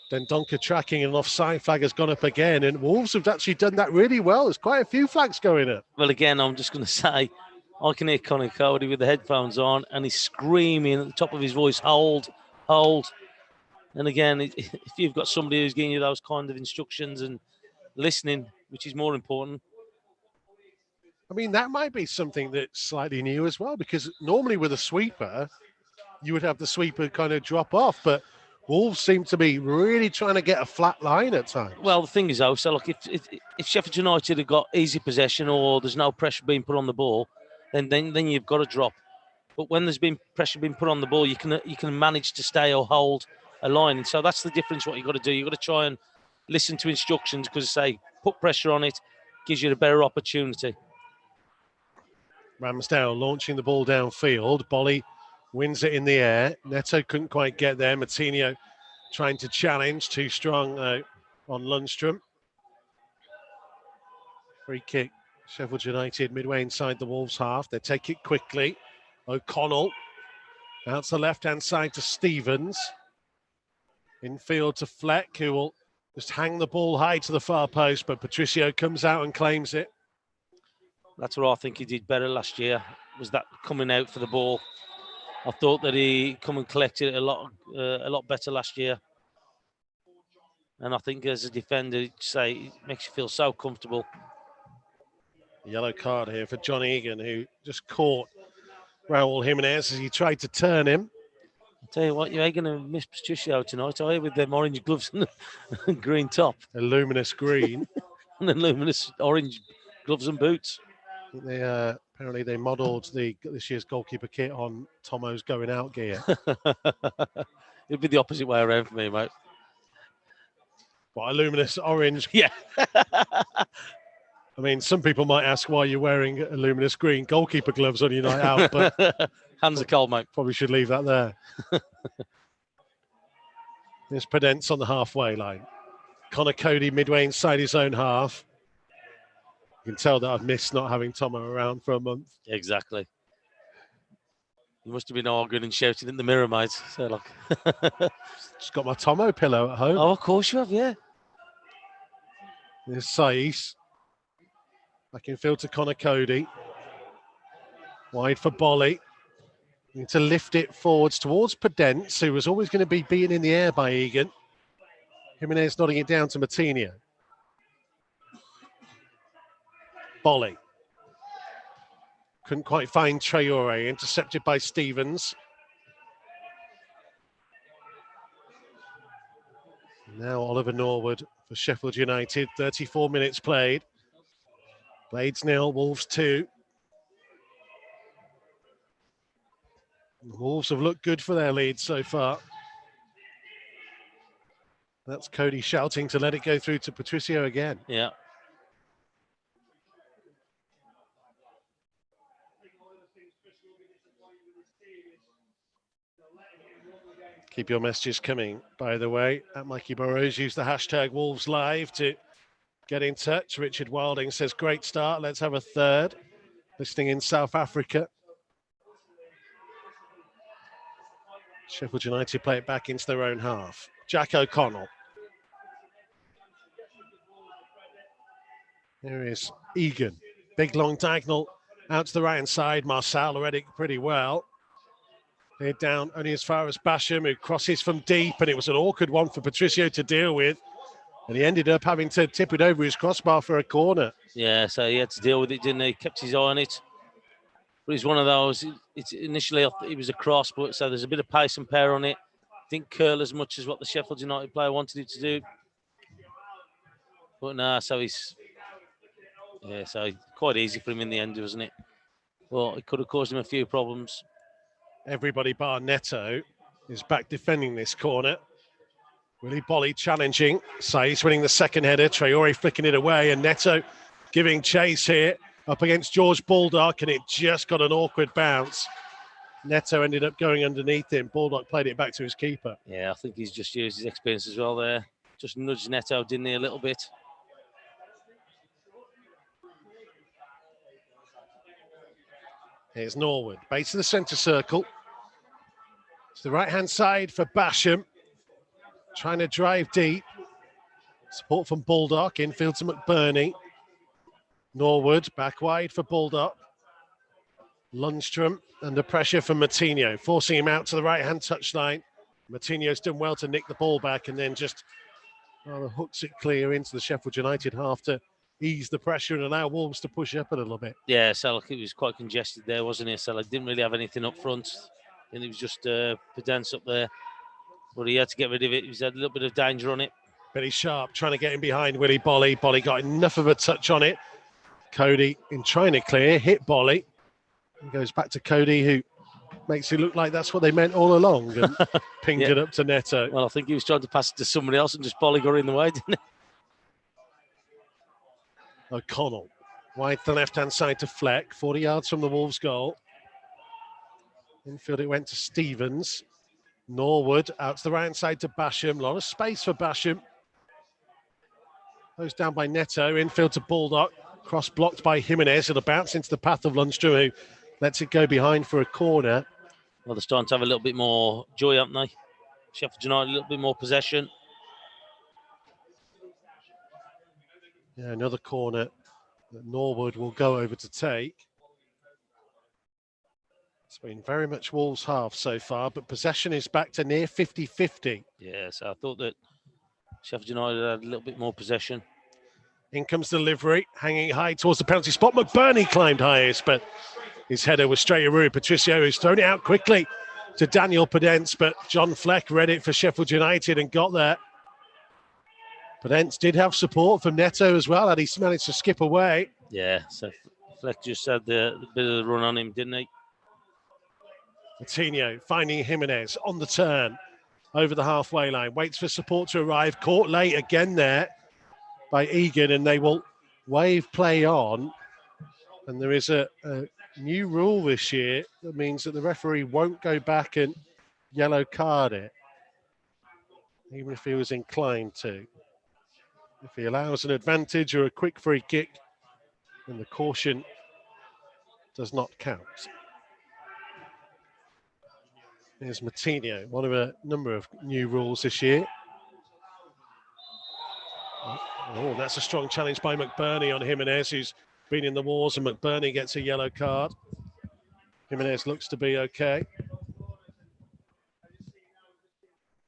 Then Donker tracking, an offside flag has gone up again, and Wolves have actually done that really well. There's quite a few flags going up. Well, again, I'm just going to say, I can hear Conor Cody with the headphones on, and he's screaming at the top of his voice, hold, hold. And again, if you've got somebody who's giving you those kind of instructions and listening, which is more important. I mean, that might be something that's slightly new as well, because normally with a sweeper, you would have the sweeper kind of drop off, but Wolves seem to be really trying to get a flat line at times. Well, the thing is, though, so look, if Sheffield United have got easy possession or there's no pressure being put on the ball, then you've got to drop. But when there's been pressure being put on the ball, you can manage to stay or hold a line. And so that's the difference. What you've got to do, you've got to try and listen to instructions, because put pressure on it gives you a better opportunity. Ramsdale launching the ball downfield. Bolly wins it in the air. Neto couldn't quite get there. Martinho trying to challenge. Too strong on Lundstrom. Free kick. Sheffield United midway inside the Wolves half. They take it quickly. O'Connell out to the left-hand side to Stevens. Infield to Fleck, who will just hang the ball high to the far post, but Patricio comes out and claims it. That's what I think he did better last year, was that coming out for the ball. I thought that he come and collected it a lot better last year. And I think as a defender, it makes you feel so comfortable. A yellow card here for John Egan, who just caught Raul Jimenez as he tried to turn him. I'll tell you what, you ain't going to miss Patricio tonight, are you, with them orange gloves and green top? A luminous green. And then luminous orange gloves and boots. They apparently they modelled this year's goalkeeper kit on Tomo's going out gear. It'd be the opposite way around for me, mate. What, a luminous orange? Yeah. I mean, some people might ask why you're wearing a luminous green goalkeeper gloves on your night out, but hands are cold, mate. Probably should leave that there. There's Pedence on the halfway line. Conor Cody midway inside his own half. You can tell that I've missed not having Tomo around for a month. Exactly. You must have been arguing and shouting in the mirror, mate. So, look. Just got my Tomo pillow at home. Oh, of course you have, yeah. There's Saiss. Back in field to Conor Cody. Wide for Bolly. Need to lift it forwards towards Pedence, who was always going to be beaten in the air by Egan. Jimenez nodding it down to Martinho. Bolly. Couldn't quite find Traore, intercepted by Stevens. Now Oliver Norwood for Sheffield United, 34 minutes played. Blades 0, Wolves 2. The Wolves have looked good for their lead so far. That's Cody shouting to let it go through to Patricio again. Yeah. Keep your messages coming, by the way. At Mikey Burrows, use the hashtag Wolves Live to get in touch. Richard Wilding says, great start. Let's have a third. Listening in South Africa. Sheffield United play it back into their own half. Jack O'Connell. Here is Egan. Big long diagonal out to the right-hand side. Marcel read it pretty well. They're down only as far as Basham, who crosses from deep, and it was an awkward one for Patricio to deal with. And he ended up having to tip it over his crossbar for a corner. Yeah, so he had to deal with it, didn't he? Kept his eye on it. But he's one of those, it's initially I thought it was a cross, but so there's a bit of pace and power on it. Didn't curl as much as what the Sheffield United player wanted it to do. But no, so quite easy for him in the end, wasn't it? Well, it could have caused him a few problems. Everybody bar Neto is back defending this corner. Willy Bolly challenging. Saiss winning the second header. Traore flicking it away, and Neto giving chase here up against George Baldock, and it just got an awkward bounce. Neto ended up going underneath him. Baldock played it back to his keeper. Yeah, I think he's just used his experience as well there. Just nudged Neto, didn't he, a little bit? Here's Norwood, base of the centre circle. To the right-hand side for Basham. Trying to drive deep. Support from Baldock, infield to McBurney. Norwood, back wide for Baldock. Lundstrom under pressure from Matinho, forcing him out to the right-hand touchline. Matinho's done well to nick the ball back and then just hooks it clear into the Sheffield United half to ease the pressure and allow Wolves to push up a little bit. Yeah, so like it was quite congested there, wasn't it? So like didn't really have anything up front. And it was just Pedance up there. But he had to get rid of it. He had a little bit of danger on it. Billy Sharp trying to get in behind Willy Bolly. Bolly got enough of a touch on it. Cody, in trying to clear, hit Bolly. It goes back to Cody, who makes it look like that's what they meant all along, and pinged it up to Neto. Well, I think he was trying to pass it to somebody else and just Bolly got in the way, didn't he? O'Connell, wide to the left-hand side to Fleck, 40 yards from the Wolves' goal. Infield it went to Stevens. Norwood out to the right-hand side to Basham. A lot of space for Basham. Goes down by Neto. Infield to Baldock. Cross blocked by Jimenez. It'll bounce into the path of Lundstrom, who lets it go behind for a corner. Well, they're starting to have a little bit more joy, haven't they? Sheffield United, a little bit more possession. Yeah, another corner that Norwood will go over to take. It's been very much Wolves' half so far, but possession is back to near 50-50. Yeah, so I thought that Sheffield United had a little bit more possession. In comes delivery, hanging high towards the penalty spot. McBurney climbed highest, but his header was straight through. Patricio has thrown it out quickly to Daniel Pedence, but John Fleck read it for Sheffield United and got there. Pedence did have support from Neto as well, and he managed to skip away. Yeah, so Fleck just had the bit of the run on him, didn't he? Coutinho finding Jimenez on the turn over the halfway line, waits for support to arrive, caught late again there by Egan, and they will wave play on. And there is a new rule this year that means that the referee won't go back and yellow card it, even if he was inclined to. If he allows an advantage or a quick free kick, then the caution does not count. Here's Matinho, one of a number of new rules this year. Oh, that's a strong challenge by McBurney on Jimenez, who's been in the wars, and McBurney gets a yellow card. Jimenez looks to be okay.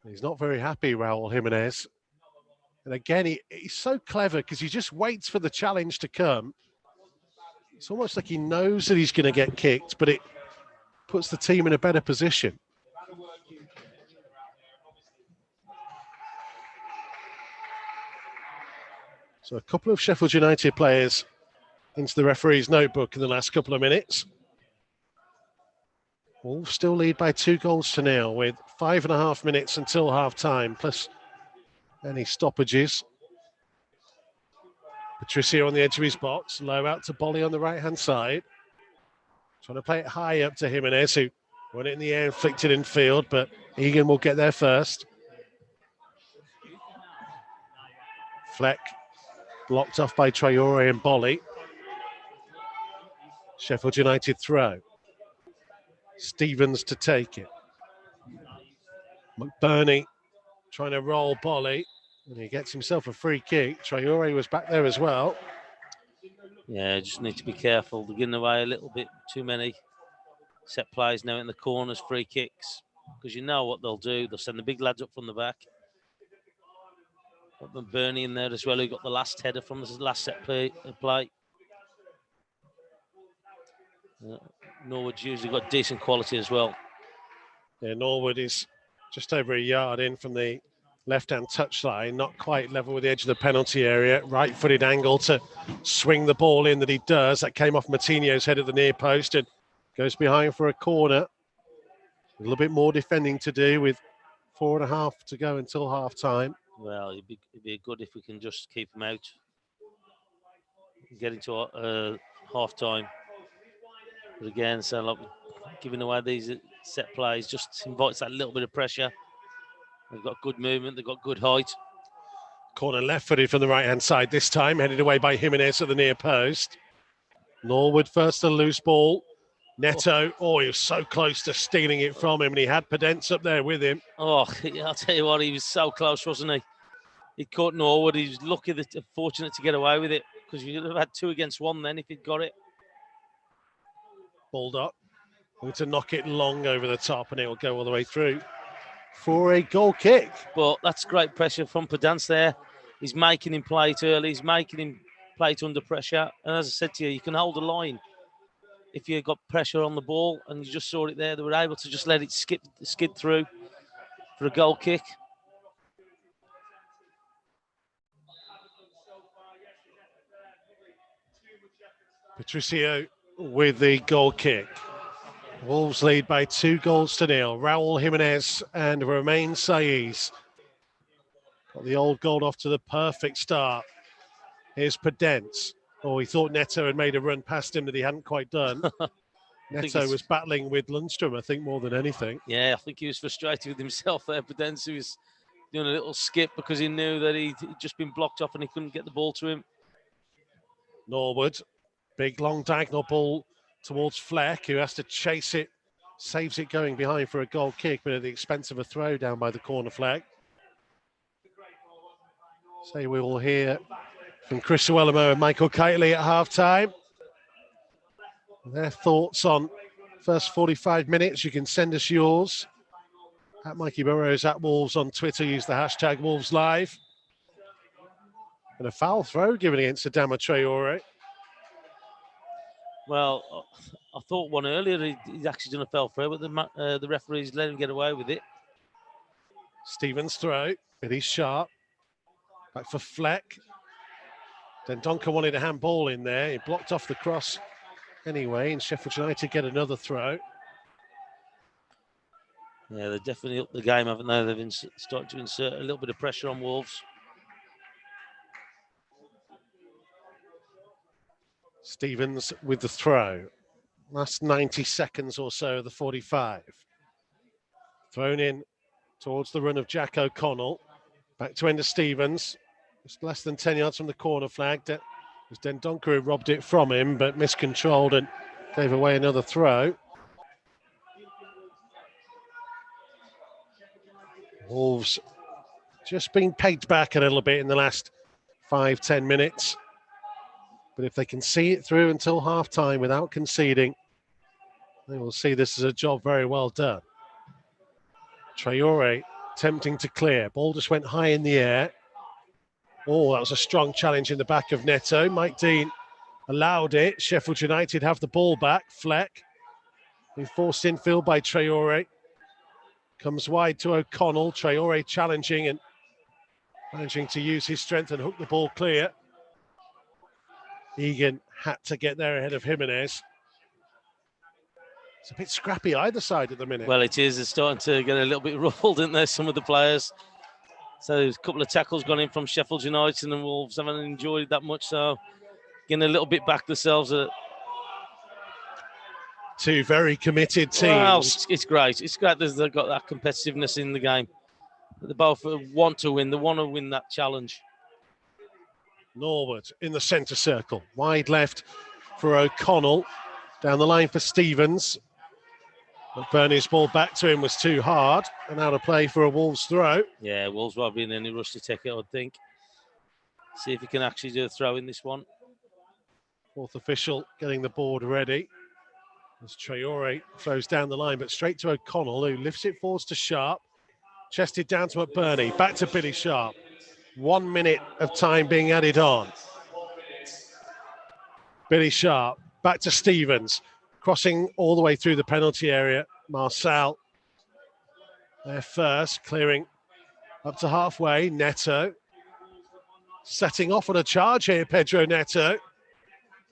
He's not very happy, Raul Jimenez. And again, he's so clever because he just waits for the challenge to come. It's almost like he knows that he's going to get kicked, but it puts the team in a better position. So a couple of Sheffield United players into the referee's notebook in the last couple of minutes. Wolves still lead by 2-0 with 5.5 minutes until half-time, plus any stoppages. Patricio on the edge of his box, low out to Bolly on the right-hand side. Trying to play it high up to Jimenez, who won it in the air and flicked it in field, but Egan will get there first. Fleck blocked off by Traore and Bolly. Sheffield United throw. Stevens to take it. McBurney trying to roll Bolly, and he gets himself a free kick. Traore was back there as well. Yeah, just need to be careful. They're getting away a little bit too many set plays now in the corners, free kicks, because you know what they'll do. They'll send the big lads up from the back. Got McBurney in there as well, who got the last header from the last set play. Norwood's usually got decent quality as well. Yeah, Norwood is just over a yard in from the left-hand touchline, not quite level with the edge of the penalty area. Right-footed angle to swing the ball in that he does. That came off Martinho's head at the near post and goes behind for a corner. A little bit more defending to do with 4.5 to go until half-time. Well, it'd be good if we can just keep them out. Get into half-time. But again, so like giving away these set plays just invites that little bit of pressure. They've got good movement, they've got good height. Corner left-footed from the right-hand side this time, headed away by Jimenez at the near post. Norwood first a loose ball. Neto, he was so close to stealing it from him, and he had Podence up there with him. Oh, I'll tell you what, he was so close, wasn't he? He caught Norwood. He was lucky, fortunate to get away with it, because you would have had 2 against 1 then if he'd got it. Balled up. Going to knock it long over the top, and it will go all the way through for a goal kick. But that's great pressure from Podence there. He's making him play it early. He's making him play it under pressure. And as I said to you, you can hold a line if you got pressure on the ball, and you just saw it there. They were able to just let it skid through for a goal kick. Patricio with the goal kick. Wolves lead by 2-0. Raul Jimenez and Romain Saiss. Got the old goal off to the perfect start. Here's Podence. He thought Neto had made a run past him that he hadn't quite done. Neto was battling with Lundstrom, I think, more than anything. Yeah, I think he was frustrated with himself there. Podence was doing a little skip because he knew that he'd just been blocked off and he couldn't get the ball to him. Norwood, big long diagonal ball towards Fleck, who has to chase it, saves it going behind for a goal kick, but at the expense of a throw down by the corner flag. So we will hear from Iwelumo and Michael Kightly at half-time. Their thoughts on first 45 minutes. You can send us yours at Mikey Burrows at Wolves on Twitter. Use the hashtag Wolves Live. And a foul throw given against Adama Traore. Well, I thought one earlier he's actually done a foul throw, but the referees let him get away with it. Stevens throw, but he's sharp. Back for Fleck. Then Donker wanted a handball in there. He blocked off the cross anyway, and Sheffield United get another throw. Yeah, they're definitely up the game, haven't they? They've started to insert a little bit of pressure on Wolves. Stevens with the throw. Last 90 seconds or so of the 45. Thrown in towards the run of Jack O'Connell. Back to Ender Stevens. Just less than 10 yards from the corner flag. It was Dendoncker who robbed it from him, but miscontrolled and gave away another throw. Wolves just been pegged back a little bit in the last 5-10 minutes. But if they can see it through until half-time without conceding, they will see this as a job very well done. Traore attempting to clear. Ball just went high in the air. That was a strong challenge in the back of Neto. Mike Dean allowed it. Sheffield United have the ball back. Fleck, being forced infield by Traore. Comes wide to O'Connell. Traore challenging and managing to use his strength and hook the ball clear. Egan had to get there ahead of Jimenez. It's a bit scrappy either side at the minute. Well, it is. It's starting to get a little bit ruffled, isn't there, some of the players? So there's a couple of tackles gone in from Sheffield United, and Wolves haven't enjoyed it that much. So getting a little bit back themselves. Two very committed teams. Well, it's great. It's great that they've got that competitiveness in the game. They both want to win. They want to win that challenge. Norwood in the centre circle. Wide left for O'Connell. Down the line for Stevens. But Bernie's ball back to him was too hard. And out of play for a Wolves throw. Yeah, Wolves won't be in any rush to take it, I think. See if he can actually do a throw in this one. Fourth official getting the board ready. As Traore throws down the line, but straight to O'Connell, who lifts it forwards to Sharp. Chested down to McBurney. Back to Billy Sharp. 1 minute of time being added on. Billy Sharp back to Stevens. Crossing all the way through the penalty area. Marcel there first, clearing up to halfway. Neto setting off on a charge here, Pedro Neto.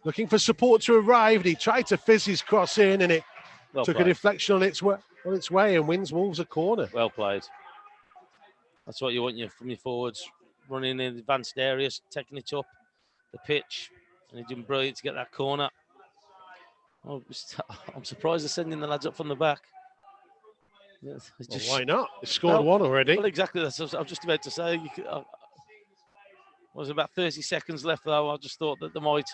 Looking for support to arrive, and he tried to fizz his cross in, and it took a deflection on its way and wins Wolves a corner. Well played. That's what you want from your forwards, running in advanced areas, taking it up the pitch, and he's doing brilliant to get that corner. I'm surprised they're sending the lads up from the back. Well, why not? They scored one already. Well, exactly. That's what I was just about to say. Was about 30 seconds left, though. I just thought that they might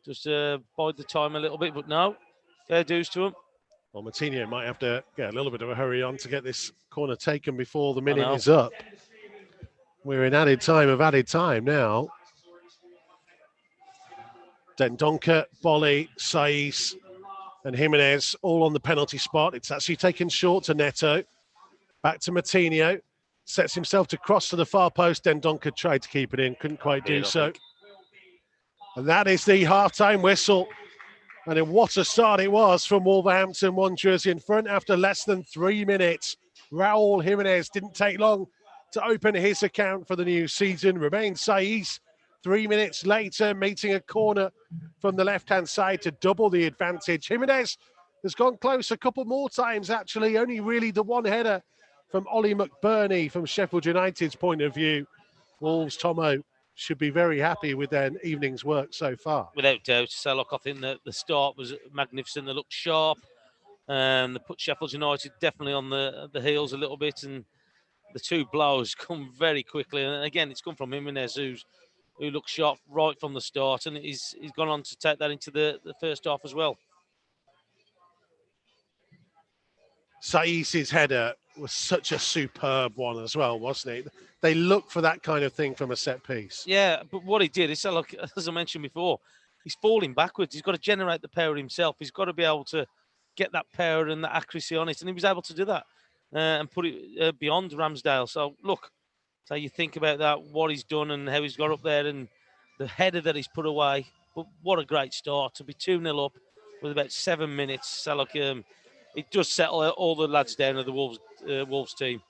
just bide the time a little bit, but no, fair dues to them. Well, Martinho might have to get a little bit of a hurry on to get this corner taken before the minute is up. We're in added time now. Dendoncker, Bolly, Saiss and Jimenez all on the penalty spot. It's actually taken short to Neto. Back to Martinho. Sets himself to cross to the far post. Dendoncker tried to keep it in, couldn't quite do so. And that is the half-time whistle. And what a start it was from Wolverhampton Wanderers in front after less than 3 minutes. Raul Jimenez didn't take long to open his account for the new season. Romain Saiss, 3 minutes later, meeting a corner from the left-hand side to double the advantage. Jimenez has gone close a couple more times, actually. Only really the one header from Ollie McBurney from Sheffield United's point of view. Wolves, Tomo, should be very happy with their evening's work so far. Without doubt. So, look, I think the start was magnificent. They looked sharp. They put Sheffield United definitely on the heels a little bit. And the two blows come very quickly. And again, it's come from Jimenez, who looked sharp right from the start. And he's gone on to take that into the first half as well. Saiss's header was such a superb one as well, wasn't it? They look for that kind of thing from a set piece. Yeah, but what he did is, look, as I mentioned before, he's falling backwards. He's got to generate the power himself. He's got to be able to get that power and that accuracy on it. And he was able to do that and put it beyond Ramsdale. So, look, so you think about that, what he's done and how he's got up there and the header that he's put away. But what a great start to be 2-0 up with about 7 minutes. So, look, it does settle all the lads down of the Wolves team.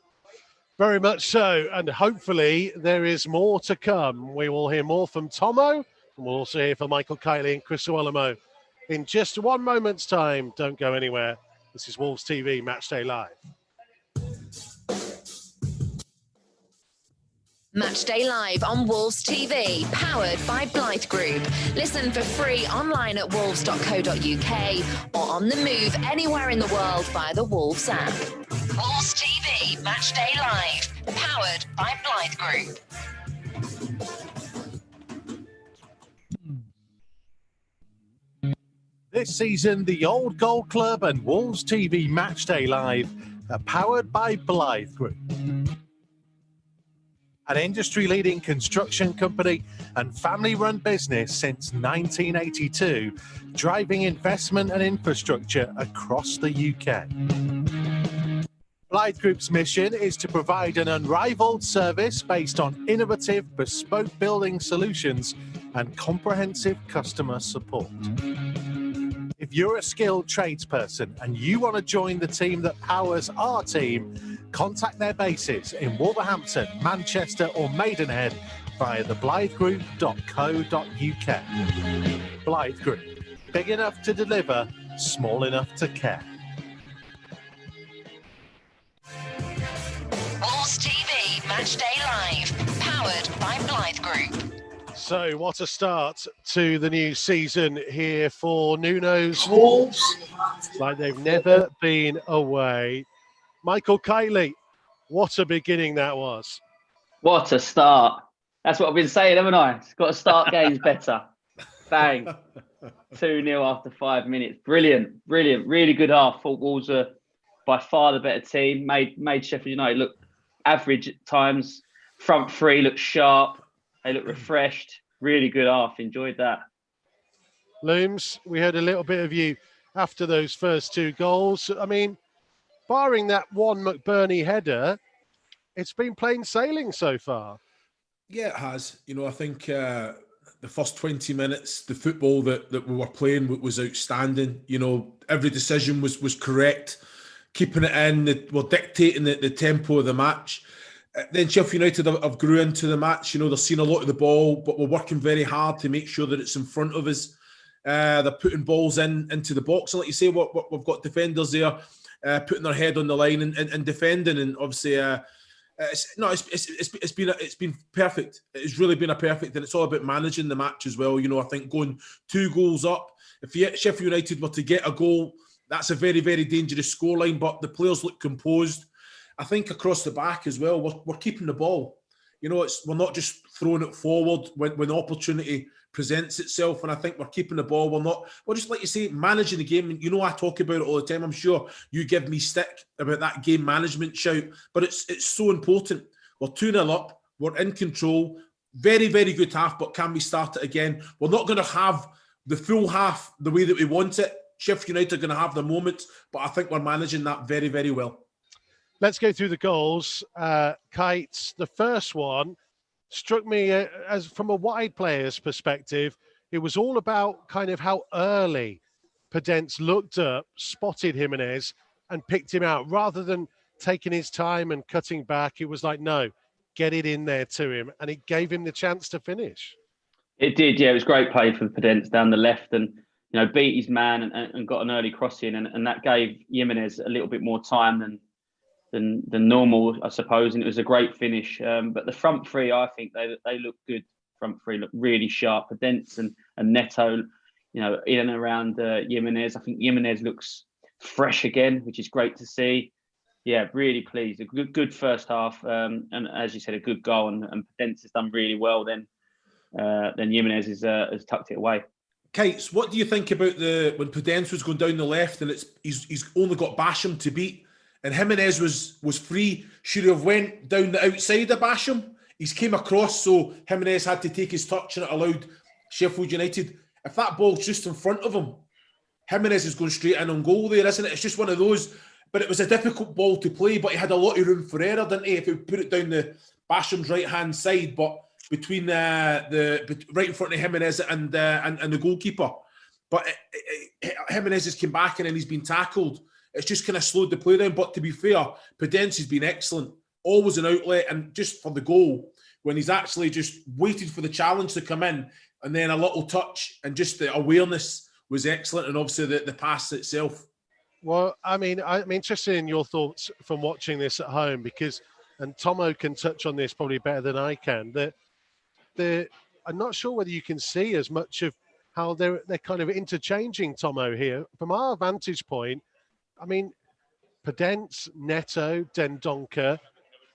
Very much so, and hopefully there is more to come. We will hear more from Tomo, and we'll also hear from Michael Kightly and Chris Iwelumo in just 1 moment's time. Don't go anywhere. This is Wolves TV Matchday Live. Matchday Live on Wolves TV, powered by Blythe Group. Listen for free online at wolves.co.uk or on the move anywhere in the world via the Wolves app. Wolves TV, Matchday Live, powered by Blythe Group. This season, the Old Gold Club and Wolves TV Matchday Live are powered by Blythe Group, an industry-leading construction company and family-run business since 1982, driving investment and infrastructure across the UK. Blythe Group's mission is to provide an unrivaled service based on innovative, bespoke building solutions and comprehensive customer support. If you're a skilled tradesperson and you want to join the team that powers our team, contact their bases in Wolverhampton, Manchester or Maidenhead via theblythegroup.co.uk. Blythe Group, big enough to deliver, small enough to care. Wolves TV Matchday Live, powered by Blythe Group. So what a start to the new season here for Nuno's Wolves. It's like they've never been away. Michael Kightly, what a beginning that was. What a start. That's what I've been saying, haven't I? It's got to start games better. Bang. 2-0 after 5 minutes. Brilliant. Really good half. Thought Wolves were by far the better team. Made Sheffield United look average at times. Front three looked sharp. They look refreshed. Really good half. Enjoyed that. Looms, we heard a little bit of you after those first 2 goals. I mean, barring that one McBurney header, it's been plain sailing so far. Yeah, it has. I think the first 20 minutes, the football that we were playing was outstanding. Every decision was correct. Keeping it in, we're dictating the tempo of the match. Then Sheffield United have grew into the match. They're seeing a lot of the ball, but we're working very hard to make sure that it's in front of us. They're putting balls into the box. And like you say, we've got defenders there putting their head on the line and defending. And obviously, it's been perfect. It's really been a perfect, and it's all about managing the match as well. I think going 2 goals up, if Sheffield United were to get a goal, that's a very, very dangerous scoreline, but the players look composed. I think across the back as well, we're keeping the ball. We're not just throwing it forward when opportunity presents itself, and I think we're keeping the ball. We're just, like you say, managing the game. And I talk about it all the time. I'm sure you give me stick about that game management shout, but it's so important. We're 2-0 up. We're in control. Very, very good half, but can we start it again? We're not going to have the full half the way that we want it. Sheffield United are going to have the moments, but I think we're managing that very, very well. Let's go through the goals. Kites, the first one struck me as from a wide player's perspective. It was all about kind of how early Podence looked up, spotted Jimenez and picked him out rather than taking his time and cutting back. It was like, no, get it in there to him. And it gave him the chance to finish. It did, yeah. It was great play for Podence down the left and, beat his man and got an early cross in. And that gave Jimenez a little bit more time than normal, I suppose. And it was a great finish. But the front three, I think they look good. Front three look really sharp. Podence and Neto, in and around Jimenez. I think Jimenez looks fresh again, which is great to see. Yeah, really pleased. A good first half. And as you said, a good goal. And Podence has done really well. Then Jimenez has tucked it away. Kites, what do you think about when Podence was going down the left and he's only got Basham to beat, and Jimenez was free? Should he have went down the outside of Basham? He's came across, so Jimenez had to take his touch and it allowed Sheffield United. If that ball's just in front of him, Jimenez is going straight in on goal there, isn't it? It's just one of those. But it was a difficult ball to play, but he had a lot of room for error, didn't he? If he put it down the Basham's right-hand side, but between the right in front of Jimenez and the goalkeeper. But Jimenez has come back and then he's been tackled. It's just kind of slowed the play down. But to be fair, Podence has been excellent. Always an outlet, and just for the goal, when he's actually just waited for the challenge to come in, and then a little touch, and just the awareness was excellent, and obviously the pass itself. Well, I mean, I'm interested in your thoughts from watching this at home, because, and Tomo can touch on this probably better than I can, I'm not sure whether you can see as much of how they're kind of interchanging, Tomo, here. From our vantage point, I mean, Podence, Neto, Dendoncker,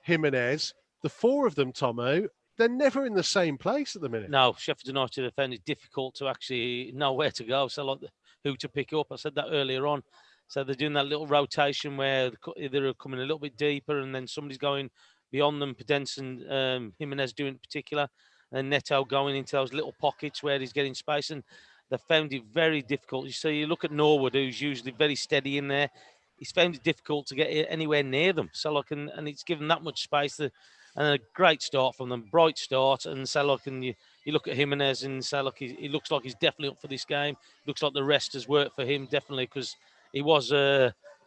Jimenez, the 4 of them, Tomo, they're never in the same place at the minute. No, Sheffield United have found it difficult to actually know where to go. So like who to pick up. I said that earlier on. So they're doing that little rotation where they're coming a little bit deeper and then somebody's going beyond them. Podence and Jimenez doing it in particular. And Neto going into those little pockets where he's getting space. And they found it very difficult. So you look at Norwood, who's usually very steady in there. He's found it difficult to get anywhere near them. So look, and it's given that much space. And a great start from them, bright start. And so look, and you look at Jimenez and say, look, he looks like he's definitely up for this game. Looks like the rest has worked for him, definitely, because he was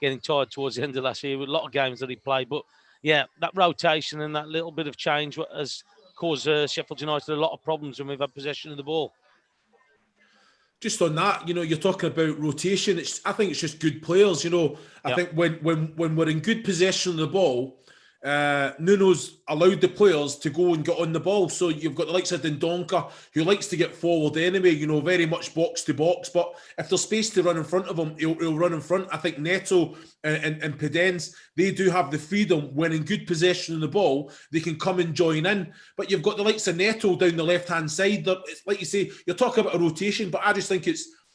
getting tired towards the end of last year with a lot of games that he played. But yeah, that rotation and that little bit of change has caused Sheffield United a lot of problems when we've had possession of the ball. Just on that, you're talking about rotation. I think it's just good players. I think when we're in good possession of the ball, Nuno's allowed the players to go and get on the ball. So you've got the likes of Dendoncker, who likes to get forward anyway, very much box to box. But if there's space to run in front of him, he'll run in front. I think Neto and Pedence, they do have the freedom when in good possession of the ball, they can come and join in. But you've got the likes of Neto down the left-hand side. It's like you say, you're talking about a rotation, but I just think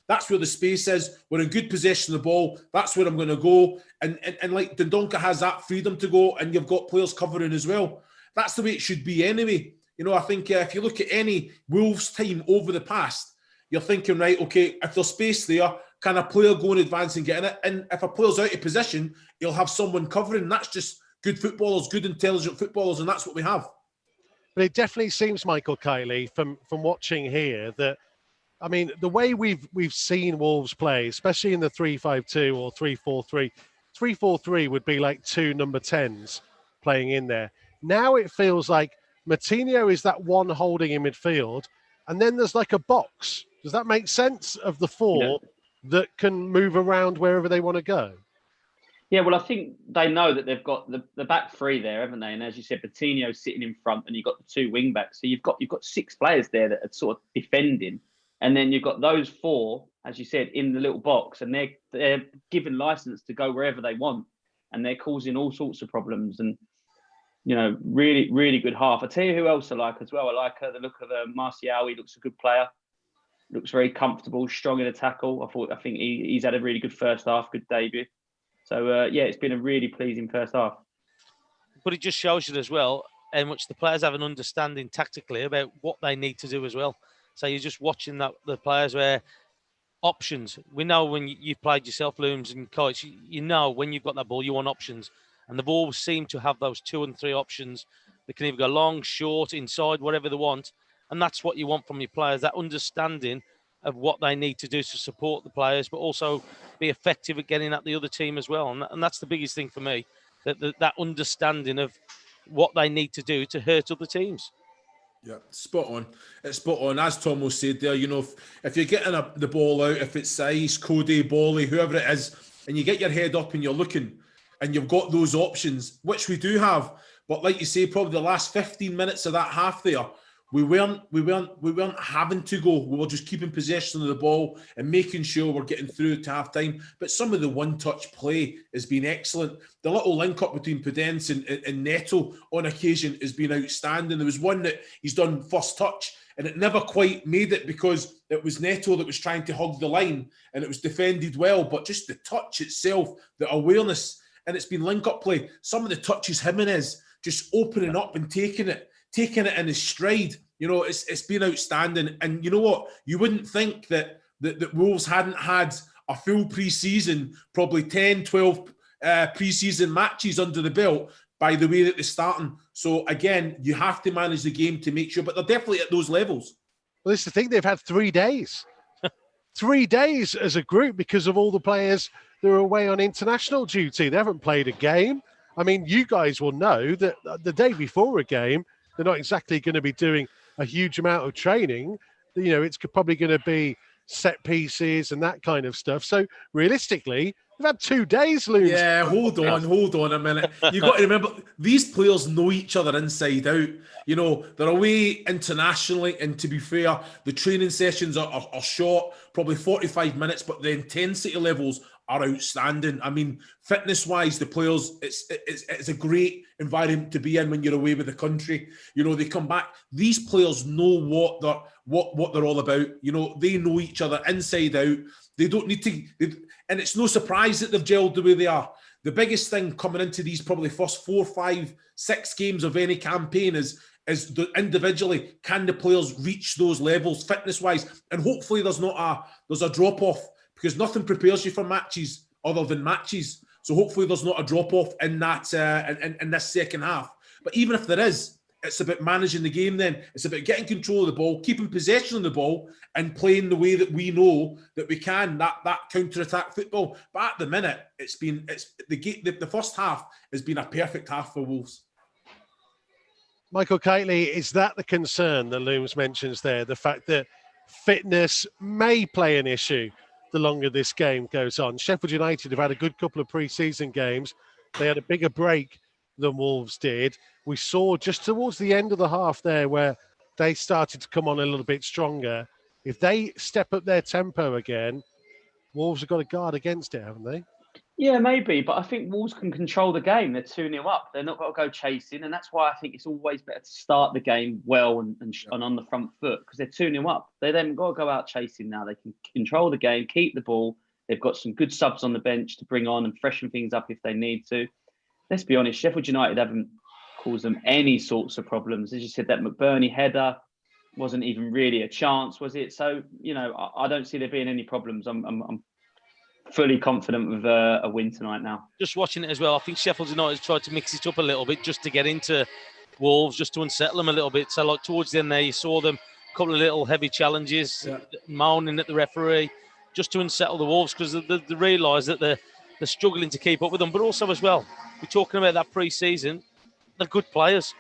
that's where the space is. We're in good possession of the ball. That's where I'm going to go. And like Dendoncker has that freedom to go, and you've got players covering as well. That's the way it should be anyway. I think if you look at any Wolves team over the past, you're thinking, right, okay, if there's space there, can a player go in advance and get in it? And if a player's out of position, he'll have someone covering. That's just good footballers, good intelligent footballers, and that's what we have. But it definitely seems, Michael Kightly, from watching here, that I mean, the way we've seen Wolves play, especially in the 3-5-2 or 3-4-3, 3-4-3 would be like two number 10s playing in there. Now it feels like Moutinho is that one holding in midfield, and then there's like a box. Does that make sense, of the four that can move around wherever they want to go? Yeah, well, I think they know that they've got the back three there, haven't they? And as you said, Coutinho's sitting in front, and you've got the two wing backs. So you've got 6 players there that are sort of defending. And then you've got those 4, as you said, in the little box, and they're given license to go wherever they want, and they're causing all sorts of problems. And really, really good half. I tell you who else I like as well. I like the look of Martial. He looks a good player. Looks very comfortable, strong in a tackle. I think he's had a really good first half, good debut. So it's been a really pleasing first half. But it just shows you as well how much the players have an understanding tactically about what they need to do as well. So you're just watching the players where options. We know when you've played yourself, Looms and Kites, you know when you've got that ball, you want options. And they've always seemed to have those 2 and 3 options. They can either go long, short, inside, whatever they want. And that's what you want from your players, that understanding of what they need to do to support the players, but also be effective at getting at the other team as well. And that's the biggest thing for me, that understanding of what they need to do to hurt other teams. Yeah, spot on. It's spot on. As Tomo said there, if you're getting the ball out, if it's Saiss, Cody, Bolly, whoever it is, and you get your head up and you're looking and you've got those options, which we do have, but like you say, probably the last 15 minutes of that half there, we weren't having to go. We were just keeping possession of the ball and making sure we're getting through to half time. But some of the one-touch play has been excellent. The little link-up between Pedence and Neto on occasion has been outstanding. There was one that he's done first touch, and it never quite made it because it was Neto that was trying to hug the line, and it was defended well. But just the touch itself, the awareness, and it's been link-up play. Some of the touches, Jimenez just opening up and taking it in his stride. It's been outstanding. And you know what? You wouldn't think that Wolves hadn't had a full pre-season, probably 10, 12 pre-season matches under the belt by the way that they're starting. So again, you have to manage the game to make sure, but they're definitely at those levels. Well, this is the thing. They've had 3 days. 3 days as a group because of all the players that are away on international duty. They haven't played a game. I mean, you guys will know that the day before a game, they're not exactly going to be doing a huge amount of training. It's probably going to be set pieces and that kind of stuff. So realistically, they've had 2 days, Lou. Yeah, hold on a minute. You've got to remember, these players know each other inside out. They're away internationally, and to be fair, the training sessions are short, probably 45 minutes, but the intensity levels are outstanding. I mean, fitness-wise, the players, it's a great environment to be in when you're away with the country. They come back. These players know what they're all about. They know each other inside out. They don't need to, and it's no surprise that they've gelled the way they are. The biggest thing coming into these probably first 4, 5, 6 games of any campaign is individually, can the players reach those levels fitness-wise? And hopefully there's a drop-off, because nothing prepares you for matches other than matches. So hopefully there's not a drop-off in that in this second half. But even if there is, it's about managing the game then. It's about getting control of the ball, keeping possession of the ball, and playing the way that we know that we can, that counter-attack football. But at the minute, the first half has been a perfect half for Wolves. Michael Kightly, is that the concern that Looms mentions there? The fact that fitness may play an issue the longer this game goes on. Sheffield United have had a good couple of pre-season games. They had a bigger break than Wolves did. We saw just towards the end of the half there where they started to come on a little bit stronger. If they step up their tempo again, Wolves have got to guard against it, haven't they? Yeah, maybe, but I think Wolves can control the game. They're 2-0 up. They're not got to go chasing, and that's why I think it's always better to start the game well and on the front foot, because they're 2-0 up. They then got to go out chasing now. They can control the game, keep the ball. They've got some good subs on the bench to bring on and freshen things up if they need to. Let's be honest, Sheffield United haven't caused them any sorts of problems. As you said, that McBurney header wasn't even really a chance, was it? So, I don't see there being any problems. I'm fully confident with a win tonight now. Just watching it as well, I think Sheffield United tried to mix it up a little bit just to get into Wolves, just to unsettle them a little bit. So, like, towards the end there, you saw them a couple of little heavy challenges, moaning at the referee, just to unsettle the Wolves, because they realise that they're struggling to keep up with them. But also as well, we're talking about that pre-season, they're good players.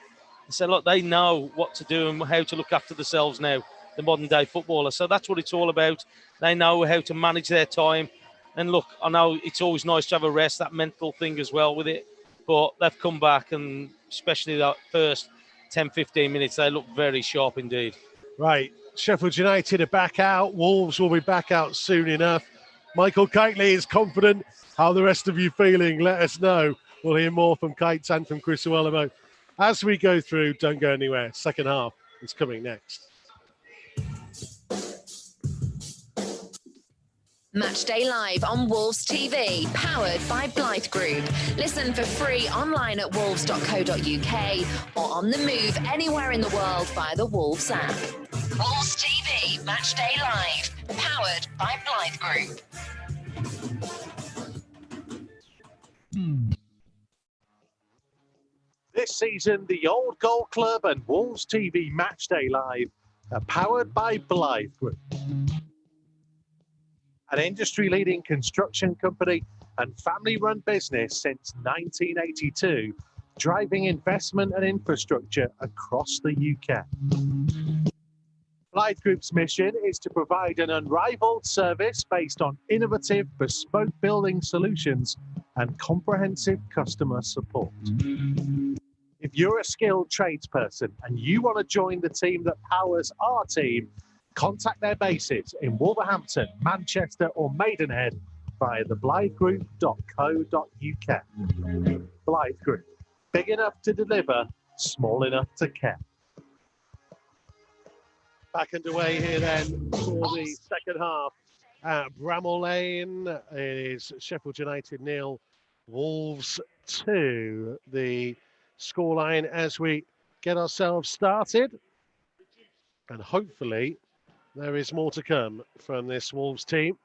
So, look, they know what to do and how to look after themselves now, the modern-day footballer. So that's what it's all about. They know how to manage their time. And look, I know it's always nice to have a rest, that mental thing as well with it. But they've come back, and especially that first 10, 15 minutes, they look very sharp indeed. Right, Sheffield United are back out. Wolves will be back out soon enough. Michael Kightly is confident. How are the rest of you feeling? Let us know. We'll hear more from Kites and from Chris Iwelumo as we go through. Don't go anywhere. Second half is coming next. Matchday Live on Wolves TV, powered by Blythe Group. Listen for free online at wolves.co.uk or on the move anywhere in the world via the Wolves app. Wolves TV, Matchday Live, powered by Blythe Group. This season, the Old Goal Club and Wolves TV Matchday Live are powered by Blythe Group, an industry-leading construction company and family-run business since 1982, driving investment and infrastructure across the UK. Blythe Group's mission is to provide an unrivaled service based on innovative, bespoke building solutions and comprehensive customer support. If you're a skilled tradesperson and you want to join the team that powers our team, contact their bases in Wolverhampton, Manchester or Maidenhead via theblythegroup.co.uk. Blythe Group, big enough to deliver, small enough to care. Back underway here then for the second half at Bramall Lane. It is Sheffield United 0, Wolves 2. The scoreline as we get ourselves started. And hopefully there is more to come from this Wolves team.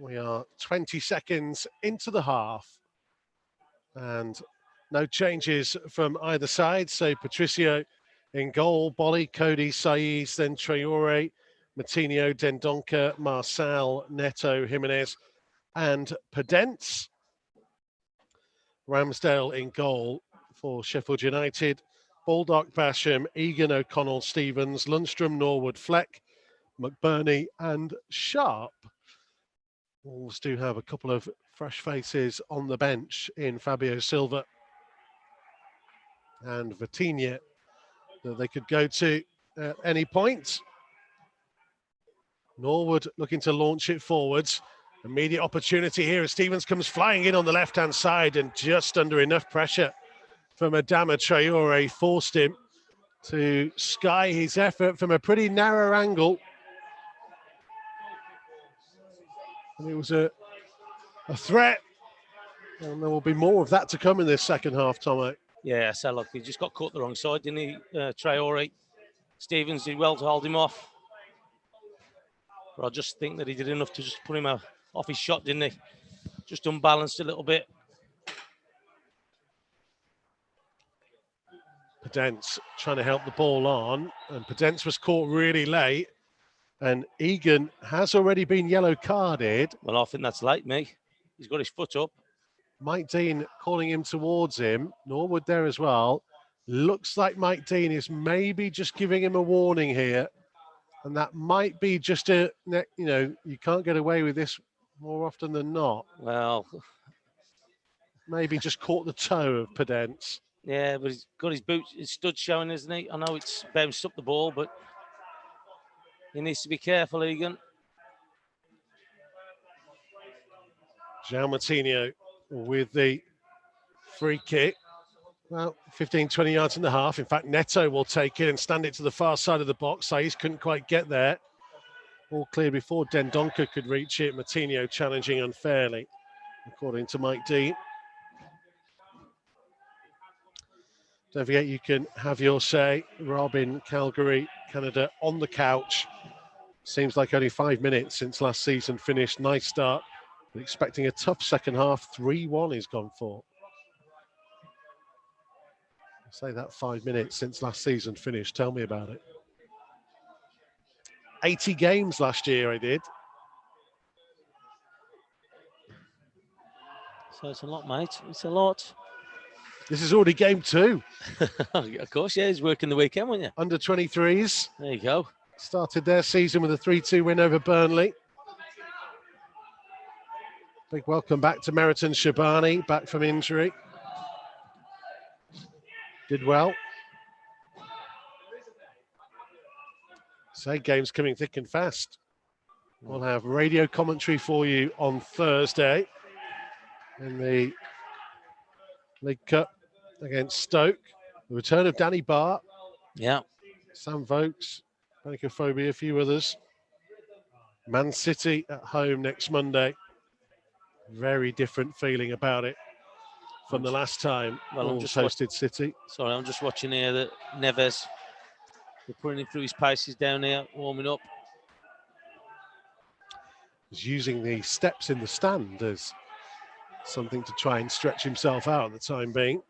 We are 20 seconds into the half and no changes from either side. So Patricio in goal, Bolly, Cody, Saiss, then Traore, Matinho, Dendoncker, Marçal, Neto, Jimenez and Podence. Ramsdale in goal for Sheffield United. Baldock, Basham, Egan, O'Connell, Stevens, Lundstrom, Norwood, Fleck, McBurney and Sharp. Wolves do have a couple of fresh faces on the bench in Fabio Silva and Vitinha that they could go to at any point. Norwood looking to launch it forwards. Immediate opportunity here as Stevens comes flying in on the left-hand side and just under enough pressure from Adama Traore forced him to sky his effort from a pretty narrow angle. And it was a threat. And there will be more of that to come in this second half, Tomo. Yeah, so look, he just got caught the wrong side, didn't he, Traore? Stevens did well to hold him off. But I just think that he did enough to just put him off his shot, didn't he? Just unbalanced a little bit. Podence trying to help the ball on, and Podence was caught really late, and Egan has already been yellow carded. Well, I think that's late, mate. He's got his foot up. Mike Dean calling him towards him. Norwood there as well. Looks like Mike Dean is maybe just giving him a warning here. And that might be just you can't get away with this more often than not. Well, maybe just caught the toe of Podence. Yeah, but he's got his boots, his stud showing, isn't he? I know it's bounced up the ball, but he needs to be careful, Egan. João Moutinho with the free kick. Well, 15, 20 yards in the half. In fact, Neto will take it and stand it to the far side of the box. Saiss couldn't quite get there. All clear before Dendoncker could reach it. Moutinho challenging unfairly, according to Mike D. Don't forget, you can have your say. Robin, Calgary, Canada on the couch. Seems like only 5 minutes since last season finished. Nice start. But expecting a tough second half. 3-1 is gone for. I say that 5 minutes since last season finished. Tell me about it. 80 games last year I did. So it's a lot, mate. It's a lot. This is already game 2. Of course, yeah. He's working the weekend, wasn't you? Under 23s. There you go. Started their season with a 3-2 win over Burnley. Big welcome back to Meriton Shabani, back from injury. Did well. So games coming thick and fast. We'll have radio commentary for you on Thursday in the League Cup against Stoke. The return of Danny Bart. Yeah. Sam Vokes, Panicophobia, a few others. Man City at home next Monday. Very different feeling about it from the last time Wolves hosted City. Sorry, I'm just watching here that Neves, they're putting him through his paces down here, warming up. He's using the steps in the stand as something to try and stretch himself out at the time being.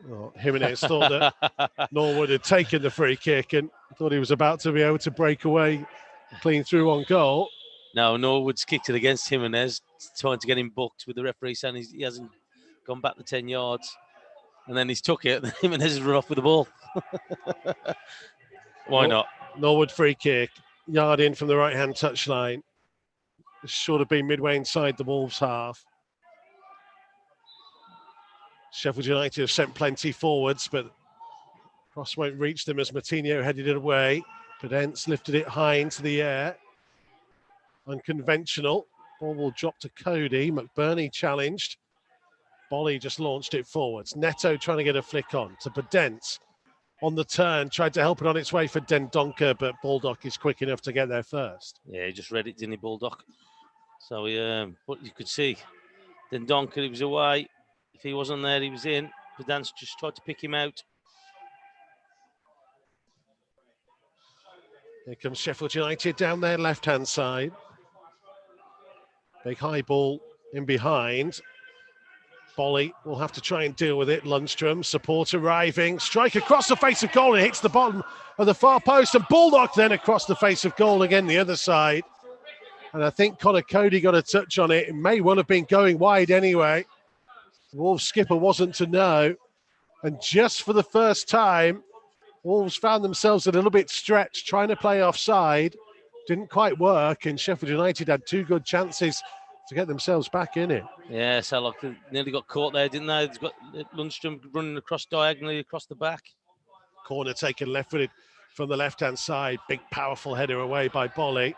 Well, Jimenez thought that Norwood had taken the free kick and thought he was about to be able to break away clean through on goal. No, Norwood's kicked it against Jimenez, trying to get him booked with the referee saying he hasn't gone back the 10 yards. And then he's took it, and Jimenez has run off with the ball. Why not? Norwood free kick, yard in from the right-hand touchline. Should have been midway inside the Wolves' half. Sheffield United have sent plenty forwards, but cross won't reach them as Moutinho headed it away. Podence lifted it high into the air. Unconventional. Ball will drop to Cody. McBurney challenged. Bolly just launched it forwards. Neto trying to get a flick on to Podence. On the turn, tried to help it on its way for Dendoncker, but Baldock is quick enough to get there first. Yeah, he just read it, didn't he, Baldock? So, but you could see Dendoncker, he was away. If he wasn't there, he was in. Podence just tried to pick him out. Here comes Sheffield United down their left-hand side. Big high ball in behind. Bolly will have to try and deal with it. Lundstrom, support arriving. Strike across the face of goal and hits the bottom of the far post. And Baldock then across the face of goal again, the other side. And I think Connor Cody got a touch on it. It may well have been going wide anyway. Wolves skipper wasn't to know. And just for the first time, Wolves found themselves a little bit stretched, trying to play offside. Didn't quite work, and Sheffield United had 2 good chances to get themselves back in it. Yeah, so like they nearly got caught there, didn't they? They've got Lundstrom running across diagonally across the back. Corner taken left-footed from the left-hand side. Big, powerful header away by Bolly.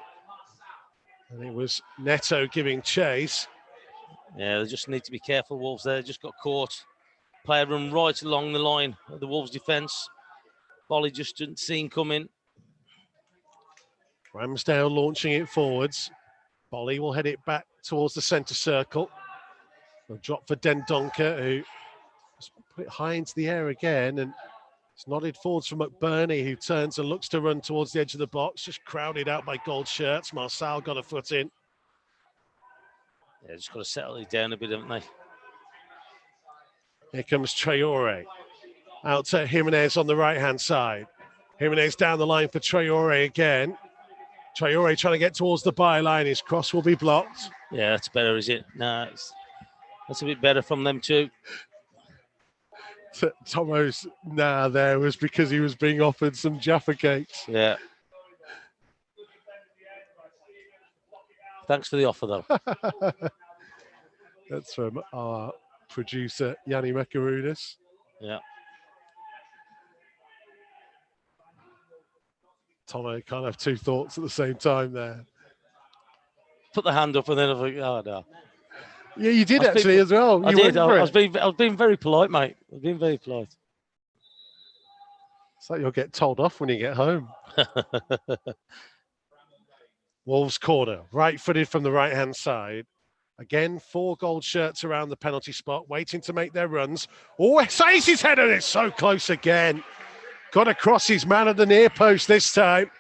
And it was Neto giving chase. Yeah, they just need to be careful, Wolves there. Just got caught. Player run right along the line of the Wolves' defence. Bolly just didn't see him coming. Ramsdale launching it forwards. Bolly will head it back towards the centre circle. A drop for Dendoncker, who just put it high into the air again, and it's nodded forwards from McBurney, who turns and looks to run towards the edge of the box, just crowded out by gold shirts. Marçal got a foot in. Yeah, just got to settle it down a bit, haven't they? Here comes Traore. Out to Jimenez on the right-hand side. Jimenez down the line for Traore again. Traore trying to get towards the byline. His cross will be blocked. Yeah, that's better, is it? No, that's a bit better from them too. Tomo's there was because he was being offered some Jaffa cakes. Yeah. Thanks for the offer, though. That's from our producer, Yanni Makarunas. Yeah. Tomo can't have two thoughts at the same time there. Put the hand up and then I think, oh, no. Yeah, you did actually as well. I did. I was being very polite, mate. I was being very polite. It's like you'll get told off when you get home. Wolves corner, right-footed from the right-hand side. Again, 4 gold shirts around the penalty spot, waiting to make their runs. Oh, Saiss his head and it's so close again. Got across his man at the near post this time.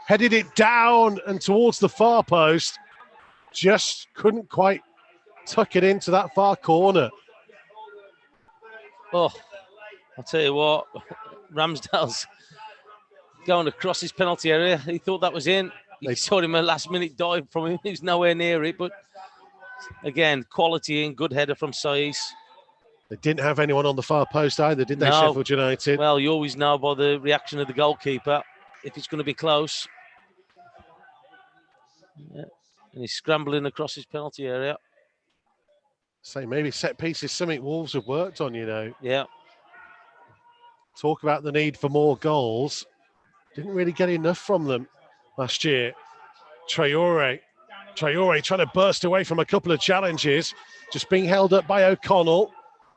Headed it down and towards the far post. Just couldn't quite tuck it into that far corner. Oh, I'll tell you what, Ramsdale's going across his penalty area. He thought that was in. He saw him a last-minute dive from him. He was nowhere near it, but again, quality and good header from Saiss. They didn't have anyone on the far post either, did they, No. Sheffield United? Well, you always know by the reaction of the goalkeeper if it's going to be close. Yeah. And he's scrambling across his penalty area. So maybe set piece is something Wolves have worked on, you know. Yeah. Talk about the need for more goals. Didn't really get enough from them last year. Traore trying to burst away from a couple of challenges. Just being held up by O'Connell.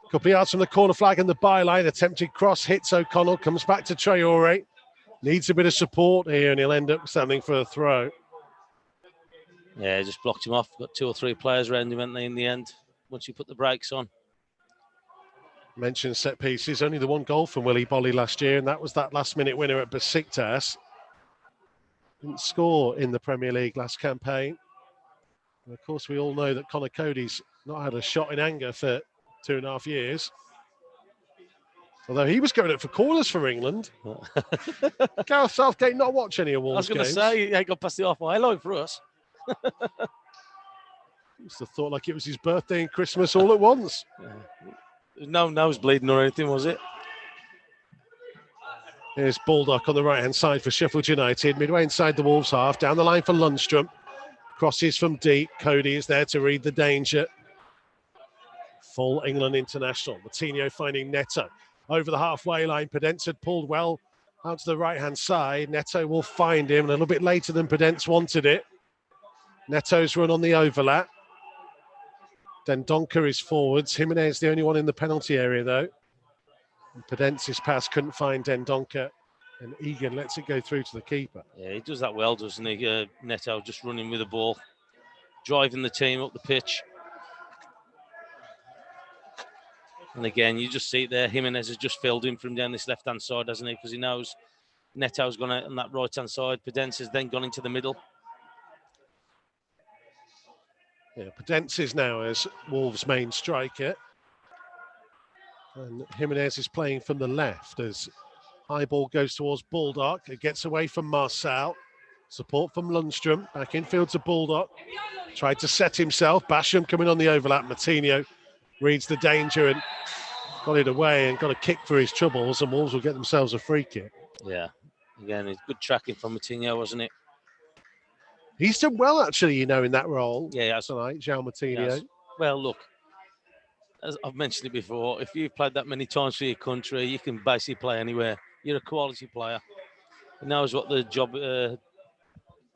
A couple of yards from the corner flag and the byline. Attempted cross hits O'Connell. Comes back to Traore. Needs a bit of support here and he'll end up standing for a throw. Yeah, just blocked him off. Got 2 or 3 players around him, weren't they, in the end, once you put the brakes on. Mentioned set pieces. Only the 1 goal from Willy Bolly last year, and that was that last-minute winner at Besiktas. Didn't score in the Premier League last campaign. And of course, we all know that Conor Cody's not had a shot in anger for 2.5 years. Although he was going up for corners for England. Gareth Southgate not watch any of Wolves games. I was going to say, he ain't got past the halfway line for us. Must have thought like it was his birthday and Christmas all at once. No nose bleeding or anything, was it? Here's Baldock on the right-hand side for Sheffield United. Midway inside the Wolves half. Down the line for Lundstrom. Crosses from deep. Cody is there to read the danger. Full England international. Moutinho finding Neto. Over the halfway line. Pedence had pulled well out to the right-hand side. Neto will find him a little bit later than Pedence wanted it. Neto's run on the overlap. Dendoncker is forwards. Jimenez the only one in the penalty area, though. Pedence's pass couldn't find Dendoncker, and Egan lets it go through to the keeper. Yeah, he does that well, doesn't he? Neto just running with the ball, driving the team up the pitch. And again, you just see it there. Jimenez has just filled in from down this left-hand side, hasn't he? Because he knows Neto's gone out on that right-hand side. Pedence has then gone into the middle. Yeah, Pedence is now as Wolves' main striker. And Jimenez is playing from the left as high ball goes towards Baldock. It gets away from Marçal. Support from Lundstrom. Back infield to Baldock. Tried to set himself. Basham coming on the overlap. Moutinho reads the danger and got it away and got a kick for his troubles. And Wolves will get themselves a free kick. Yeah. Again, it's good tracking from Moutinho, wasn't it? He's done well, actually, you know, in that role. Yeah, tonight, João Moutinho. Yes. Well, look, as I've mentioned it before, if you've played that many times for your country, you can basically play anywhere. You're a quality player. He knows what the job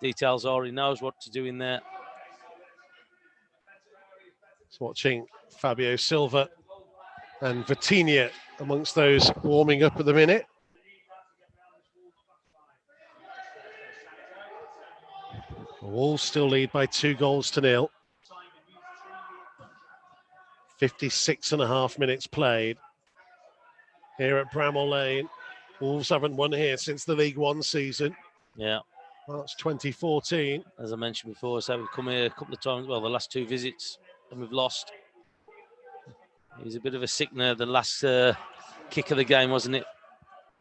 details are. He knows what to do in there. Just watching Fabio Silva and Vitinha amongst those warming up at the minute. Wolves still lead by 2-0. 56.5 minutes played here at Bramall Lane. Wolves haven't won here since the League One season. Yeah. March 2014. As I mentioned before, so we've come here a couple of times, well, the last 2 visits, and we've lost. He's a bit of a sickener, the last kick of the game, wasn't it?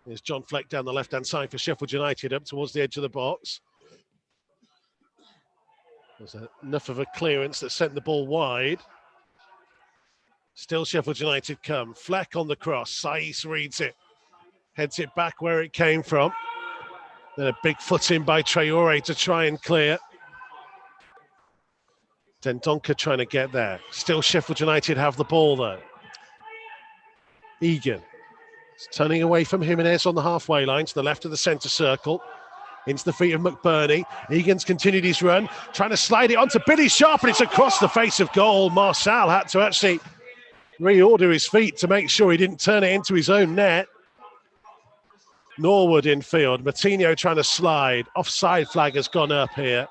There's John Fleck down the left-hand side for Sheffield United, up towards the edge of the box. There's enough of a clearance that sent the ball wide. Still Sheffield United come. Fleck on the cross. Saiss reads it. Heads it back where it came from. Then a big foot in by Traore to try and clear. Dendoncker trying to get there. Still Sheffield United have the ball though. Egan. It's turning away from Jimenez on the halfway line to the left of the centre circle. Into the feet of McBurney. Egan's continued his run. Trying to slide it onto Billy Sharp, and it's across the face of goal. Marçal had to actually reorder his feet to make sure he didn't turn it into his own net. Norwood in field. Moutinho trying to slide. Offside flag has gone up here.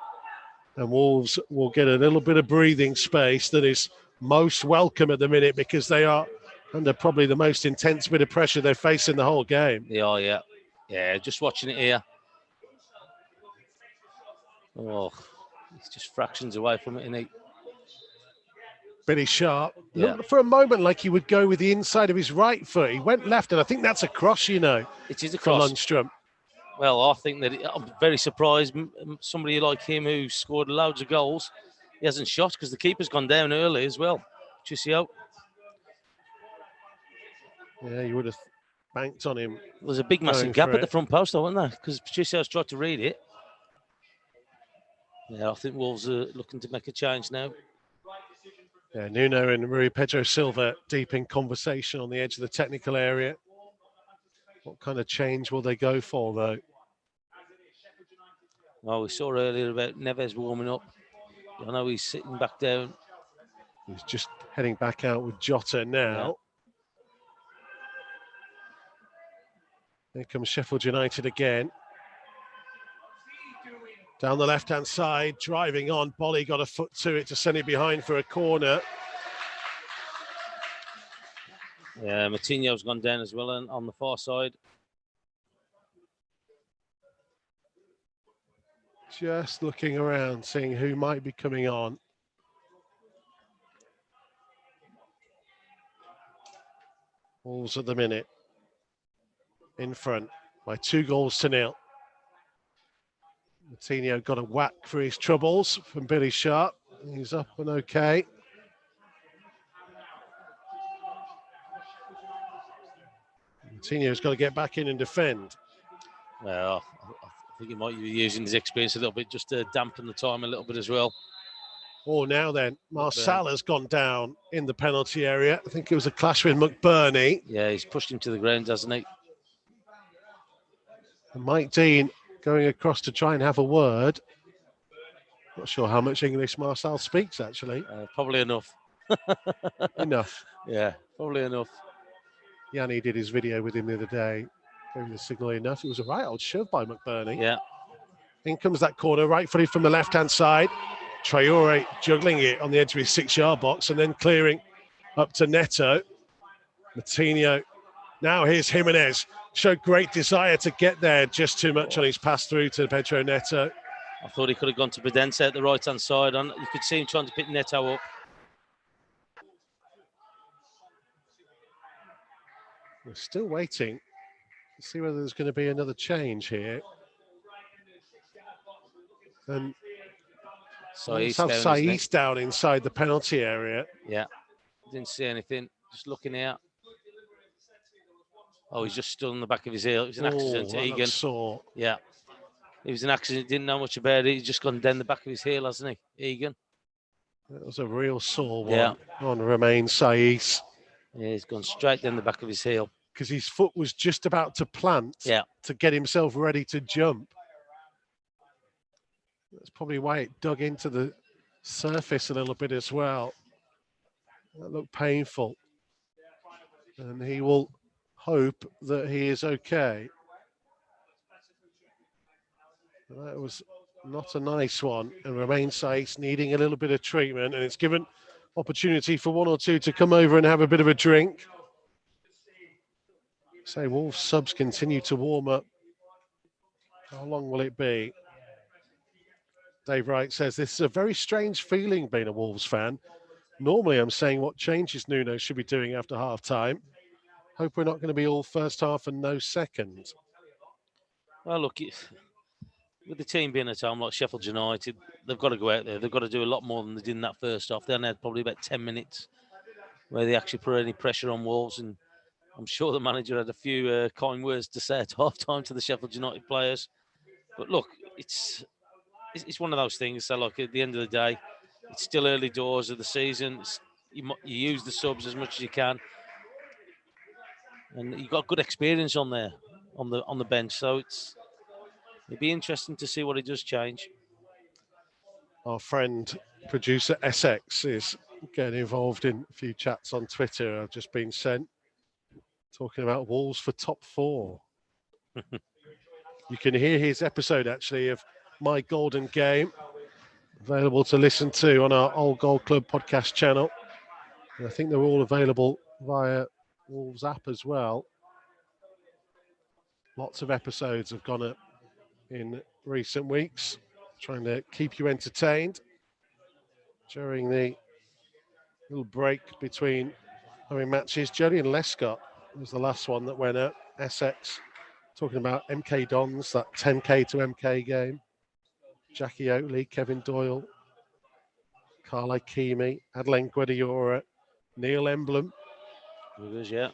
And Wolves will get a little bit of breathing space that is most welcome at the minute, because they are under probably the most intense bit of pressure they've faced in the whole game. They are, yeah. Yeah, just watching it here. Oh, it's just fractions away from it, isn't he? Billy Sharp Yeah. looked for a moment like he would go with the inside of his right foot. He went left, and I think that's a cross, you know. It is a for cross. Lundstrom. Well, I think that I'm very surprised. Somebody like him who scored loads of goals, he hasn't shot because the keeper's gone down early as well. Chusio. Yeah, you would have banked on him. There's a big, massive gap at the front post, though, wasn't there? Because Chusio's tried to read it. Yeah, I think Wolves are looking to make a change now. Yeah, Nuno and Rui Pedro Silva deep in conversation on the edge of the technical area. What kind of change will they go for, though? Well, we saw earlier about Neves warming up. I know he's sitting back down. He's just heading back out with Jota now. Yeah. Here comes Sheffield United again. Down the left-hand side, driving on. Bolly got a foot to it to send it behind for a corner. Yeah, Moutinho's gone down as well on the far side. Just looking around, seeing who might be coming on. Wolves at the minute. In front by 2-0. Moutinho got a whack for his troubles from Billy Sharp. He's up and okay. Moutinho's got to get back in and defend. Well, I think he might be using his experience a little bit just to dampen the time a little bit as well. Oh, now then, Marçal has gone down in the penalty area. I think it was a clash with McBurney. Yeah, he's pushed him to the ground, hasn't he? And Mike Dean going across to try and have a word. Not sure how much English Marçal speaks, actually. Probably enough. Enough. Yeah, probably enough. Yanni did his video with him the other day. Gave the signal enough. It was a right old shove by McBurney. Yeah. In comes that corner, right footed from the left-hand side. Traore juggling it on the edge of his 6-yard box and then clearing up to Neto. Moutinho. Now here's Jimenez. Showed great desire to get there, just too much on his pass through to Pedro Neto. I thought he could have gone to Bedense at the right-hand side. And you could see him trying to pick Neto up. We're still waiting to see whether there's going to be another change here. And Saiss down inside the penalty area. Yeah, didn't see anything. Just looking out. Oh, he's just stood on the back of his heel. It was an accident, Egan. Sore. Yeah, it was an accident. Didn't know much about it. He's just gone down the back of his heel, hasn't he, Egan? That was a real sore one on Romain Saiss. Yeah, he's gone straight down the back of his heel. Because his foot was just about to plant to get himself ready to jump. That's probably why it dug into the surface a little bit as well. That looked painful. And he will hope that he is okay. That was not a nice one. And Romain Saiss needing a little bit of treatment. And it's given opportunity for one or two to come over and have a bit of a drink. Say Wolves subs continue to warm up. How long will it be? Dave Wright says, this is a very strange feeling being a Wolves fan. Normally I'm saying what changes Nuno should be doing after half time. Hope we're not going to be all first half and no second. Well, look, with the team being at home like Sheffield United, they've got to go out there. They've got to do a lot more than they did in that first half. They only had probably about 10 minutes where they actually put any pressure on Wolves. And I'm sure the manager had a few kind words to say at half-time to the Sheffield United players. But look, it's one of those things. So, like, at the end of the day, it's still early doors of the season. You use the subs as much as you can, and you've got good experience on there on the bench. So it'd be interesting to see what he does change. Our friend producer SX is getting involved in a few chats on Twitter. I've just been sent talking about Wolves for top 4. You can hear his episode actually of My Golden Game, available to listen to on our Old Gold Club podcast channel. And I think they're all available via Wolves app as well. Lots of episodes have gone up in recent weeks, trying to keep you entertained during the little break between matches. Julian Lescott was the last one that went up. Essex talking about MK Dons, that 10K to MK game. Jackie Oatley, Kevin Doyle, Carl Ikeme, Adelaine Guediora, Neil Emblem. Yeah.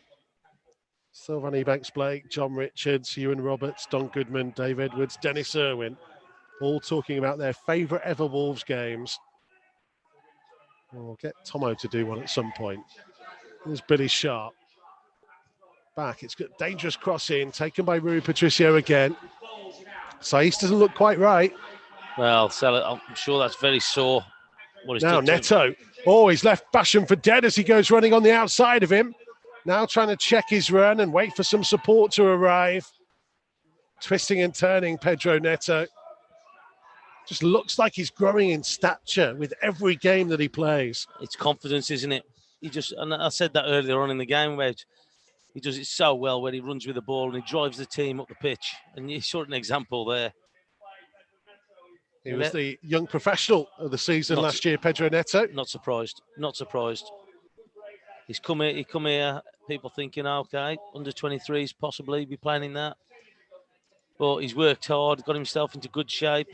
Sylvan Ebanks-Blake, John Richards, Ewan Roberts, Don Goodman, Dave Edwards, Dennis Irwin, all talking about their favourite ever Wolves games. We'll get Tomo to do one at some point. There's Billy Sharp. Back, it's got dangerous cross in, taken by Rui Patricio again. Saiss doesn't look quite right. Well, I'm sure that's very sore. Now Neto. Oh, he's left Basham for dead as he goes running on the outside of him. Now trying to check his run and wait for some support to arrive. Twisting and turning, Pedro Neto. Just looks like he's growing in stature with every game that he plays. It's confidence, isn't it? And I said that earlier on in the game, where he does it so well when he runs with the ball and he drives the team up the pitch. And you saw an example there. He was the young professional of the season last year, Pedro Neto. Not surprised. He come here, people thinking, okay, under 23s possibly be playing in that. But he's worked hard, got himself into good shape,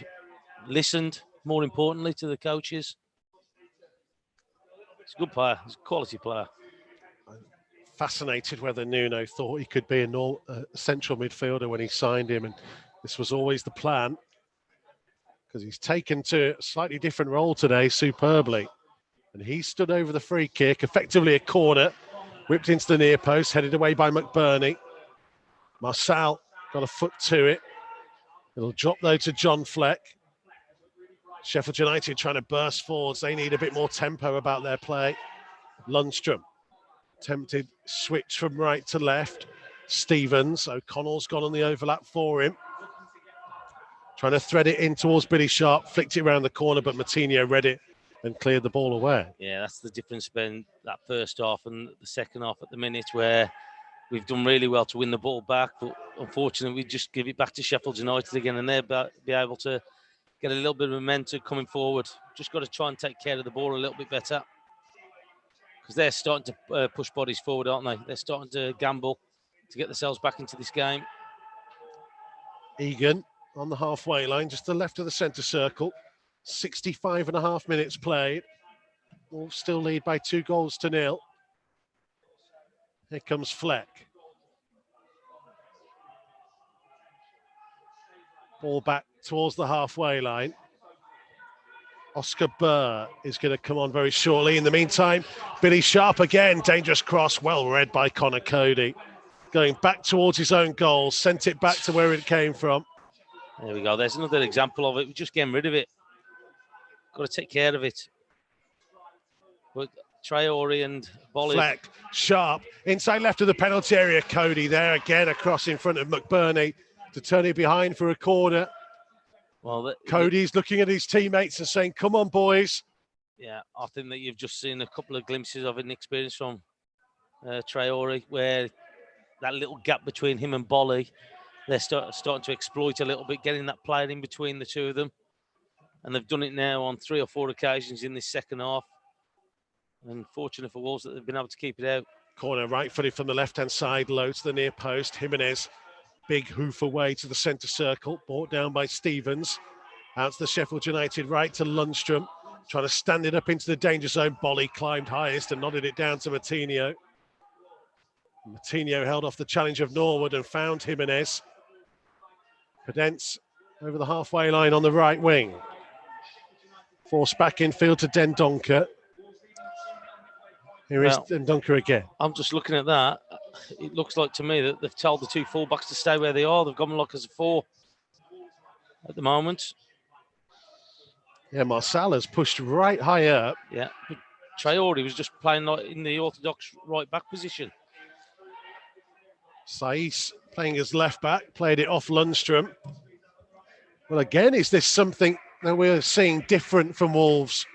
listened, more importantly, to the coaches. He's a good player. He's a quality player. Fascinated whether Nuno thought he could be a central midfielder when he signed him, and this was always the plan, because he's taken to a slightly different role today superbly. And he stood over the free kick, effectively a corner, whipped into the near post, headed away by McBurney. Marçal got a foot to it. It'll drop though to John Fleck. Sheffield United trying to burst forwards. They need a bit more tempo about their play. Lundstrom, tempted switch from right to left. Stevens, O'Connell's gone on the overlap for him. Trying to thread it in towards Billy Sharp, flicked it around the corner, but Matinho read it and cleared the ball away. Yeah, that's the difference between that first half and the second half at the minute, where we've done really well to win the ball back, but unfortunately we just give it back to Sheffield United again, and they'll be able to get a little bit of momentum coming forward. Just got to try and take care of the ball a little bit better, because they're starting to push bodies forward, aren't they? They're starting to gamble to get themselves back into this game. Egan on the halfway line, just to the left of the centre circle. 65.5 minutes played. Wolves still lead by 2-0. Here comes Fleck. Ball back towards the halfway line. Oscar Burr is going to come on very shortly. In the meantime, Billy Sharp again, dangerous cross, well read by Connor Cody. Going back towards his own goal, sent it back to where it came from. There we go. There's another example of it. We're just getting rid of it. Got to take care of it. But Traore and Bolly. Fleck, Sharp, inside left of the penalty area. Cody there again, across in front of McBurney to turn it behind for a corner. Well, Cody's looking at his teammates and saying, come on, boys. Yeah, I think that you've just seen a couple of glimpses of an experience from Traore, where that little gap between him and Bolly, they're starting to exploit a little bit, getting that player in between the two of them. And they've done it now on 3 or 4 occasions in this second half. And fortunate for Wolves that they've been able to keep it out. Corner right-footed from the left-hand side, low to the near post. Jimenez, big hoof away to the centre circle, brought down by Stevens. Out to the Sheffield United right to Lundstrom. trying to stand it up into the danger zone. Bolly climbed highest and nodded it down to Matinho. Matinho held off the challenge of Norwood and found Jimenez. Podence over the halfway line on the right wing. Forced back infield to Dendoncker. Here is Dendoncker again. I'm just looking at that. It looks like to me that they've told the two fullbacks to stay where they are. They've got them like as a 4 at the moment. Yeah, Marçal has pushed right high up. Yeah, Traore was just playing like in the orthodox right back position. Saiss playing as left back, played it off Lundstrom. Well, again, is this something that we're seeing different from Wolves?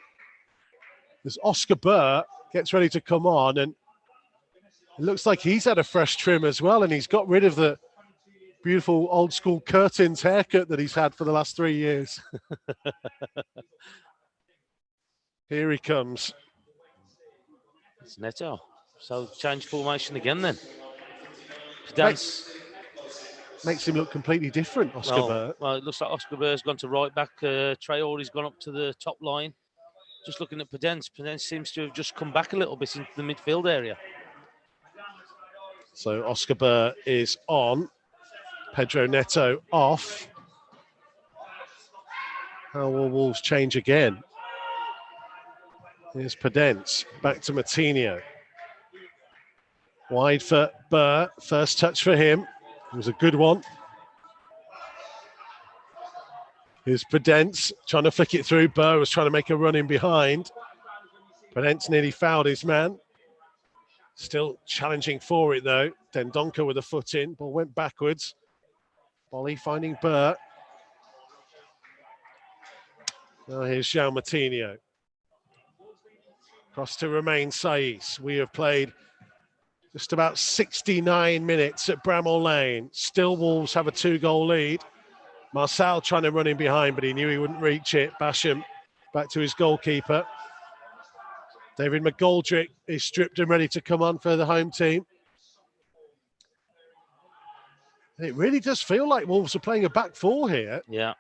As Oscar Burr gets ready to come on, and it looks like he's had a fresh trim as well, and he's got rid of the beautiful old school curtains haircut that he's had for the last 3 years. Here he comes. It's Neto. So change formation again then. Dance. Makes him look completely different, Oscar Burr. Well, it looks like Oscar Burr's gone to right back. Traore's gone up to the top line. Just looking at Podence. Podence seems to have just come back a little bit into the midfield area. So Oscar Burr is on. Pedro Neto off. How will Wolves change again? Here's Podence. Back to Matinho. Wide for Burr. First touch for him. It was a good one. Here's Podence trying to flick it through. Burr was trying to make a run in behind. Podence nearly fouled his man. Still challenging for it though. Dendoncker with a foot in. Ball went backwards. Bolly finding Burr. Now here's João Matinho. Cross to Romain Saiss. We have played just about 69 minutes at Bramall Lane. Still Wolves have a 2-goal lead. Marçal trying to run in behind, but he knew he wouldn't reach it. Basham back to his goalkeeper. David McGoldrick is stripped and ready to come on for the home team. It really does feel like Wolves are playing a back 4 here. Yeah.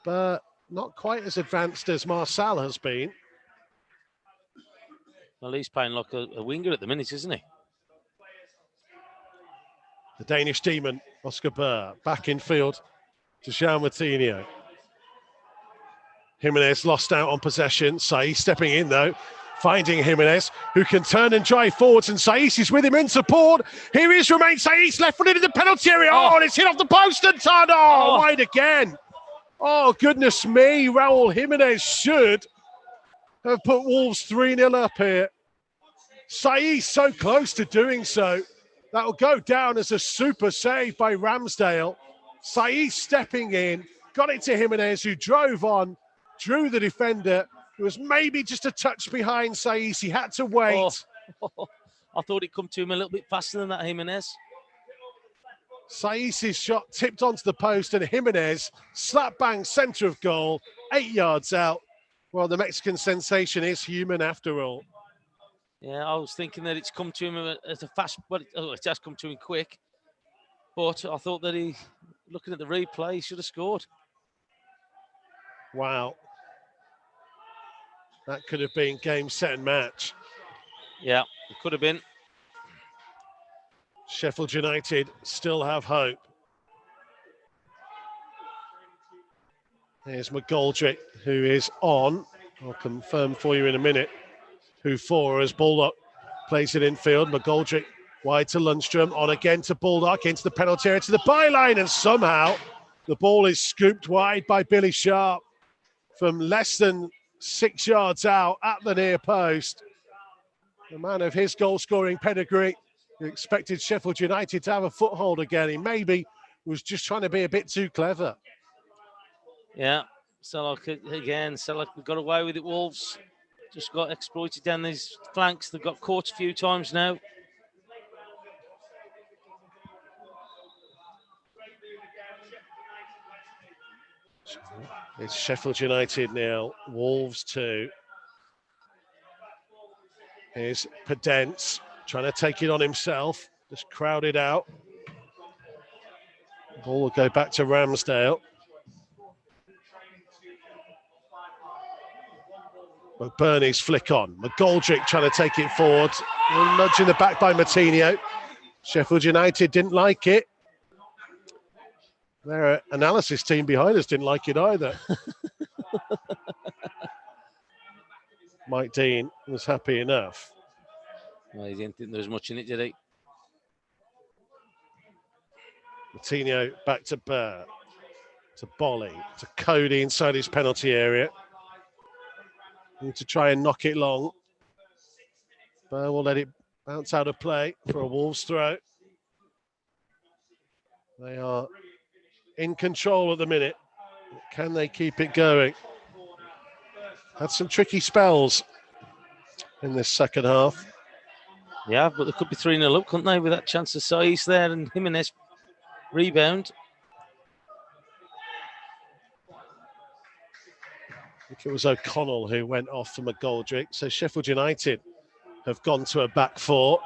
But not quite as advanced as Marçal has been. Well, he's playing like a winger at the minute, isn't he? The Danish demon, Oscar Burr, back in field to João Matinho. Jimenez lost out on possession. Saiss stepping in though, finding Jimenez, who can turn and drive forwards, and Saiss is with him in support. Here is Romain Saiss, left-footed in the penalty area. Oh, and it's hit off the post and turned. Oh, wide again. Oh, goodness me. Raul Jimenez should have put Wolves 3-0 up here. Saiss so close to doing so. That will go down as a super save by Ramsdale. Saiss stepping in, got it to Jimenez, who drove on, drew the defender. It was maybe just a touch behind Saiss. He had to wait. Oh, I thought it come to him a little bit faster than that, Jimenez. Saiss's shot tipped onto the post, and Jimenez slap bang centre of goal, 8 yards out. Well, the Mexican sensation is human after all. Yeah, I was thinking that it's come to him at a fast, but it has come to him quick. But I thought that he, looking at the replay, he should have scored. Wow. That could have been game, set and match. Yeah, it could have been. Sheffield United still have hope. Here's McGoldrick, who is on. I'll confirm for you in a minute who for, as Baldock plays it infield. McGoldrick wide to Lundstrom, on again to Baldock, into the penalty area, to the byline, and somehow the ball is scooped wide by Billy Sharp from less than 6 yards out at the near post. The man of his goal-scoring pedigree, who expected Sheffield United to have a foothold again. He maybe was just trying to be a bit too clever. Yeah, Selleck again. Selleck got away with it, Wolves. Just got exploited down these flanks. They've got caught a few times now. It's Sheffield United now, Wolves 2. Here's Podence trying to take it on himself, just crowded out. The ball will go back to Ramsdale. McBurney's flick on. McGoldrick trying to take it forward. A nudge in the back by Moutinho. Sheffield United didn't like it. Their analysis team behind us didn't like it either. Mike Dean was happy enough. Well, he didn't think there was much in it, did he? Moutinho back to Burr, to Bolly, to Cody inside his penalty area. Need to try and knock it long. Burr will let it bounce out of play for a Wolves throw. They are in control at the minute. Can they keep it going? Had some tricky spells in this second half. Yeah, but they could be 3-0 up, couldn't they, with that chance of Saiss there and Jimenez rebound. I think it was O'Connell who went off for McGoldrick. So Sheffield United have gone to a back four.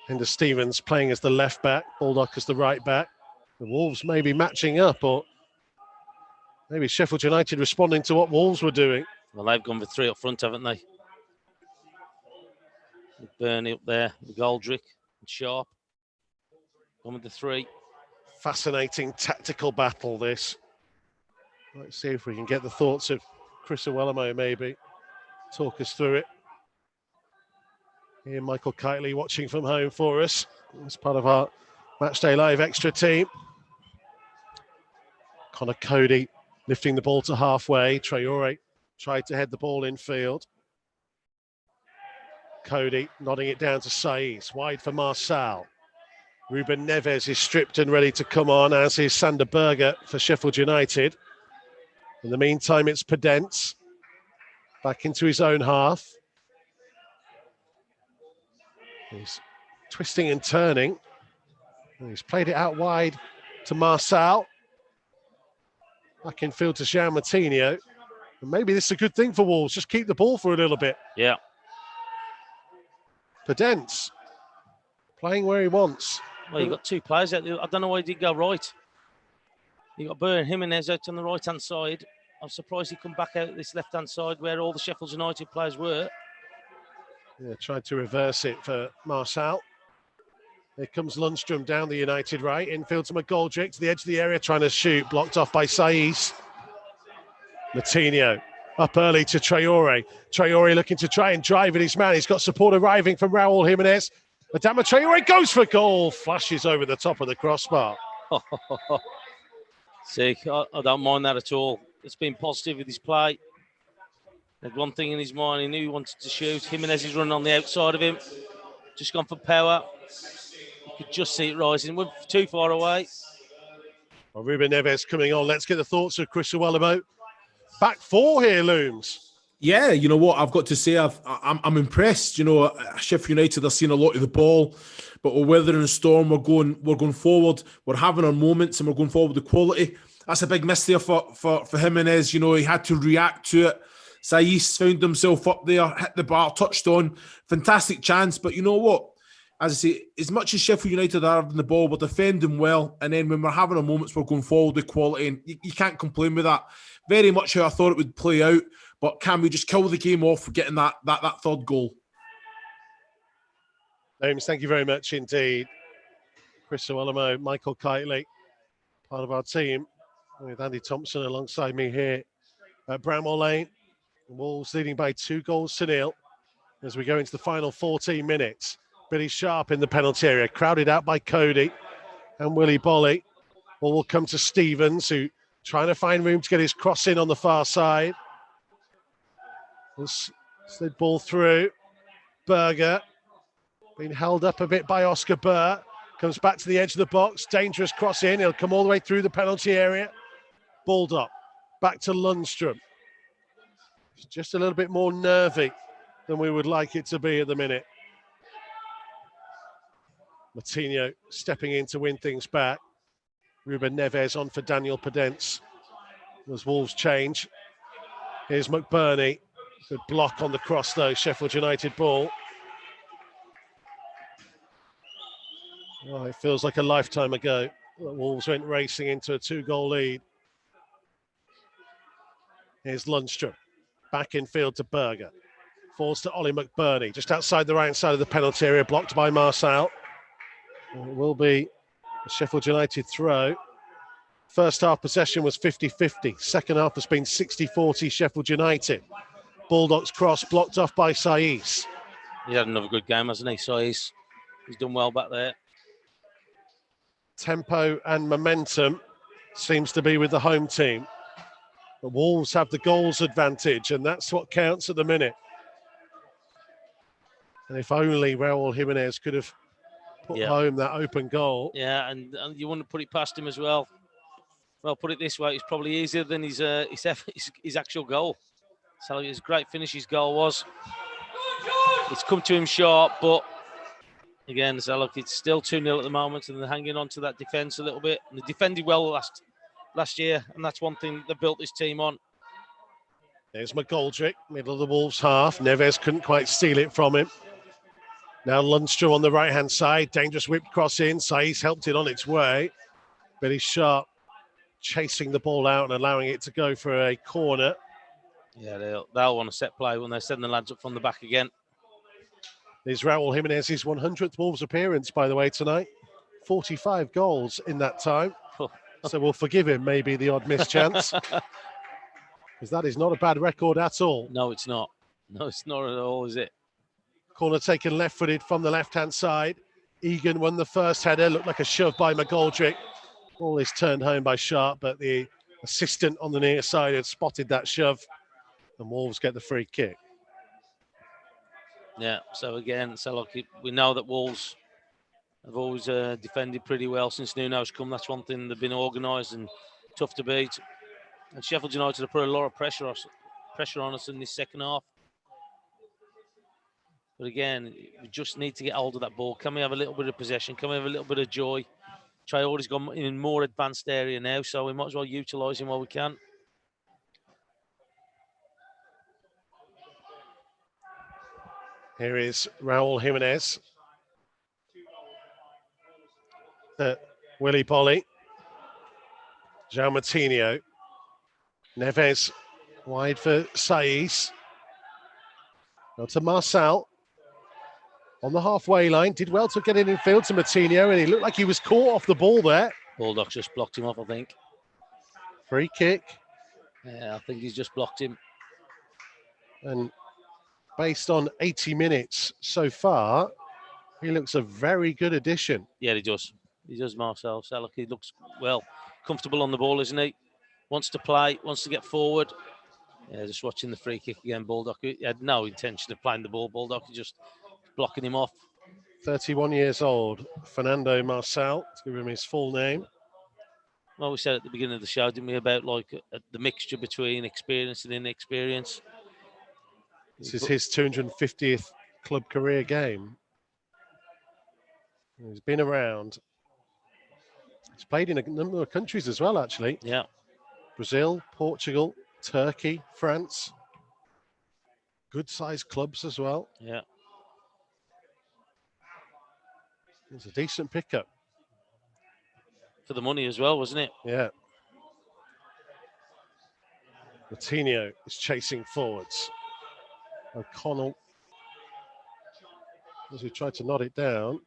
Enda Stevens playing as the left back, Baldock as the right back. The Wolves maybe matching up, or maybe Sheffield United responding to what Wolves were doing. Well, they've gone for 3 up front, haven't they? Burnley up there, McGoldrick and Sharp. Gone with the 3. Fascinating tactical battle, this. Let's see if we can get the thoughts of Chris Iwelumo, maybe. Talk us through it. Here, Michael Kightly watching from home for us as part of our Matchday Live extra team. Connor Cody lifting the ball to halfway. Traore tried to head the ball in field. Cody nodding it down to Saiss, wide for Marçal. Ruben Neves is stripped and ready to come on, as is Sander Berge for Sheffield United. In the meantime, it's Podence back into his own half. He's twisting and turning. And he's played it out wide to Marçal. Back in field to Jean Moutinho. And maybe this is a good thing for Wolves. Just keep the ball for a little bit. Yeah. Podence playing where he wants. Well, you've got 2 players out there. I don't know why he did go right. You got Burr and Jimenez out on the right-hand side. I'm surprised he come back out this left-hand side where all the Sheffield United players were. Yeah, tried to reverse it for Marçal. Here comes Lundstrom down the United right. Infield to McGoldrick to the edge of the area, trying to shoot. Blocked off by Saiss. Moutinho up early to Traore. Traore looking to try and drive at his man. He's got support arriving from Raul Jimenez. Adama Traore goes for goal. Flashes over the top of the crossbar. Sick. I don't mind that at all. It's been positive with his play. Had one thing in his mind. He knew he wanted to shoot. Jimenez is running on the outside of him. Just gone for power. You could just see it rising. Went too far away. Well, Ruben Neves coming on. Let's get the thoughts of Chris Iwelumo. Back 4 here looms. Yeah, you know what, I've got to say, I'm impressed. You know, Sheffield United are seeing a lot of the ball, but we're weathering a storm. We're going forward. We're having our moments, and we're going forward with quality. That's a big miss there for Jimenez. You know, he had to react to it. Saiss found himself up there, hit the bar, touched on. Fantastic chance, but you know what? As I say, as much as Sheffield United are having the ball, we're defending well, and then when we're having our moments, we're going forward with quality, and you can't complain with that. Very much how I thought it would play out, but can we just kill the game off for getting that third goal? James, thank you very much indeed. Chris Iwelumo, Michael Kightly, part of our team, with Andy Thompson alongside me here at Bramall Lane. Wolves leading by 2-0 as we go into the final 14 minutes. Billy Sharp in the penalty area, crowded out by Cody and Willy Bolly. Ball will come to Stevens, who trying to find room to get his cross in on the far side. Slid ball through. Berger being held up a bit by Oscar Burr. Comes back to the edge of the box. Dangerous cross in. He'll come all the way through the penalty area. Balled up. Back to Lundstrom. It's just a little bit more nervy than we would like it to be at the minute. Moutinho stepping in to win things back. Ruben Neves on for Daniel Podence. As Wolves change. Here's McBurney. Good block on the cross though. Sheffield United ball. Oh, it feels like a lifetime ago The Wolves went racing into a 2-goal lead. Here's Lundstrom. Back in field to Berger. Falls to Ollie McBurney. Just outside the right side of the penalty area, blocked by Marcel. It will be a Sheffield United throw. First half possession was 50-50. Second half has been 60-40 Sheffield United. Bulldogs cross blocked off by Saiss. He had another good game, hasn't he, Saiss? He's done well back there. Tempo and momentum seems to be with the home team. The Wolves have the goals advantage, and that's what counts at the minute. And if only Raul Jimenez could have put home that open goal. Yeah, and you wouldn't put it past him as well. Well, put it this way, it's probably easier than his actual goal. So it was a great finish his goal was. It's come to him short, but again, so look, it's still 2-0 at the moment, and they're hanging on to that defence a little bit. And they defended well last year, and that's one thing they built this team on. There's McGoldrick, middle of the Wolves half. Neves couldn't quite steal it from him. Now Lundstrom on the right-hand side. Dangerous whip cross in. Saiss helped it on its way. Billy Sharp chasing the ball out and allowing it to go for a corner. Yeah, they'll want a set play when they're sending the lads up from the back again. There's Raul Jimenez's 100th Wolves appearance, by the way, tonight. 45 goals in that time. So we'll forgive him maybe the odd mischance. Because that is not a bad record at all. No, it's not. No, it's not at all, is it? Corner taken left-footed from the left-hand side. Egan won the first header. Looked like a shove by McGoldrick. Ball is turned home by Sharp, but the assistant on the near side had spotted that shove. And Wolves get the free kick. Yeah, so again, look, we know that Wolves have always defended pretty well since Nuno's come. That's one thing. They've been organised and tough to beat. And Sheffield United have put a lot of pressure on us in this second half. But again, we just need to get hold of that ball. Can we have a little bit of possession? Can we have a little bit of joy? Traore's gone in a more advanced area now, so we might as well utilise him while we can. Here is Raul Jimenez. Willy Polly. João Moutinho. Neves wide for Saiss. Now to Marcel. On the halfway line, did well to get in field to Moutinho, and he looked like he was caught off the ball there. Bulldogs just blocked him off, I think. Free kick. Yeah, I think he's just blocked him. And based on 80 minutes so far, he looks a very good addition. Yeah, he does. He does, Marcel. So look, he looks, well, comfortable on the ball, isn't he? Wants to play, wants to get forward. Yeah, just watching the free kick again, Bulldog. He had no intention of playing the ball, Bulldog. He just blocking him off. 31 years old, Fernando Marcel, to give him his full name. Well, we said at the beginning of the show, didn't we, about like the mixture between experience and inexperience. This is his 250th club career game. He's been around. He's played in a number of countries as well, actually. Yeah. Brazil, Portugal, Turkey, France. Good-sized clubs as well. Yeah. It's a decent pickup. For the money as well, wasn't it? Yeah. Moutinho is chasing forwards. O'Connell, as he tried to nod it down.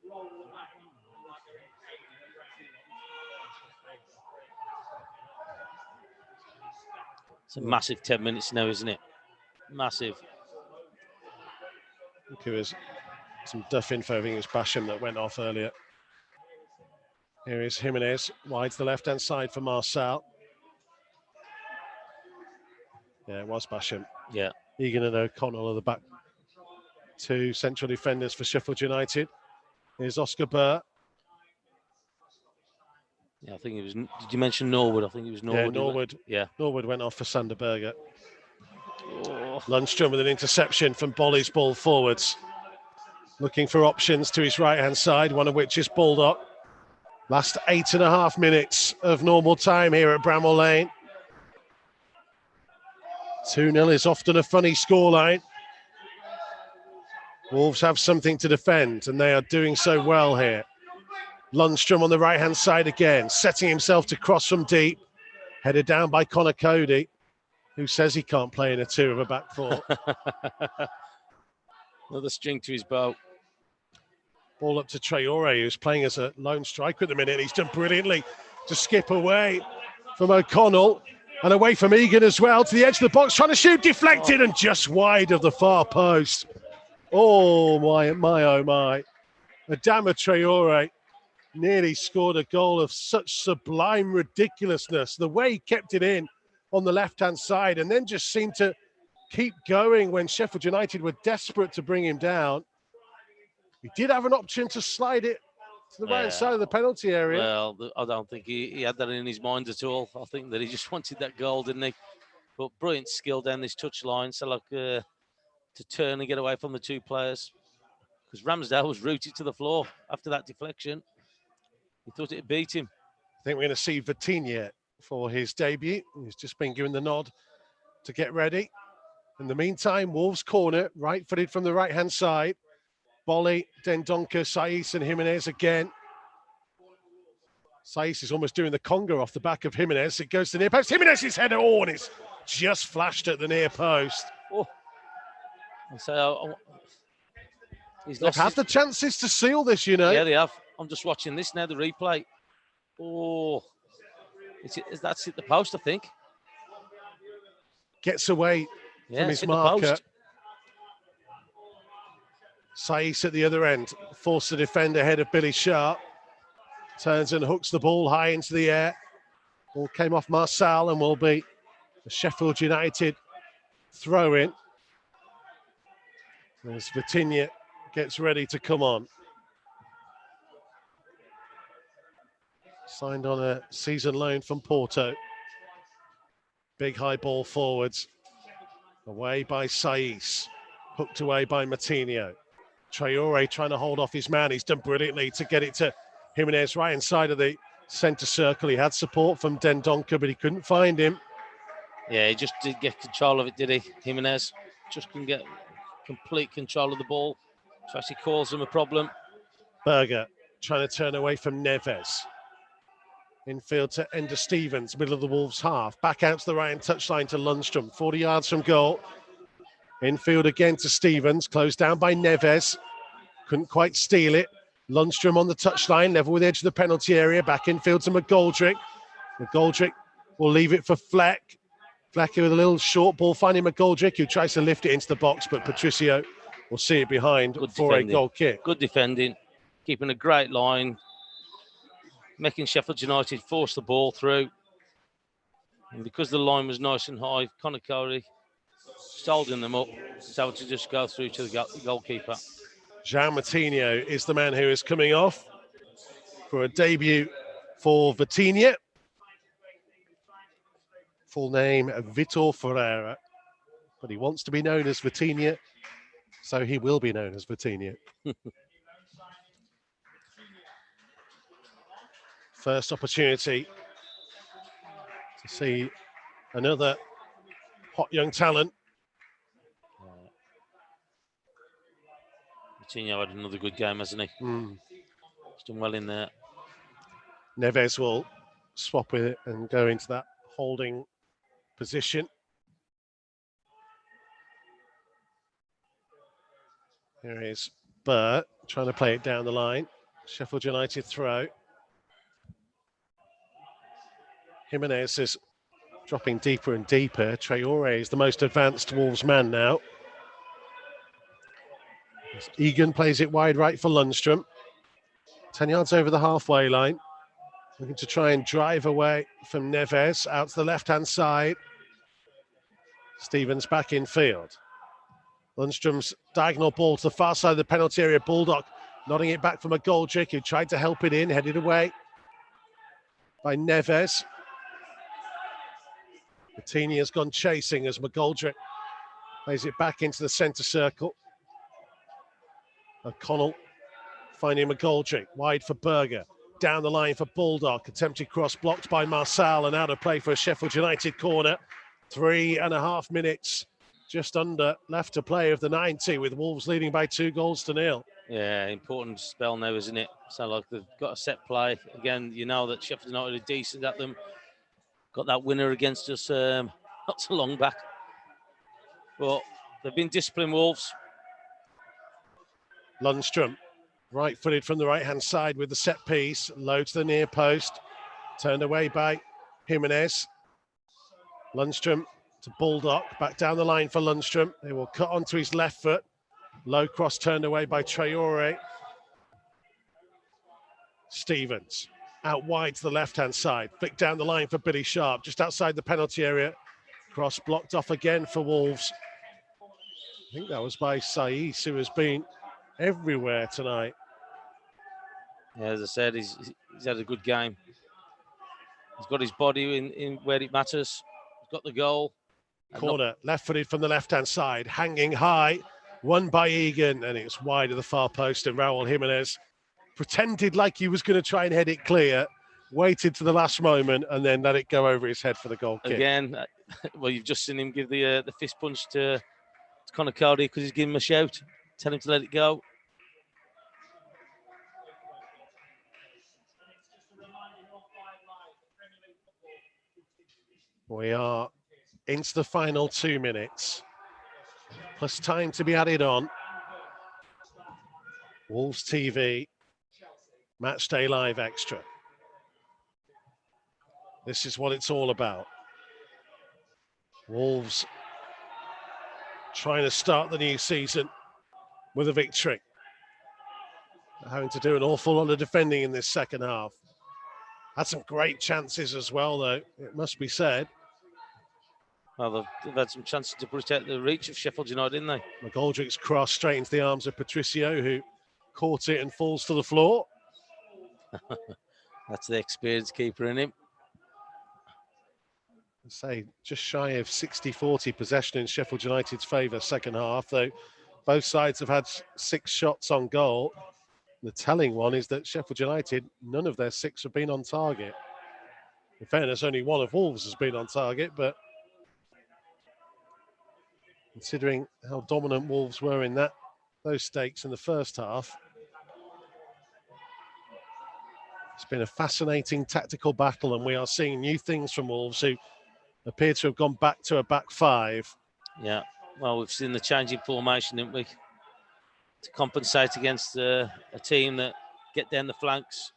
It's a massive 10 minutes now, isn't it? Massive. I think it was some duff info. I think it was Basham that went off earlier. Here is Jimenez, wide to the left-hand side for Marcel. Yeah, it was Basham. Yeah. Egan and O'Connell are the back two central defenders for Sheffield United. Here's Oscar Burr. Yeah, I think it was. Did you mention Norwood? I think it was Norwood. Yeah, Norwood. Yeah. Norwood went off for Sander Berger. Oh. Lundstrom with an interception from Bolly's ball forwards. Looking for options to his right-hand side, one of which is Bulldog. Last 8.5 minutes of normal time here at Bramall Lane. 2-0 is often a funny scoreline. Wolves have something to defend, and they are doing so well here. Lundstrom on the right-hand side again, setting himself to cross from deep. Headed down by Connor Cody, who says he can't play in a two of a back four. Another string to his bow. Ball up to Traore, who's playing as a lone striker at the minute. He's done brilliantly to skip away from O'Connell and away from Egan as well, to the edge of the box, trying to shoot, deflected and just wide of the far post. Oh my, oh my. Adama Traore nearly scored a goal of such sublime ridiculousness. The way he kept it in on the left-hand side and then just seemed to keep going when Sheffield United were desperate to bring him down. He did have an option to slide it to the right side of the penalty area. Well, I don't think he had that in his mind at all. I think that he just wanted that goal, didn't he? But brilliant skill down this touch line. So, like, to turn and get away from the two players. Because Ramsdale was rooted to the floor after that deflection. He thought it'd beat him. I think we're going to see Vitinha for his debut. He's just been given the nod to get ready. In the meantime, Wolves corner, right-footed from the right-hand side. Bolly, Dendoncker, Saiss and Jimenez again. Saiss is almost doing the conga off the back of Jimenez. It goes to the near post. Jimenez's header, and it's just flashed at the near post. Oh. So they've had the chances to seal this, you know. Yeah, they have. I'm just watching this now, the replay. Oh, that's hit the post, I think. Gets away from his marker. Saiss at the other end, forced the defender ahead of Billy Sharp. Turns and hooks the ball high into the air. Ball came off Marçal and will be a Sheffield United throw-in. As Vitinha gets ready to come on. Signed on a season loan from Porto. Big high ball forwards. Away by Saiss. Hooked away by Matinho. Traore trying to hold off his man. He's done brilliantly to get it to Jimenez right inside of the centre circle. He had support from Dendoncker, but he couldn't find him. Yeah, he just did get control of it, did he? Jimenez just couldn't get complete control of the ball. So actually causes him a problem. Berger trying to turn away from Neves. Infield to Ender Stevens, middle of the Wolves half. Back out to the right touchline to Lundstrom, 40 yards from goal. Infield again to Stevens, closed down by Neves. Couldn't quite steal it. Lundstrom on the touchline, level with the edge of the penalty area. Back infield to McGoldrick. McGoldrick will leave it for Fleck. Fleck with a little short ball, finding McGoldrick, who tries to lift it into the box, but Patricio will see it behind for a goal kick. Good defending, keeping a great line, making Sheffield United force the ball through. And because the line was nice and high, Connor Cody holding them up, so to just go through to the goalkeeper. Jean Matinho is the man who is coming off for a debut for Vitinha. Full name, Vitor Ferreira, but he wants to be known as Vitinha, so he will be known as Vitinha. First opportunity to see another hot young talent. Vitinha had another good game, hasn't he? He's done well in there. Neves will swap with it and go into that holding position. Here is Burt trying to play it down the line. Sheffield United throw. Jimenez is dropping deeper and deeper. Traore is the most advanced Wolves man now. As Egan plays it wide right for Lundstrom. 10 yards over the halfway line. Looking to try and drive away from Neves out to the left-hand side. Stevens back in field. Lundstrom's diagonal ball to the far side of the penalty area. Bulldog nodding it back from McGoldrick, who tried to help it in, headed away by Neves. Vitinha has gone chasing as McGoldrick plays it back into the centre circle. O'Connell finding McGoldrick, wide for Berger. Down the line for Bulldog. Attempted cross blocked by Marçal and out of play for a Sheffield United corner. 3.5 minutes just under left to play of the 90, with Wolves leading by 2-0. Yeah, important spell now, isn't it? So, like, they've got a set play. Again, you know that Sheffield United are decent at them. Got that winner against us not so long back. But they've been disciplined, Wolves. Lundstrom, right-footed from the right-hand side with the set piece. Low to the near post. Turned away by Jimenez. Lundstrom to Bulldog. Back down the line for Lundstrom. They will cut onto his left foot. Low cross turned away by Traore. Stevens out wide to the left-hand side. Flick down the line for Billy Sharp, just outside the penalty area. Cross blocked off again for Wolves. I think that was by Saiss, who has been everywhere tonight. Yeah, as I said, he's had a good game. He's got his body in where it matters. He's got the goal. Corner, left-footed from the left-hand side, hanging high. Won by Egan, and it's wide of the far post, and Raul Jimenez pretended like he was going to try and head it clear, waited to the last moment, and then let it go over his head for the goal kick. Again, well, you've just seen him give the fist punch to Conor Cody because he's giving him a shout. Tell him to let it go. We are into the final 2 minutes, plus time to be added on. Wolves TV, Matchday Live Extra. This is what it's all about. Wolves trying to start the new season with a victory. They're having to do an awful lot of defending in this second half. Had some great chances as well, though, it must be said. Well, they've had some chances to protect the reach of Sheffield United, didn't they? McGoldrick's cross straight into the arms of Patricio, who caught it and falls to the floor. That's the experienced keeper in him. I'd say just shy of 60-40 possession in Sheffield United's favour second half, though both sides have had 6 shots on goal. The telling one is that Sheffield United, none of their 6 have been on target. In fairness, only one of Wolves has been on target, but considering how dominant Wolves were in those stakes in the first half, it's been a fascinating tactical battle, and we are seeing new things from Wolves, who appear to have gone back to a back 5. Yeah, well, we've seen the changing formation, didn't we? To compensate against a team that get down the flanks,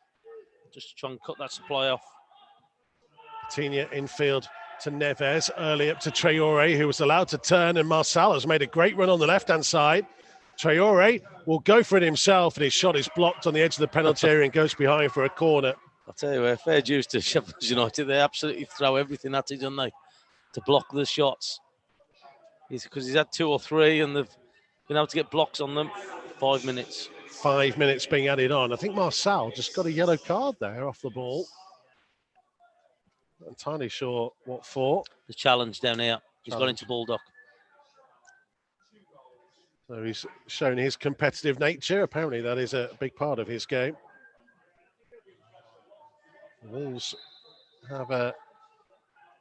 just to try and cut that supply off. Coutinho infield to Neves, early up to Traore, who was allowed to turn, and Marçal has made a great run on the left-hand side. Traore will go for it himself, and his shot is blocked on the edge of the penalty area and goes behind for a corner. I'll tell you, fair dues to Sheffield United. They absolutely throw everything at it, don't they, to block the shots. Because he's had 2 or 3, and they've been able to get blocks on them. 5 minutes. 5 minutes being added on. I think Marçal just got a yellow card there off the ball. Not entirely sure what for. The challenge down here. He's gone into Bulldog. So he's shown his competitive nature. Apparently that is a big part of his game. The Wolves have a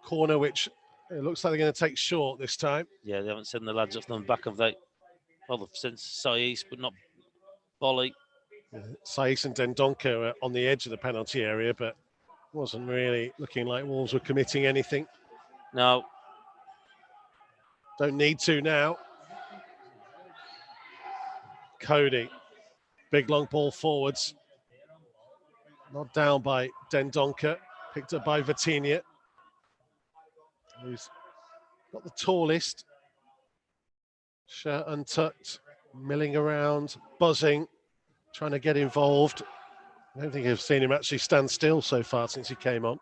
corner which it looks like they're going to take short this time. Yeah, they haven't sent the lads off the back of that. Well, they've sent Saiss, but not Bolly. Saiss and Dendoncker are on the edge of the penalty area, but wasn't really looking like Wolves were committing anything. No. Don't need to now. Cody, big long ball forwards. Not down by Dendoncker, picked up by Vitinha, who's got the tallest. Shirt untucked, milling around, buzzing, trying to get involved. I don't think I've seen him actually stand still so far since he came on.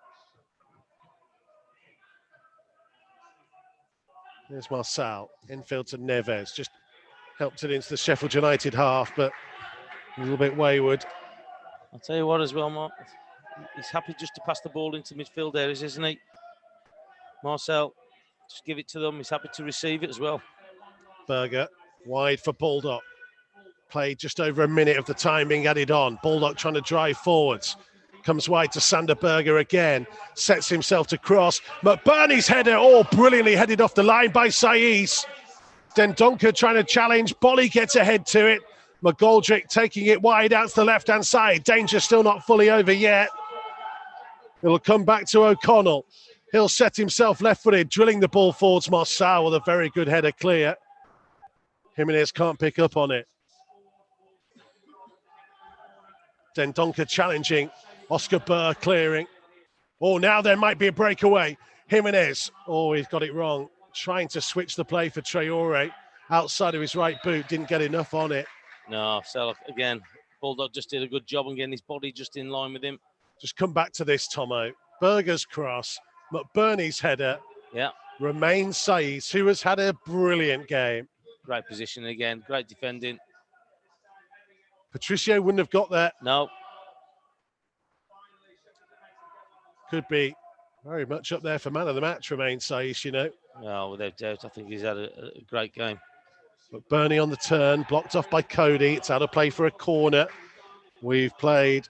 There's Marçal, infield to Neves, just helped it into the Sheffield United half, but a little bit wayward. I'll tell you what as well, Mark. He's happy just to pass the ball into midfield areas, isn't he? Marçal, just give it to them. He's happy to receive it as well. Berger, wide for Bulldog. Played just over a minute of the time being added on. Bulldog trying to drive forwards. Comes wide to Sander Berger again. Sets himself to cross. McBurney's header, brilliantly headed off the line by Saiss. Dendoncker trying to challenge. Bolly gets ahead to it. McGoldrick taking it wide out to the left-hand side. Danger still not fully over yet. It'll come back to O'Connell. He'll set himself left-footed, drilling the ball towards Marçal with a very good header clear. Jimenez can't pick up on it. Dendoncker challenging. Oscar Burr clearing. Oh, now there might be a breakaway. Jimenez. Oh, he's got it wrong. Trying to switch the play for Traore. Outside of his right boot. Didn't get enough on it. No, so again, Bulldog just did a good job on getting his body just in line with him. Just come back to this, Tomo. Berger's cross. McBurney's header. Yeah. Remains Saiss, who has had a brilliant game. Great position again. Great defending. Patricio wouldn't have got there. No. Could be very much up there for man of the match, Remains Saiss, you know. No, without doubt. I think he's had a great game. McBurney on the turn, blocked off by Cody. It's out of play for a corner. We've played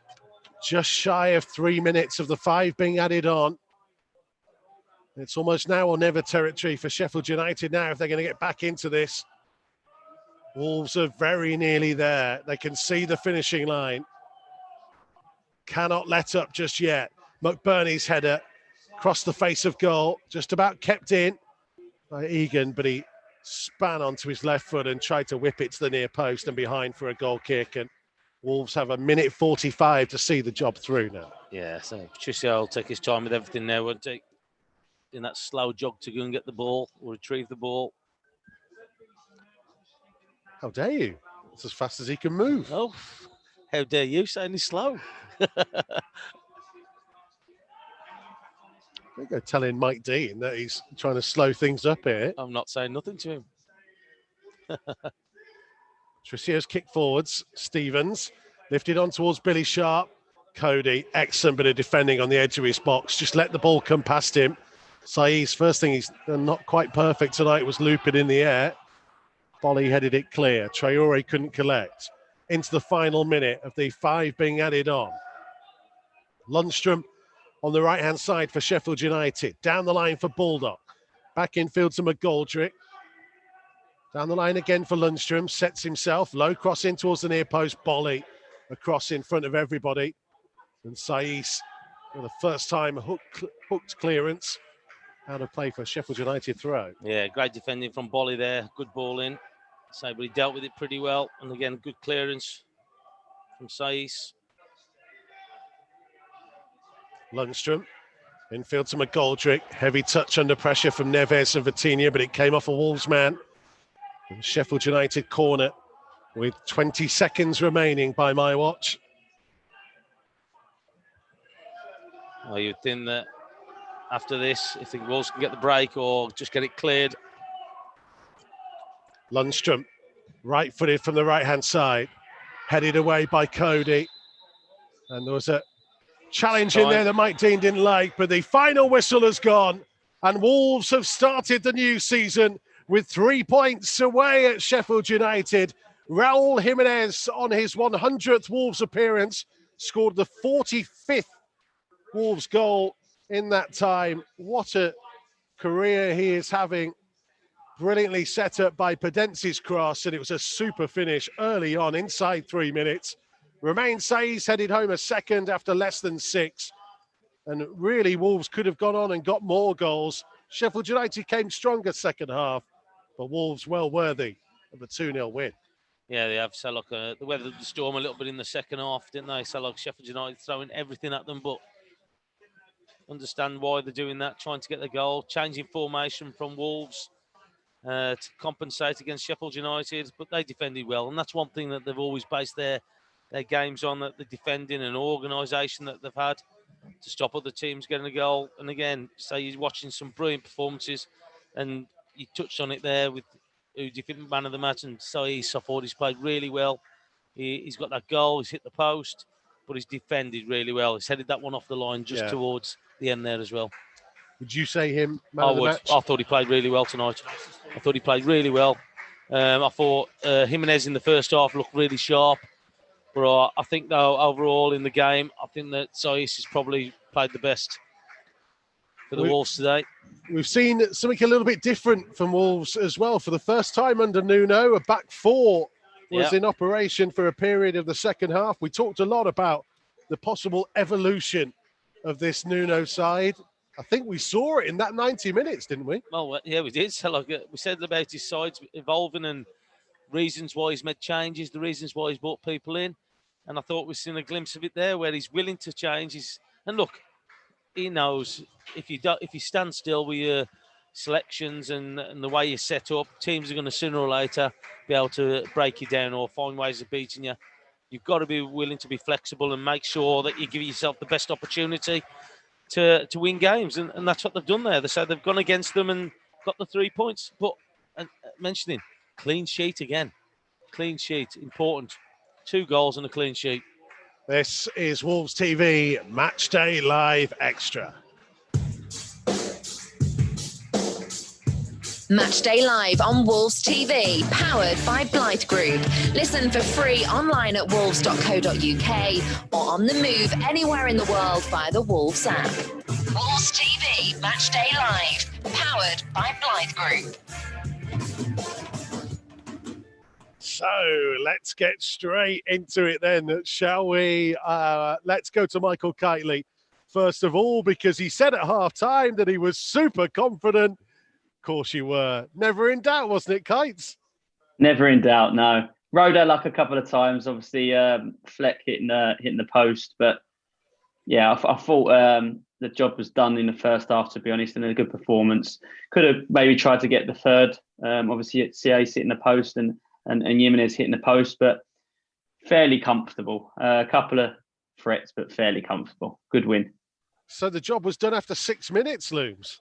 just shy of 3 minutes of the 5 being added on. It's almost now or never territory for Sheffield United now if they're going to get back into this. Wolves are very nearly there. They can see the finishing line. Cannot let up just yet. McBurney's header crossed the face of goal. Just about kept in by Egan, but he span onto his left foot and tried to whip it to the near post and behind for a goal kick. And Wolves have a minute 45 to see the job through now. Yeah, so Patricio will take his time with everything now, won't he? In that slow jog to go and get the ball or retrieve the ball. How dare you? It's as fast as he can move. Oh, how dare you saying he's slow? There you go, telling Mike Dean that he's trying to slow things up here. I'm not saying nothing to him. Tricio's kick forwards. Stevens lifted on towards Billy Sharp. Cody, excellent bit of defending on the edge of his box. Just let the ball come past him. Saiss, first thing he's done not quite perfect tonight was loop it in the air. Bolly headed it clear. Traore couldn't collect. Into the final minute of the 5 being added on. Lundstrom on the right-hand side for Sheffield United. Down the line for Bulldog. Back infield to McGoldrick. Down the line again for Lundstrom. Sets himself. Low cross in towards the near post. Bolly across in front of everybody. And Saiss, for the first time, hooked clearance. Out of play for Sheffield United throw. Yeah, great defending from Bolly there. Good ball in. So, but he dealt with it pretty well. And again, good clearance from Saiss. Lundstrom. Infield to McGoldrick. Heavy touch under pressure from Neves and Vitinha, but it came off a Wolves man. And Sheffield United corner with 20 seconds remaining by my watch. Well, you'd think that after this, if the Wolves can get the break or just get it cleared. Lundstrom, right-footed from the right-hand side, headed away by Cody. And there was a challenge in there that Mike Dean didn't like, but the final whistle has gone. And Wolves have started the new season with 3 points away at Sheffield United. Raul Jimenez, on his 100th Wolves appearance, scored the 45th Wolves goal in that time. What a career he is having. Brilliantly set up by Pedence's cross, and it was a super finish early on, inside 3 minutes. Romain Saiss headed home a second after less than 6. And really, Wolves could have gone on and got more goals. Sheffield United came stronger second half, but Wolves well worthy of a 2-0 win. Yeah, they have. So, look, they weathered the storm a little bit in the second half, didn't they? So, like, Sheffield United throwing everything at them, but understand why they're doing that, trying to get the goal, changing formation from Wolves to compensate against Sheffield United, but they defended well, and that's one thing that they've always based their games on, that the defending and organisation that they've had to stop other teams getting a goal. And again, so you're watching some brilliant performances, and you touched on it there with who do you think man of the match, and Saiss, I thought he's played really well. He's got that goal, he's hit the post, but he's defended really well. He's headed that one off the line just towards the end there as well. Would you say him man of the match? I thought he played really well tonight. I thought he played really well. I thought Jimenez in the first half looked really sharp. But I think, though, overall in the game, I think that Saiss has probably played the best for the Wolves today. We've seen something a little bit different from Wolves as well. For the first time under Nuno, a back four was in operation for a period of the second half. We talked a lot about the possible evolution of this Nuno side. I think we saw it in that 90 minutes, didn't we? Well, yeah, we did. So, like we said about his sides evolving and reasons why he's made changes, the reasons why he's brought people in. And I thought we've seen a glimpse of it there where he's willing to change. And look, he knows if you stand still with your selections and the way you're set up, teams are going to sooner or later be able to break you down or find ways of beating you. You've got to be willing to be flexible and make sure that you give yourself the best opportunity to win games. And that's what they've done there. They said they've gone against them and got the 3 points. But mentioning clean sheet again. Clean sheet, important. 2 goals and a clean sheet. This is Wolves TV Matchday Live Extra. Matchday Live on Wolves TV, powered by Blight Group. Listen for free online at wolves.co.uk or on the move anywhere in the world via the Wolves app. Wolves TV Matchday Live, powered by Blight Group. So let's get straight into it then, shall we? Let's go to Michael Kightly first of all, because he said at half-time that he was super confident. Of course you were. Never in doubt, wasn't it, Kites? Never in doubt, no. Rode our luck a couple of times, obviously Fleck hitting the post. But yeah, I thought the job was done in the first half, to be honest, and a good performance. Could have maybe tried to get the third. Obviously, Saiss hitting the post and Jimenez hitting the post, but fairly comfortable. A couple of threats, but fairly comfortable. Good win. So the job was done after 6 minutes, Looms.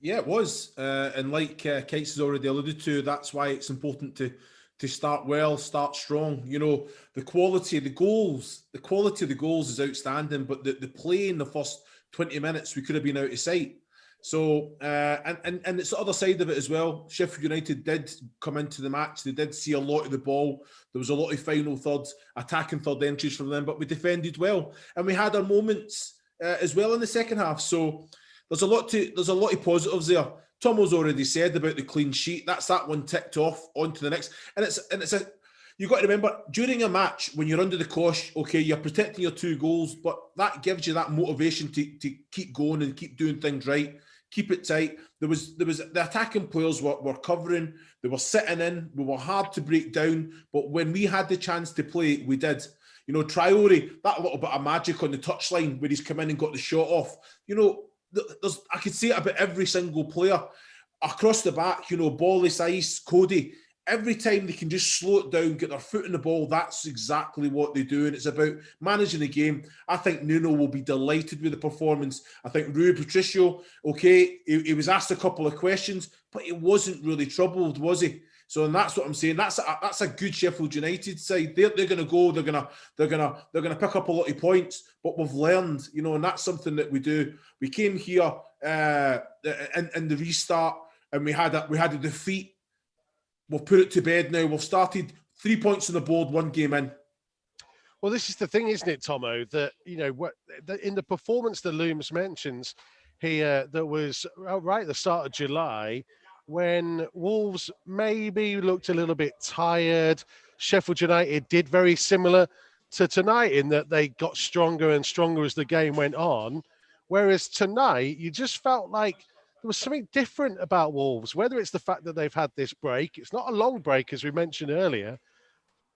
Yeah, it was. And like Kites has already alluded to, that's why it's important to start well, start strong. You know, the quality of the goals is outstanding, but the play in the first 20 minutes, we could have been out of sight. So, and it's the other side of it as well. Sheffield United did come into the match. They did see a lot of the ball. There was a lot of final thirds, attacking third entries from them, but we defended well. And we had our moments as well in the second half. So there's a lot of positives there. Tomo's already said about the clean sheet. That's that one ticked off. On to the next. You've got to remember, during a match, when you're under the cosh, okay, you're protecting your 2 goals, but that gives you that motivation to keep going and keep doing things right. Keep it tight. There was the attacking players were covering. They were sitting in. We were hard to break down. But when we had the chance to play, we did. You know, Traore, that little bit of magic on the touchline where he's come in and got the shot off. You know, I could say it about every single player. Across the back, you know, Bally, Saiss, Cody, every time they can just slow it down, get their foot in the ball, that's exactly what they do. And it's about managing the game. I think Nuno will be delighted with the performance. I think Rui Patricio, okay, he was asked a couple of questions, but he wasn't really troubled, was he? So, and that's what I'm saying. That's a good Sheffield United side. They're going to go. They're going to pick up a lot of points. But we've learned, you know, and that's something that we do. We came here in the restart, and we had a defeat. We've put it to bed now. We've started 3 points on the board, 1 game in. Well, this is the thing, isn't it, Tomo? That, you know, in the performance that Looms mentions here, that was right at the start of July, when Wolves maybe looked a little bit tired. Sheffield United did very similar to tonight in that they got stronger and stronger as the game went on. Whereas tonight, you just felt like there was something different about Wolves, whether it's the fact that they've had this break. It's not a long break, as we mentioned earlier,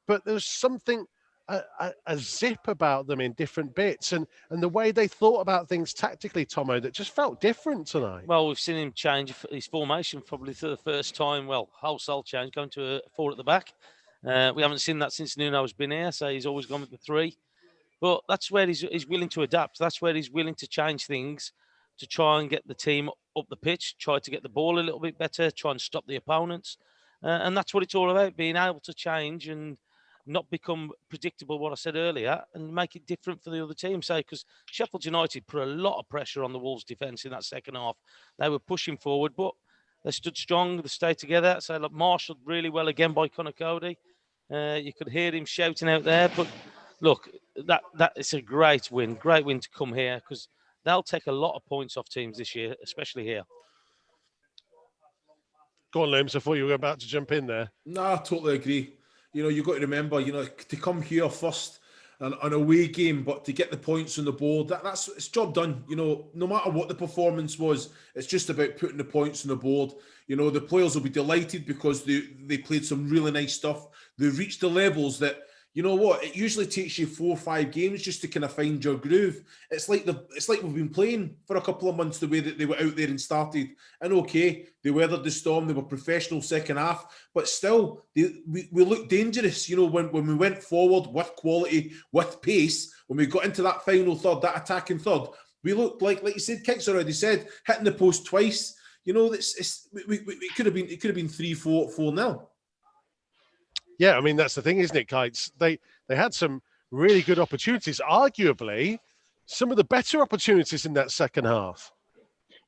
but there's something, a zip about them in different bits, and the way they thought about things tactically, Tomo, that just felt different tonight. Well, we've seen him change his formation probably for the first time. Well, wholesale change, going to a 4 at the back. We haven't seen that since Nuno's been here, so he's always gone with the 3. But that's where he's willing to adapt. That's where he's willing to change things to try and get the team up the pitch, try to get the ball a little bit better, try and stop the opponents. And that's what it's all about, being able to change and not become predictable, what I said earlier, and make it different for the other team. So, because Sheffield United put a lot of pressure on the Wolves' defence in that second half. They were pushing forward, but they stood strong, they stayed together. So, look, marshalled really well again by Conor Cody. You could hear him shouting out there. But, look, that is a great win to come here, because they'll take a lot of points off teams this year, especially here. Go on, Limbs, I thought you were about to jump in there. No, I totally agree. You know, you've got to remember, you know, to come here first an away game, but to get the points on the board, that's it's job done. You know, no matter what the performance was, it's just about putting the points on the board. You know, the players will be delighted because they played some really nice stuff. They reached the levels that, you know what, it usually takes you 4 or 5 games just to kind of find your groove. It's like we've been playing for a couple of months the way that they were out there and started. And okay, they weathered the storm. They were professional second half, but still, we looked dangerous. You know, when we went forward with quality, with pace, when we got into that final third, that attacking third, we looked like you said, Kicks already said, hitting the post twice. You know, it could have been 3-4-4-0. Yeah, I mean, that's the thing, isn't it, Kites? They had some really good opportunities, arguably some of the better opportunities in that second half.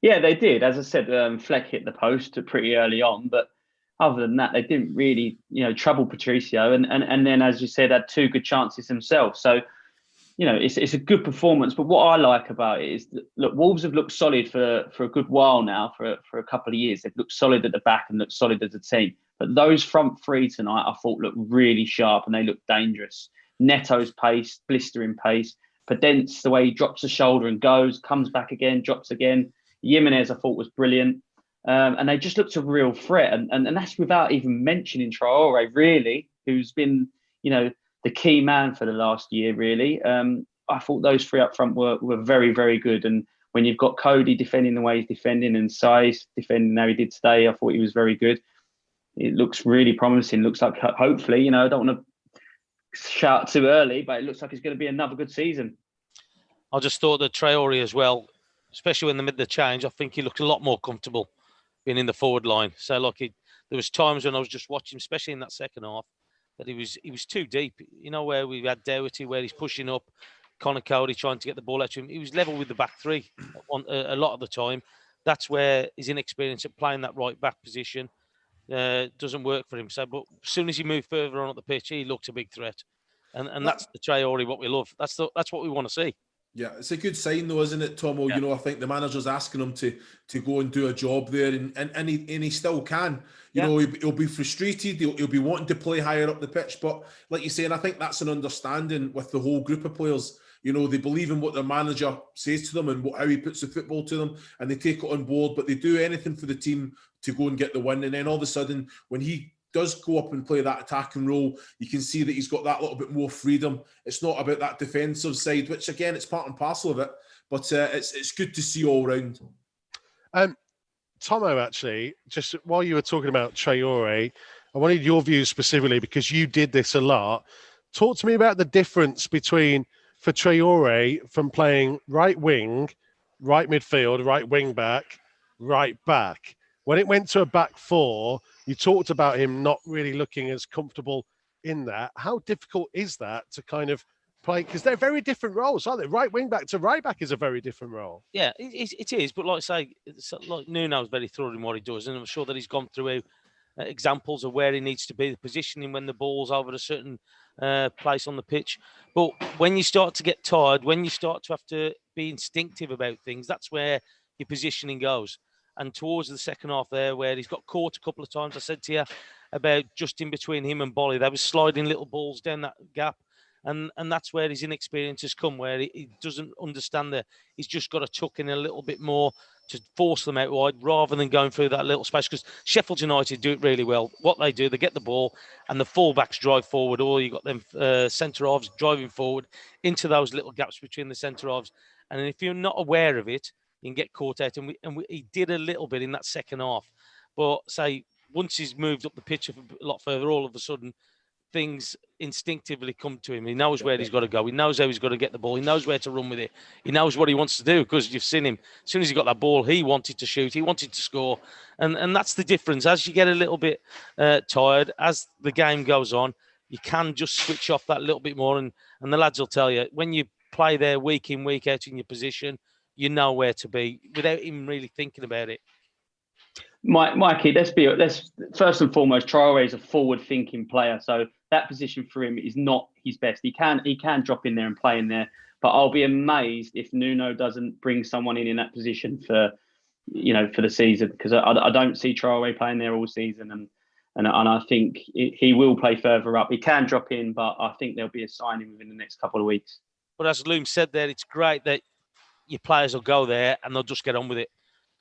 Yeah, they did. As I said, Fleck hit the post pretty early on, but other than that, they didn't really, trouble Patricio. And then, as you said, had 2 good chances themselves. So, it's a good performance. But what I like about it is that, look, Wolves have looked solid for a good while now, for a couple of years. They've looked solid at the back and looked solid as a team. But those front 3 tonight, I thought, looked really sharp and they looked dangerous. Neto's pace, blistering pace. Podence, the way he drops the shoulder and goes, comes back again, drops again. Jimenez, I thought, was brilliant. And they just looked a real threat. And that's without even mentioning Traore, really, who's been, the key man for the last year, really. I thought those 3 up front were very, very good. And when you've got Cody defending the way he's defending and Saiss defending how he did today, I thought he was very good. It looks really promising. Looks like, hopefully, I don't want to shout too early, but it looks like it's going to be another good season. I just thought that Traore as well, especially when they made the change, I think he looked a lot more comfortable being in the forward line. So, there was times when I was just watching, especially in that second half, that he was too deep. Where we had Doherty, where he's pushing up, Connor Cody trying to get the ball out to him. He was level with the back 3 a lot of the time. That's where his inexperience at playing that right back position doesn't work for him. So, but as soon as he moved further on at the pitch, he looked a big threat, and that's the Traore what we love. That's what we want to see. Yeah, it's a good sign though, isn't it, Tomo? Yeah. I think the manager's asking him to go and do a job there, and he still can. He'll be frustrated. He'll be wanting to play higher up the pitch, but like you say, and I think that's an understanding with the whole group of players. They believe in what their manager says to them and how he puts the football to them, and they take it on board. But they do anything for the team to go and get the win. And then all of a sudden, when he does go up and play that attacking role, you can see that he's got that little bit more freedom. It's not about that defensive side, which again, it's part and parcel of it. But it's good to see all round. Tomo, actually, just while you were talking about Traore, I wanted your views specifically because you did this a lot. Talk to me about the difference between, for Traore, from playing right wing, right midfield, right wing back, right back. When it went to a back 4, you talked about him not really looking as comfortable in that. How difficult is that to kind of play? Because they're very different roles, aren't they? Right wing back to right back is a very different role. Yeah, it is. But like I say, Nuno's very thorough in what he does. And I'm sure that he's gone through examples of where he needs to be, the positioning when the ball's over a certain place on the pitch. But when you start to get tired, when you start to have to be instinctive about things, that's where your positioning goes. And towards the second half there, where he's got caught a couple of times, I said to you about just in between him and Bolly, they were sliding little balls down that gap. And that's where his inexperience has come, where he doesn't understand that he's just got to tuck in a little bit more to force them out wide rather than going through that little space. Because Sheffield United do it really well. What they do, they get the ball and the fullbacks drive forward, or you got them centre-halves driving forward into those little gaps between the centre-halves. And if you're not aware of it, you can get caught out. And he did a little bit in that second half. But once he's moved up the pitch a lot further, all of a sudden, things instinctively come to him. He knows where he's got to go. He knows how he's got to get the ball. He knows where to run with it. He knows what he wants to do because you've seen him. As soon as he got that ball, he wanted to shoot. He wanted to score. And that's the difference. As you get a little bit tired, as the game goes on, you can just switch off that little bit more. And the lads will tell you, when you play there week in, week out in your position, you know where to be without even really thinking about it. Mikey, let's first and foremost, Traore is a forward-thinking player, so that position for him is not his best. He can drop in there and play in there, but I'll be amazed if Nuno doesn't bring someone in that position for the season, because I don't see Traore playing there all season, And I think he will play further up. He can drop in, but I think there'll be a signing within the next couple of weeks. But as Loom said there, it's great that your players will go there and they'll just get on with it.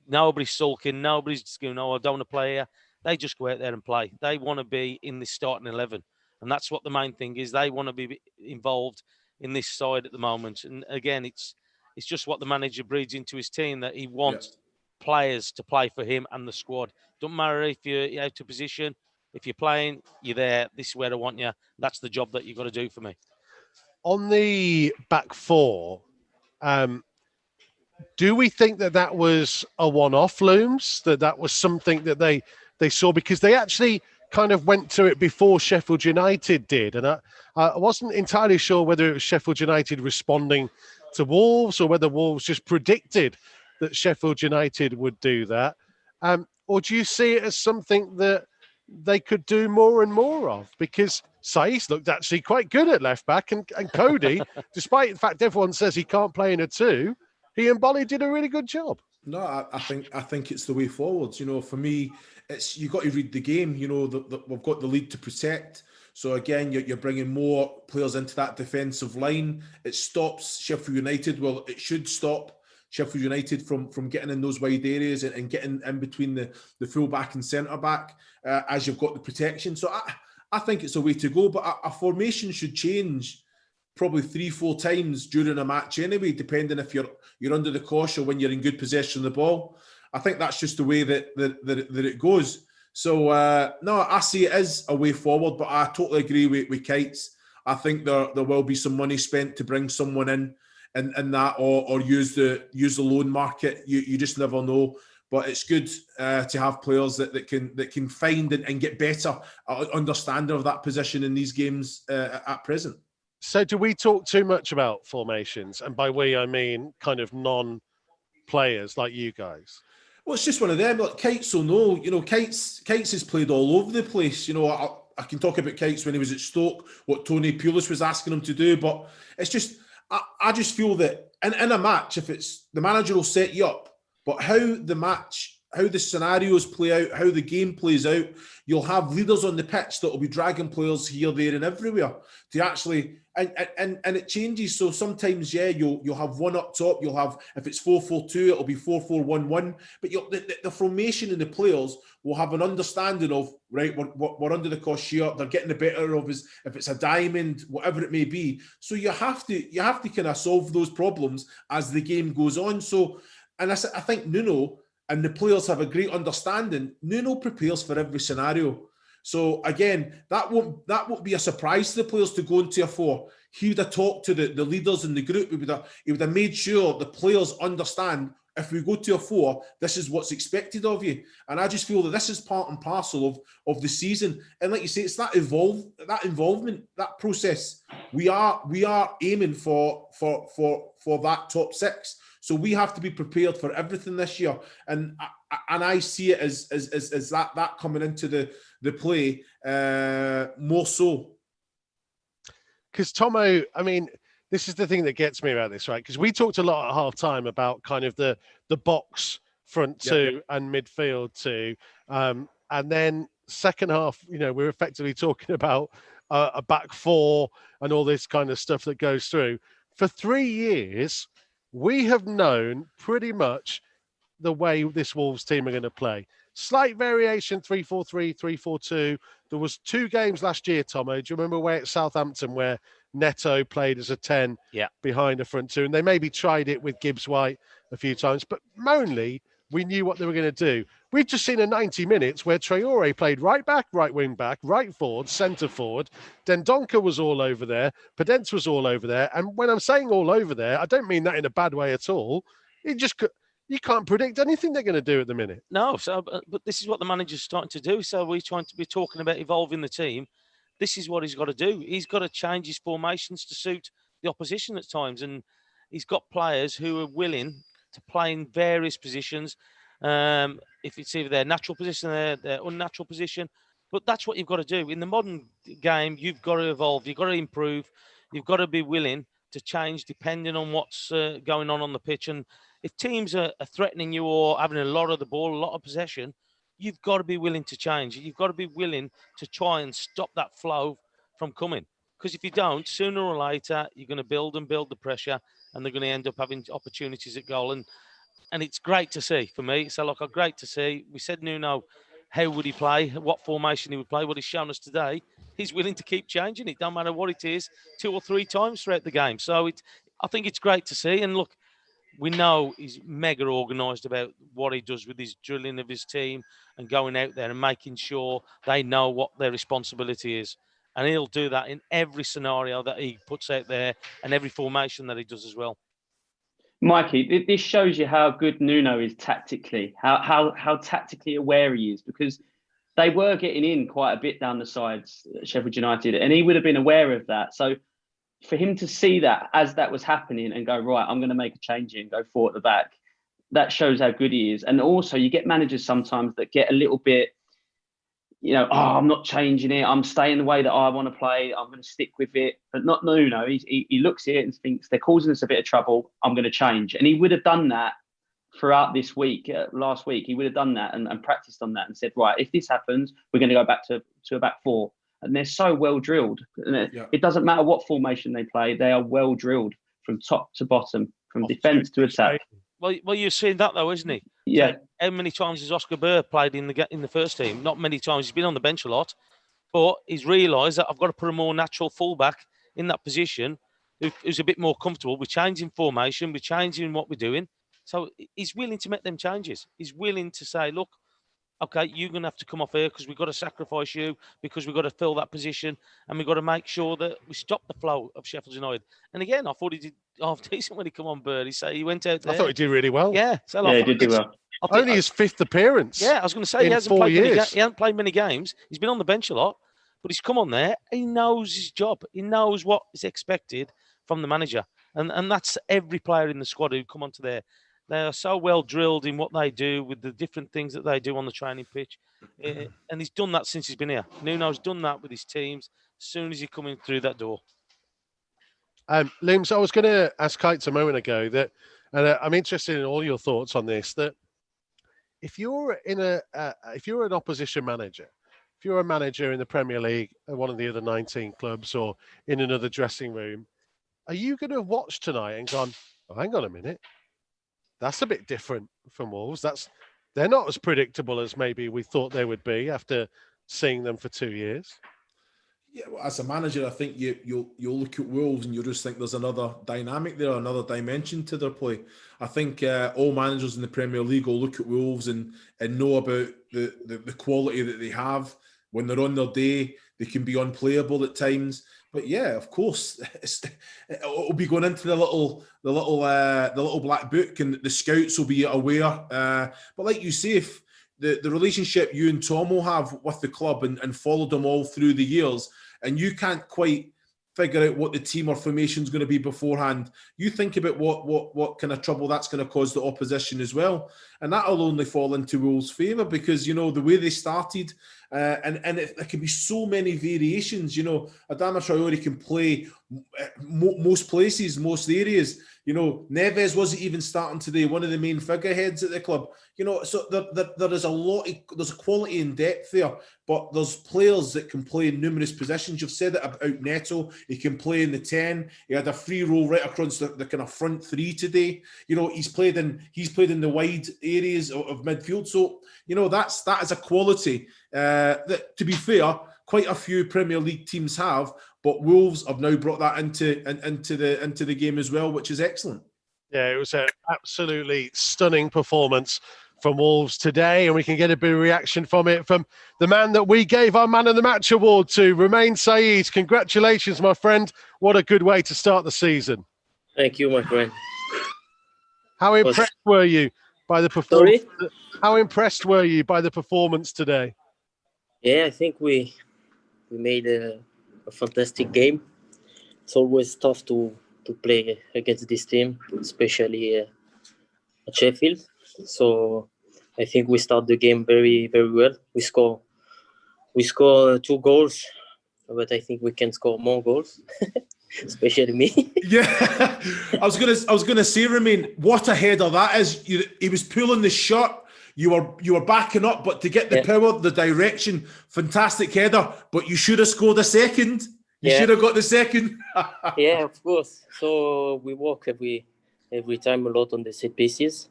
Nobody's sulking. Nobody's going, oh, I don't want to play here. They just go out there and play. They want to be in this starting 11. And that's what the main thing is. They want to be involved in this side at the moment. And again, it's just what the manager breeds into his team, that he wants players to play for him and the squad. Don't matter if you're out of position. If you're playing, you're there. This is where I want you. That's the job that you've got to do for me. On the back four, do we think that was a one-off, Looms? That was something that they saw? Because they actually kind of went to it before Sheffield United did. And I wasn't entirely sure whether it was Sheffield United responding to Wolves or whether Wolves just predicted that Sheffield United would do that. Or do you see it as something that they could do more and more of? Because Saiss looked actually quite good at left back, and Cody, despite the fact everyone says he can't play in a two, he and Bolly did a really good job. No, I think it's the way forwards. You know, for me, it's you got to read the game. You know, we've got the lead to protect. So again, you're bringing more players into that defensive line. It stops Sheffield United. Well, it should stop Sheffield United from getting in those wide areas and getting in between the full back and centre back as you've got the protection. So I think it's a way to go. But a formation should change probably 3-4 times during a match anyway, depending if you're under the cosh or when you're in good possession of the ball. I think that's just the way that it goes. So no, I see it as a way forward, but I totally agree with Kites. I think there will be some money spent to bring someone in that or use the loan market. You just never know. But it's good to have players that can find and get better understanding of that position in these games at present. So do we talk too much about formations? And by we, I mean kind of non-players like you guys. Well, it's just one of them. Like Kites will know. You know, Kites has played all over the place. You know, I can talk about Kites when he was at Stoke, what Tony Pulis was asking him to do. But it's just, I just feel that in a match, if it's the manager will set you up, but how the scenarios play out, how the game plays out, you'll have leaders on the pitch that will be dragging players here, there, and everywhere to actually, and it changes. So sometimes, you'll have one up top. You'll have, if it's 4-4-2, it'll be 4-4-1-1. But the formation and the players will have an understanding of, right, we're under the cosh here. They're getting the better of us. If it's a diamond, whatever it may be. So you have to kind of solve those problems as the game goes on. So, and I think Nuno and the players have a great understanding. Nuno prepares for every scenario. So again, that won't be a surprise to the players to go into a four. He would have talked to the leaders in the group. He would have made sure the players understand, if we go to a four, this is what's expected of you. And I just feel that this is part and parcel of the season. And like you say, it's that involvement, that process. We are aiming for that top six. So we have to be prepared for everything this year, and I see it as that coming into the play more so. Because Tomo, I mean, this is the thing that gets me about this, right? Because we talked a lot at half time about kind of the box front two and midfield two, and then second half, you know, we're effectively talking about a back four and all this kind of stuff that goes through. For 3 years, we have known pretty much the way this Wolves team are going to play. Slight variation, 3-4-3, 3-4-2. There was 2 games last year, Tomo. Do you remember away at Southampton where Neto played as a 10 behind a front two? And they maybe tried it with Gibbs White a few times. But mainly, we knew what they were going to do. We've just seen a 90 minutes where Traore played right back, right wing back, right forward, centre forward. Dendoncker was all over there. Podence was all over there. And when I'm saying all over there, I don't mean that in a bad way at all. You can't predict anything they're going to do at the minute. No, but this is what the manager's starting to do. So we're trying to be talking about evolving the team. This is what he's got to do. He's got to change his formations to suit the opposition at times. And he's got players who are willing to play in various positions. If it's either their natural position or their unnatural position. But that's what you've got to do. In the modern game, you've got to evolve. You've got to improve. You've got to be willing to change depending on what's going on the pitch. And if teams are threatening you or having a lot of the ball, a lot of possession, you've got to be willing to change. You've got to be willing to try and stop that flow from coming. Because if you don't, sooner or later, you're going to build the pressure, and they're going to end up having opportunities at goal. And it's great to see for me. So, like, great to see. We said Nuno, how would he play? What formation he would play? What he's shown us today, he's willing to keep changing it. Don't matter what it is, 2 or 3 times throughout the game. So I think it's great to see. And look, we know he's mega organised about what he does with his drilling of his team and going out there and making sure they know what their responsibility is. And he'll do that in every scenario that he puts out there and every formation that he does as well. Mikey, this shows you how good Nuno is tactically, how tactically aware he is, because they were getting in quite a bit down the sides, Sheffield United, and he would have been aware of that. So for him to see that as that was happening and go, right, I'm going to make a change here and go forward at the back, that shows how good he is. And also you get managers sometimes that get a little bit, I'm not changing it. I'm staying the way that I want to play. I'm going to stick with it. But not Nuno. He looks at it and thinks they're causing us a bit of trouble. I'm going to change. And he would have done that throughout this week, last week. He would have done that and practiced on that and said, right, if this happens, we're going to go back to a back 4. And they're so well drilled. It doesn't matter what formation they play. They are well drilled from top to bottom, from defence to attack. Well, you've seen that though, isn't he? Yeah. So how many times has Oscar Burr played in the first team? Not many times. He's been on the bench a lot, but he's realised that I've got to put a more natural fullback in that position, who's a bit more comfortable. We're changing formation. We're changing what we're doing. So he's willing to make them changes. He's willing to say, look, okay, you're going to have to come off here because we've got to sacrifice you, because we've got to fill that position, and we've got to make sure that we stop the flow of Sheffield United. And again, I thought he did half decent when he come on, Bird. He went out there. I thought he did really well. Yeah, he did do well. Only his 5th appearance. Yeah, I was going to say he hasn't played many games. He's been on the bench a lot, but he's come on there. He knows his job. He knows what is expected from the manager, and that's every player in the squad who come onto there. They are so well drilled in what they do with the different things that they do on the training pitch. And he's done that since he's been here. Nuno's done that with his teams as soon as he's coming through that door. Looms, I was going to ask Kites a moment ago that, and I'm interested in all your thoughts on this, that if you're if you're an opposition manager, if you're a manager in the Premier League at one of the other 19 clubs or in another dressing room, are you going to watch tonight and gone, oh, hang on a minute, that's a bit different from Wolves. They're not as predictable as maybe we thought they would be after seeing them for 2 years. Yeah, well, as a manager, I think you'll look at Wolves and you'll just think there's another dynamic there, another dimension to their play. I think all managers in the Premier League will look at Wolves and know about the quality that they have. When they're on their day, they can be unplayable at times. But yeah, of course, it'll be going into the little black book, and the scouts will be aware. But like you say, if the relationship you and Tom will have with the club and followed them all through the years, and you can't quite figure out what the team or formation is going to be beforehand, you think about what kind of trouble that's going to cause the opposition as well, and that'll only fall into Wolves' favour because the way they started. There can be so many variations. Adama Traore can play most places, most areas. Neves wasn't even starting today, one of the main figureheads at the club. So there is there's a quality and depth there, but there's players that can play in numerous positions. You've said it about Neto. He can play in the 10. He had a free roll right across the kind of front 3 today. He's played in the wide areas of midfield. So that is a quality that, to be fair, quite a few Premier League teams have, but Wolves have now brought that into the game as well, which is excellent. Yeah, it was an absolutely stunning performance from Wolves today, and we can get a bit of reaction from the man that we gave our Man of the Match award to, Romain Saiss. Congratulations, my friend. What a good way to start the season. Thank you, my friend. How impressed were you by the performance? Sorry? How impressed were you by the performance today? Yeah, I think we made a fantastic game. It's always tough to play against this team, especially at Sheffield. So I think we start the game very, very well. We score 2 goals, but I think we can score more goals, especially me. Yeah, I was gonna say, Romain, what a header that is! He was pulling the shot. You were backing up, but to get the power, the direction, fantastic header. But you should have scored a second. You should have got the second. Yeah, of course. So we work every time a lot on the set pieces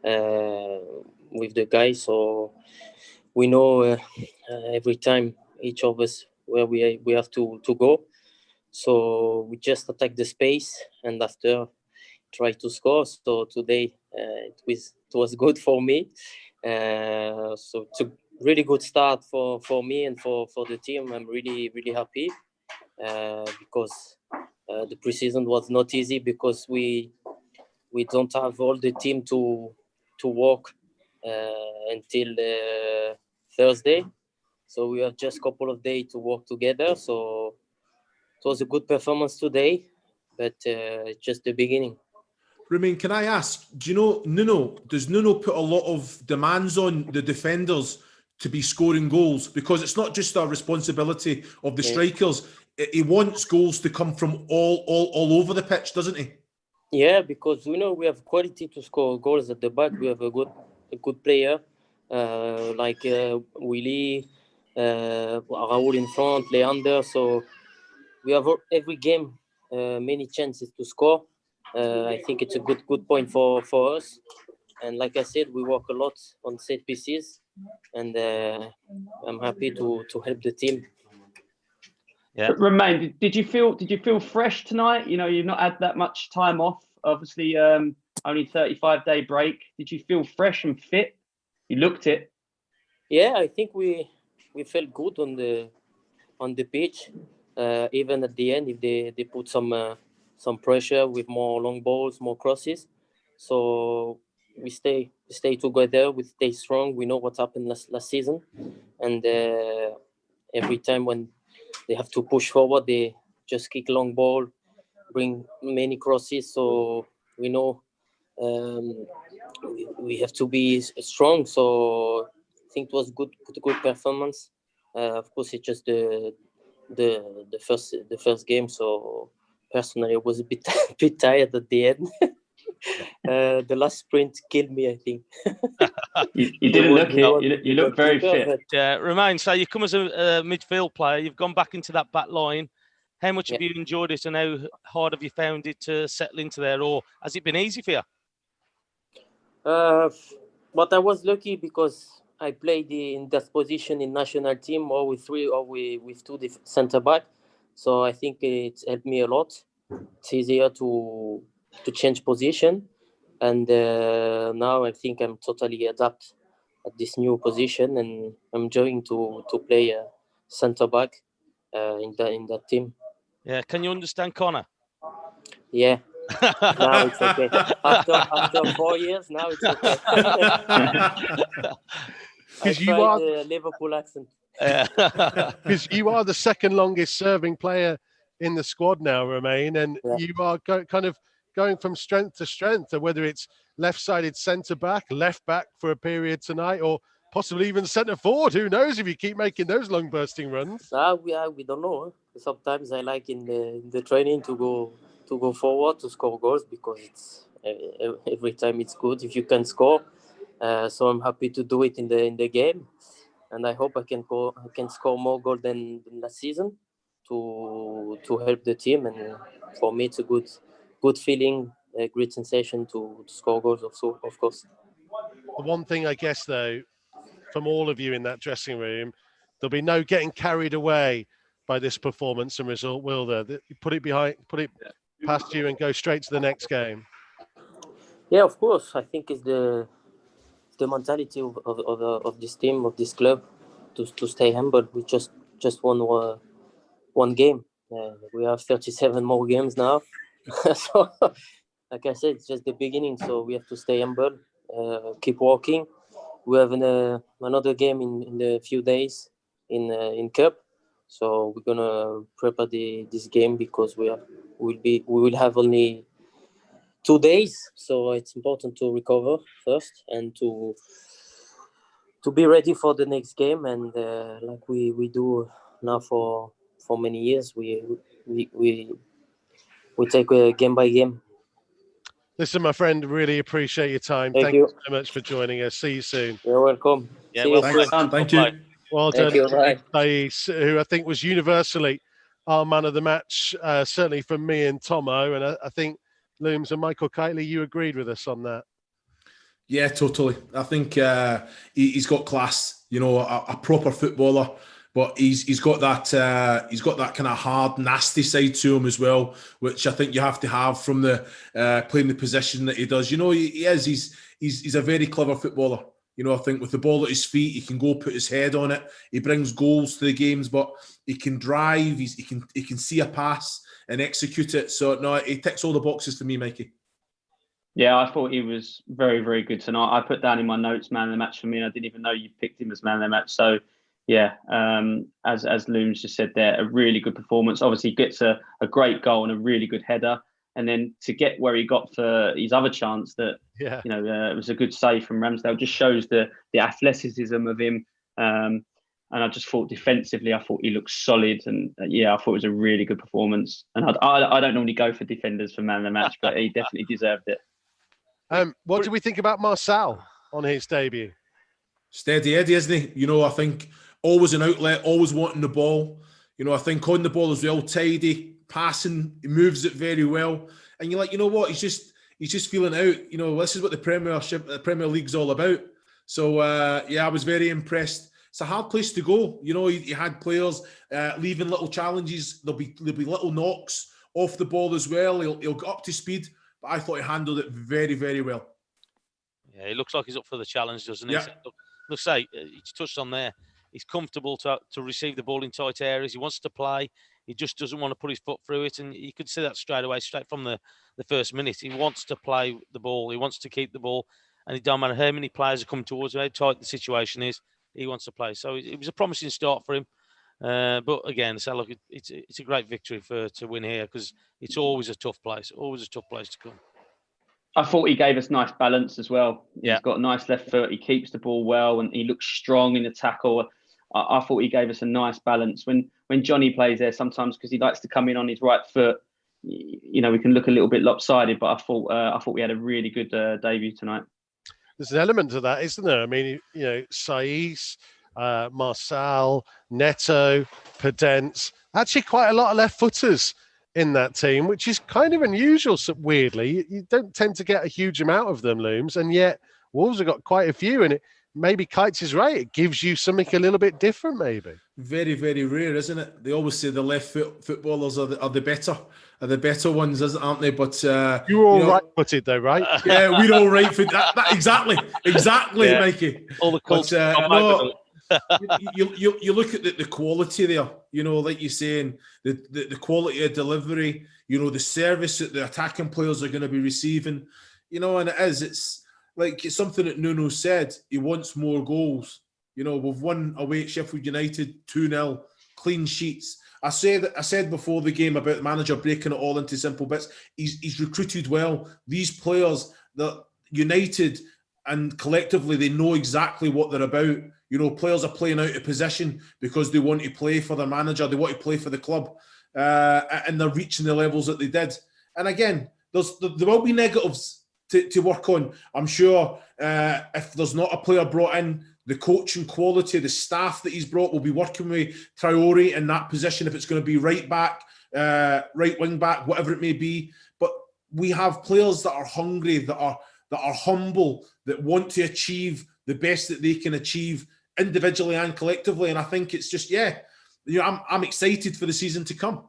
with the guys. So we know every time each of us where we have to go. So we just attack the space and after try to score. So today it was good for me. So it's a really good start for me and for the team. I'm really, really happy because the preseason was not easy because we don't have all the team to work until Thursday. So we have just a couple of days to work together. So it was a good performance today, but it's just the beginning. Romain, can I ask, do you know Nuno? Does Nuno put a lot of demands on the defenders to be scoring goals? Because it's not just a responsibility of the strikers. He wants goals to come from all over the pitch, doesn't he? Yeah, because we have quality to score goals at the back. We have a good player like Willie, Raul in front, Leander. So we have every game many chances to score. I think it's a good point for us. And like I said, we work a lot on set pieces, and I'm happy to help the team. Yeah. Romain, did you feel fresh tonight? You've not had that much time off. Obviously, only 35-day break. Did you feel fresh and fit? You looked it. Yeah, I think we felt good on the pitch. Even at the end, if they put some pressure with more long balls, more crosses. So we stay together. We stay strong. We know what happened last season, and every time when they have to push forward, they just kick long ball, bring many crosses. So we know we have to be strong. So I think it was good performance. Of course, it's just the first game. So personally, I was a bit tired at the end. The last sprint killed me, I think. you didn't look it. You look very fit. Yeah, Romain, so you come as a midfield player. You've gone back into that back line. How much have you enjoyed it, and how hard have you found it to settle into there, or has it been easy for you? But I was lucky because I played in that position in national team, or with three, or with two centre back. So I think it's helped me a lot. It's easier to change position, and now I think I'm totally adapt at this new position, and I'm enjoying to play centre back in that team. Yeah, can you understand Connor? Yeah. Now it's okay. After 4 years, now it's okay. Because you are the Liverpool accent. Because you are the second longest serving player in the squad now, Romain, and you are kind of going from strength to strength, whether it's left-sided centre-back, left-back for a period tonight, or possibly even centre-forward. Who knows if you keep making those long bursting runs? We don't know. Sometimes I like in the training to go forward to score goals because it's every time it's good if you can score. So I'm happy to do it in the game, and I hope I can score more goals than last season to help the team. And for me, it's a good feeling, a great sensation to score goals. Also, of course. The one thing I guess though, from all of you in that dressing room, there'll be no getting carried away by this performance and result, will there? Put it past you and go straight to the next game. Yeah, of course. I think it's the mentality of this team, of this club, to stay humble. We just won one game. We have 37 more games now. So, like I said, it's just the beginning. So we have to stay humble, keep working. We have another game in a few days in Cup. So we're gonna prepare this game because we will have only 2 days. So it's important to recover first and to be ready for the next game. And like we do now for many years, we take game by game. Listen, my friend, really appreciate your time. Thank you so much for joining us. See you soon. You're welcome. Yeah, See well, you soon. Thank you. Well Thank done, you, bye. Saiss, who I think was universally our man of the match, certainly from me and Tomo. And I think Looms and Michael Kightly, you agreed with us on that. Yeah, totally. I think he's got class. You know, a proper footballer, but he's got that kind of hard, nasty side to him as well, which I think you have to have from the playing the position that he does. You know, he's a very clever footballer. You know, I think with the ball at his feet, he can go put his head on it. He brings goals to the games, but he can drive. He can see a pass and execute it. So no, he ticks all the boxes for me, Mikey. Yeah, I thought he was very, very good tonight. I put down in my notes man of the match for me. And I didn't even know you picked him as man of the match. So yeah, as Looms just said there, a really good performance. Obviously, he gets a great goal and a really good header. And then to get where he got for his other chance, that it was a good save from Ramsdale, just shows the athleticism of him. And I just thought defensively, I thought he looked solid, and I thought it was a really good performance. And I don't normally go for defenders for man of the match, but he definitely deserved it. What do we think about Marçal on his debut? Steady Eddie, isn't he? You know, I think always an outlet, always wanting the ball. You know, I think on the ball as well, tidy, passing, he moves it very well. And you're like, you know what? He's just feeling out. You know, this is what the Premier League's all about. So I was very impressed. It's a hard place to go. You know, he had players leaving little challenges. There'll be little knocks off the ball as well. He'll get up to speed. But I thought he handled it very, very well. Yeah, he looks like he's up for the challenge, doesn't he? Yeah. Looks like he's touched on there. He's comfortable to receive the ball in tight areas. He wants to play. He just doesn't want to put his foot through it. And you could see that straight away, straight from the first minute. He wants to play the ball. He wants to keep the ball. And it don't matter how many players are coming towards him, how tight the situation is, he wants to play. So it was a promising start for him. But again, so look, it's a great victory to win here, because it's always a tough place to come. I thought he gave us nice balance as well. Yeah. He's got a nice left foot. He keeps the ball well, and he looks strong in the tackle. I thought he gave us a nice balance. When Johnny plays there, sometimes because he likes to come in on his right foot, you know, we can look a little bit lopsided. But I thought we had a really good debut tonight. There's an element to that, isn't there? I mean, you know, Saiss, Marçal, Neto, Podence, actually quite a lot of left-footers in that team, which is kind of unusual, weirdly. You don't tend to get a huge amount of them, Looms, and yet Wolves have got quite a few, and maybe Kites is right. It gives you something a little bit different, maybe. Very, very rare, isn't it? They always say the left footballers are the better ones, aren't they? But you're all right-footed, though, right? Yeah, we're all right for that. Exactly, yeah. Mikey. All the cults. You look at the quality there. You know, like you're saying, the quality of delivery. You know, the service that the attacking players are going to be receiving. You know, and it's like it's something that Nuno said. He wants more goals. You know, we've won away at Sheffield United 2-0, clean sheets. I said before the game about the manager breaking it all into simple bits. He's recruited well. These players, that United and collectively, they know exactly what they're about. You know, players are playing out of position because they want to play for their manager. They want to play for the club, and they're reaching the levels that they did. And again, there will be negatives to work on. I'm sure if there's not a player brought in, the coaching quality, the staff that he's brought will be working with Traore in that position. If it's going to be right back, right wing back, whatever it may be. But we have players that are hungry, that are humble, that want to achieve the best that they can achieve individually and collectively. And I think it's just, I'm excited for the season to come.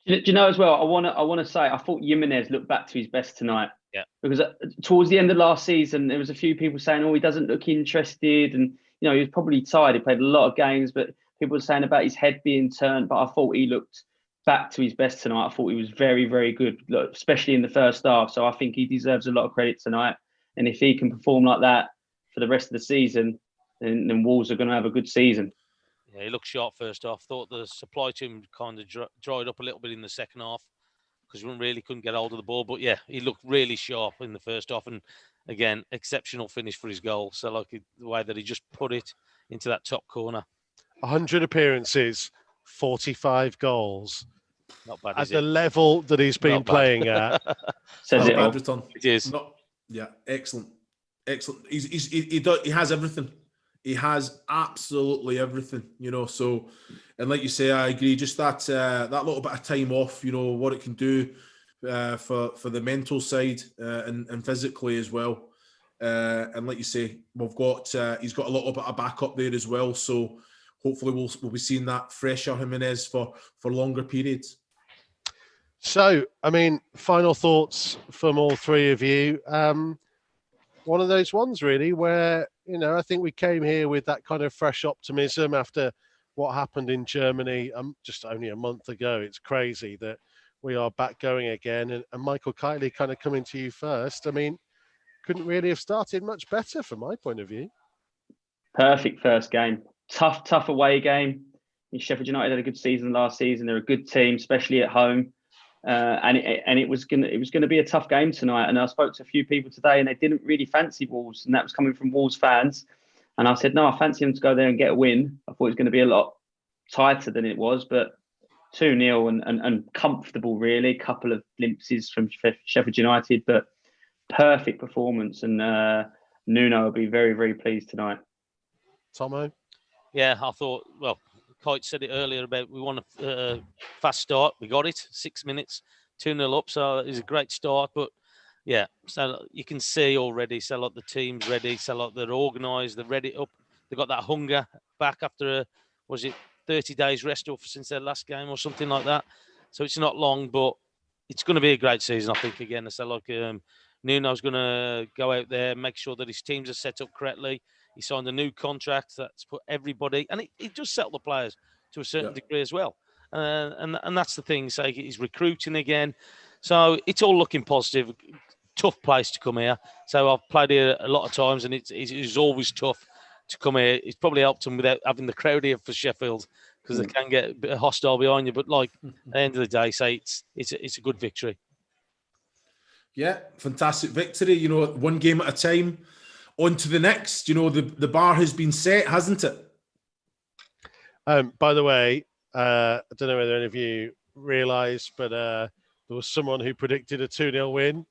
Do you know as well? I want to say I thought Jimenez looked back to his best tonight. Yeah. Because towards the end of last season, there was a few people saying, "Oh, he doesn't look interested," and you know he was probably tired. He played a lot of games, but people were saying about his head being turned. But I thought he looked back to his best tonight. I thought he was very, very good, especially in the first half. So I think he deserves a lot of credit tonight. And if he can perform like that for the rest of the season, then Wolves are going to have a good season. Yeah, he looked sharp first half. Thought the supply to him kind of dried up a little bit in the second half because we really couldn't get hold of the ball. But yeah, he looked really sharp in the first half. And again, exceptional finish for his goal. So like the way that he just put it into that top corner. 100 appearances, 45 goals. Not bad, at is the it? level that he's been Not bad. playing at. Says Not it bad all. return. It is. Yeah, excellent. He has everything. He has absolutely everything, So, and like you say, I agree. Just that little bit of time off, what it can do for the mental side and physically as well. And like you say, he's got a little bit of backup there as well. So hopefully we'll be seeing that fresher Jimenez for longer periods. So, I mean, final thoughts from all three of you. One of those ones really where, I think we came here with that kind of fresh optimism after what happened in Germany just only a month ago. It's crazy that we are back going again. And Michael Kightly, kind of coming to you first. I mean, couldn't really have started much better from my point of view. Perfect first game. Tough away game. Sheffield United had a good season last season. They're a good team, especially at home. And it was gonna be a tough game tonight. And I spoke to a few people today, and they didn't really fancy Wolves, and that was coming from Wolves fans. And I said, no, I fancy them to go there and get a win. I thought it was going to be a lot tighter than it was, but 2-0 and comfortable, really. A couple of glimpses from Sheffield United, but perfect performance. And Nuno will be very, very pleased tonight. Tomo? Yeah, I thought, Kite said it earlier about we want a fast start. We got it, 6 minutes, 2-0 up. So it was a great start. But yeah, so you can see already, the team's ready, they're organised, they're ready up. They've got that hunger back after, 30 days rest off since their last game or something like that. So it's not long, but it's going to be a great season, I think, again. So Nuno's going to go out there, make sure that his teams are set up correctly. He signed a new contract that's put everybody, and it does settle the players to a certain degree as well. And that's the thing. So he's recruiting again. So it's all looking positive. Tough place to come here. So I've played here a lot of times, and it's always tough to come here. It's probably helped them without having the crowd here for Sheffield, because they can get a bit hostile behind you. But at the end of the day, it's a good victory. Yeah, fantastic victory. One game at a time. On to the next. The bar has been set, hasn't it? By the way, I don't know whether any of you realised, but there was someone who predicted a 2-0 win.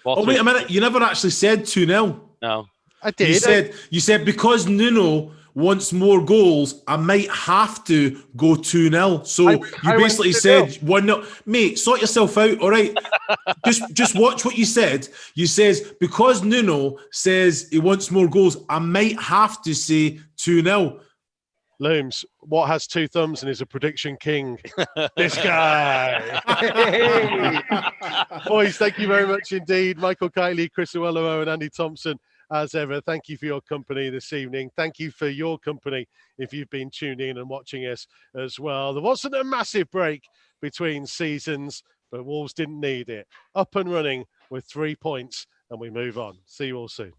Wait a minute. You never actually said 2-0. No. I did. You said because Nuno wants more goals, I might have to go 2-0. So you basically said 1-0. Mate, sort yourself out, all right? just watch what you said. You says, because Nuno says he wants more goals, I might have to say 2-0. Looms, what has two thumbs and is a prediction king? This guy. Boys, thank you very much indeed. Michael Kightly, Chris Iwelumo and Andy Thompson. As ever, thank you for your company this evening. Thank you for your company if you've been tuning in and watching us as well. There wasn't a massive break between seasons, but Wolves didn't need it. Up and running with 3 points, and we move on. See you all soon.